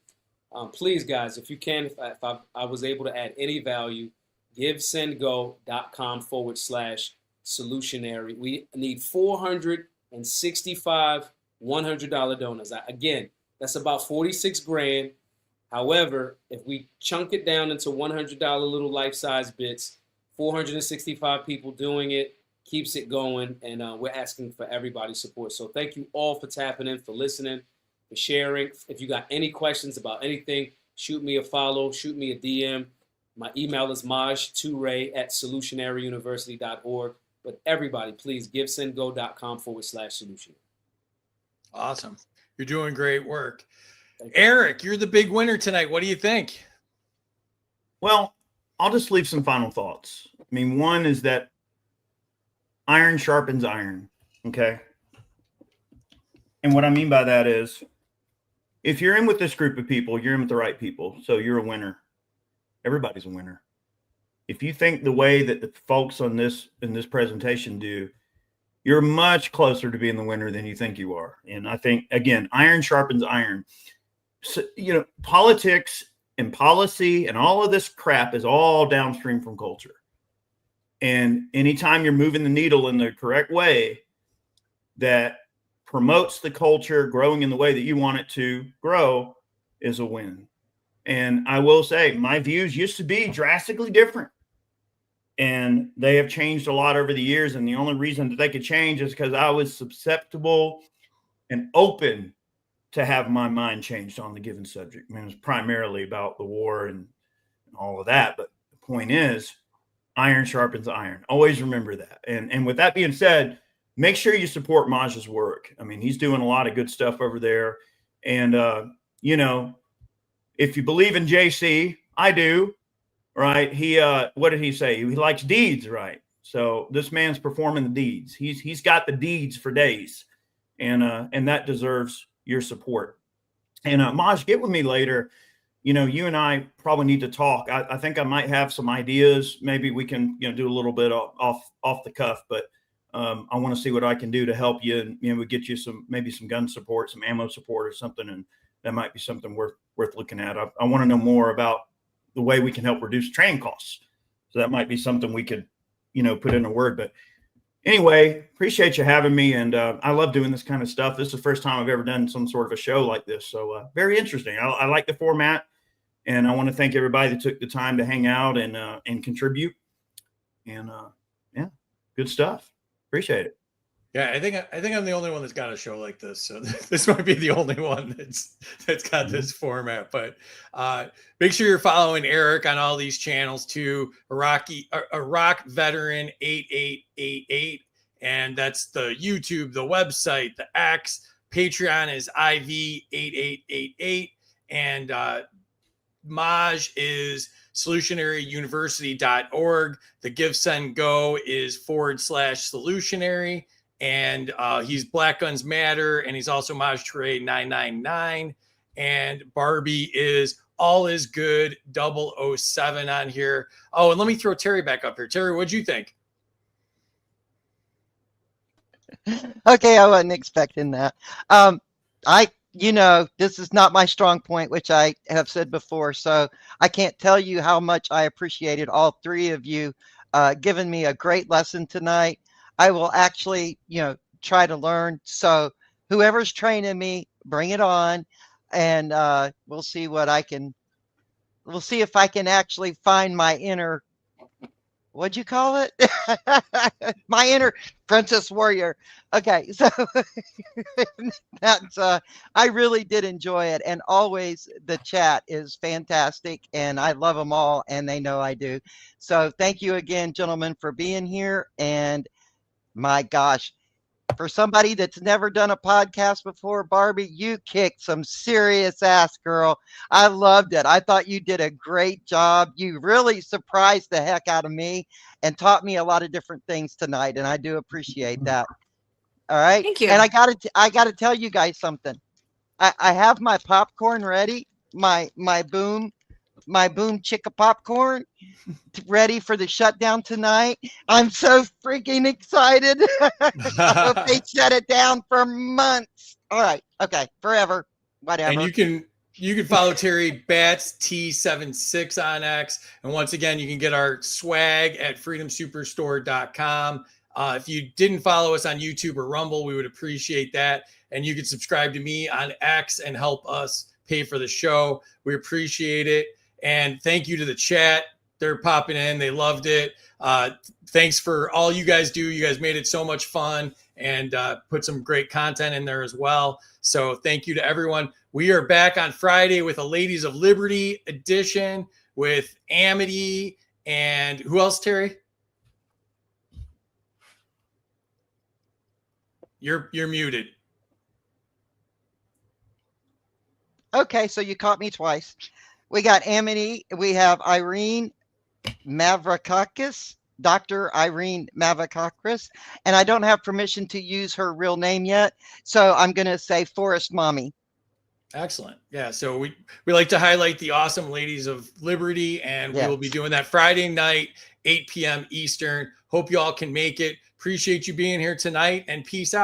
please, guys, if you can, if I was able to add any value, givesendgo.com/solutionary. We need 465 $100 donors. Again, that's about 46 grand. However, if we chunk it down into $100 little life-size bits, 465 people doing it keeps it going, and we're asking for everybody's support. So thank you all for tapping in, for listening, for sharing. If you got any questions about anything, shoot me a follow, shoot me a DM. My email is majtoure@solutionaryuniversity.org. But everybody, please, givesendgo.com/solution. Awesome. You're doing great work. Eric, you're the big winner tonight. What do you think? Well, I'll just leave some final thoughts. I mean, one is that iron sharpens iron, okay? And what I mean by that is, if you're in with this group of people, you're in with the right people, so you're a winner. Everybody's a winner. If you think the way that the folks in this presentation do, you're much closer to being the winner than you think you are. And I think, again, iron sharpens iron. So, politics and policy and all of this crap is all downstream from culture. And anytime you're moving the needle in the correct way that promotes the culture growing in the way that you want it to grow is a win. And I will say my views used to be drastically different. And they have changed a lot over the years. And the only reason that they could change is because I was susceptible and open to have my mind changed on the given subject. I mean, it was primarily about the war and and all of that. But the point is, iron sharpens iron. Always remember that. And with that being said, make sure you support Maj's work. I mean, he's doing a lot of good stuff over there. And, you know, if you believe in JC, I do, right? He, what did he say? He likes deeds, right? So this man's performing the deeds. He's got the deeds for days, and that deserves your support. And Maj, get with me later. You know, you and I probably need to talk. I think I might have some ideas. Maybe we can, you know, do a little bit off the cuff, but I want to see what I can do to help you, and, you know, we get you maybe some gun support, some ammo support or something. And that might be something worth looking at. I want to know more about the way we can help reduce training costs. So that might be something we could, you know, put in a word. But anyway, appreciate you having me. And I love doing this kind of stuff. This is the first time I've ever done some sort of a show like this. So very interesting. I like the format. And I want to thank everybody that took the time to hang out and contribute. And yeah, good stuff. Appreciate it. Yeah, I think I'm the only one that's got a show like this. So this might be the only one that's got this format. But make sure you're following Eric on all these channels too. Iraq Veteran 8888, and that's the YouTube, the website, the X. Patreon is IV 8888, and Maj is solutionaryuniversity.org. The Give Send Go is /solutionary. And he's Black Guns Matter, and he's also Maj Toure 999. And Barbie is All Is Good 007 on here. Oh, and let me throw Terry back up here. Terry, what'd you think? Okay, I wasn't expecting that. You know, this is not my strong point, which I have said before. So I can't tell you how much I appreciated all three of you giving me a great lesson tonight. I will actually, you know, try to learn. So whoever's training me, bring it on, and we'll see if I can actually find my inner, what'd you call it? My inner princess warrior. Okay, so that's I really did enjoy it, and always the chat is fantastic, and I love them all, and they know I do. So thank you again, gentlemen, for being here. And my gosh, for somebody that's never done a podcast before, Barbie, you kicked some serious ass, girl. I loved it. I thought you did a great job. You really surprised the heck out of me and taught me a lot of different things tonight, and I do appreciate that. All right. Thank you. And I gotta tell you guys something. I have my popcorn ready, my boom chicka popcorn ready for the shutdown tonight. I'm so freaking excited. I hope they shut it down for months. All right. Okay. Forever. Whatever. And you can follow Terry Bats T76 on X. And once again, you can get our swag at freedomsuperstore.com. If you didn't follow us on YouTube or Rumble, we would appreciate that. And you can subscribe to me on X and help us pay for the show. We appreciate it. And thank you to the chat. They're popping in. They loved it. Thanks for all you guys do. You guys made it so much fun and put some great content in there as well. So thank you to everyone. We are back on Friday with a Ladies of Liberty edition with Amity and who else, Terry? You're muted. Okay, so you caught me twice. We got Amity. We have Irene Mavrakakis, Dr. Irene Mavrakakis, and I don't have permission to use her real name yet, so I'm going to say Forest Mommy. Excellent. Yeah, so we like to highlight the awesome Ladies of Liberty, and we Yes. will be doing that Friday night, 8 p.m. Eastern. Hope you all can make it. Appreciate you being here tonight, and peace out.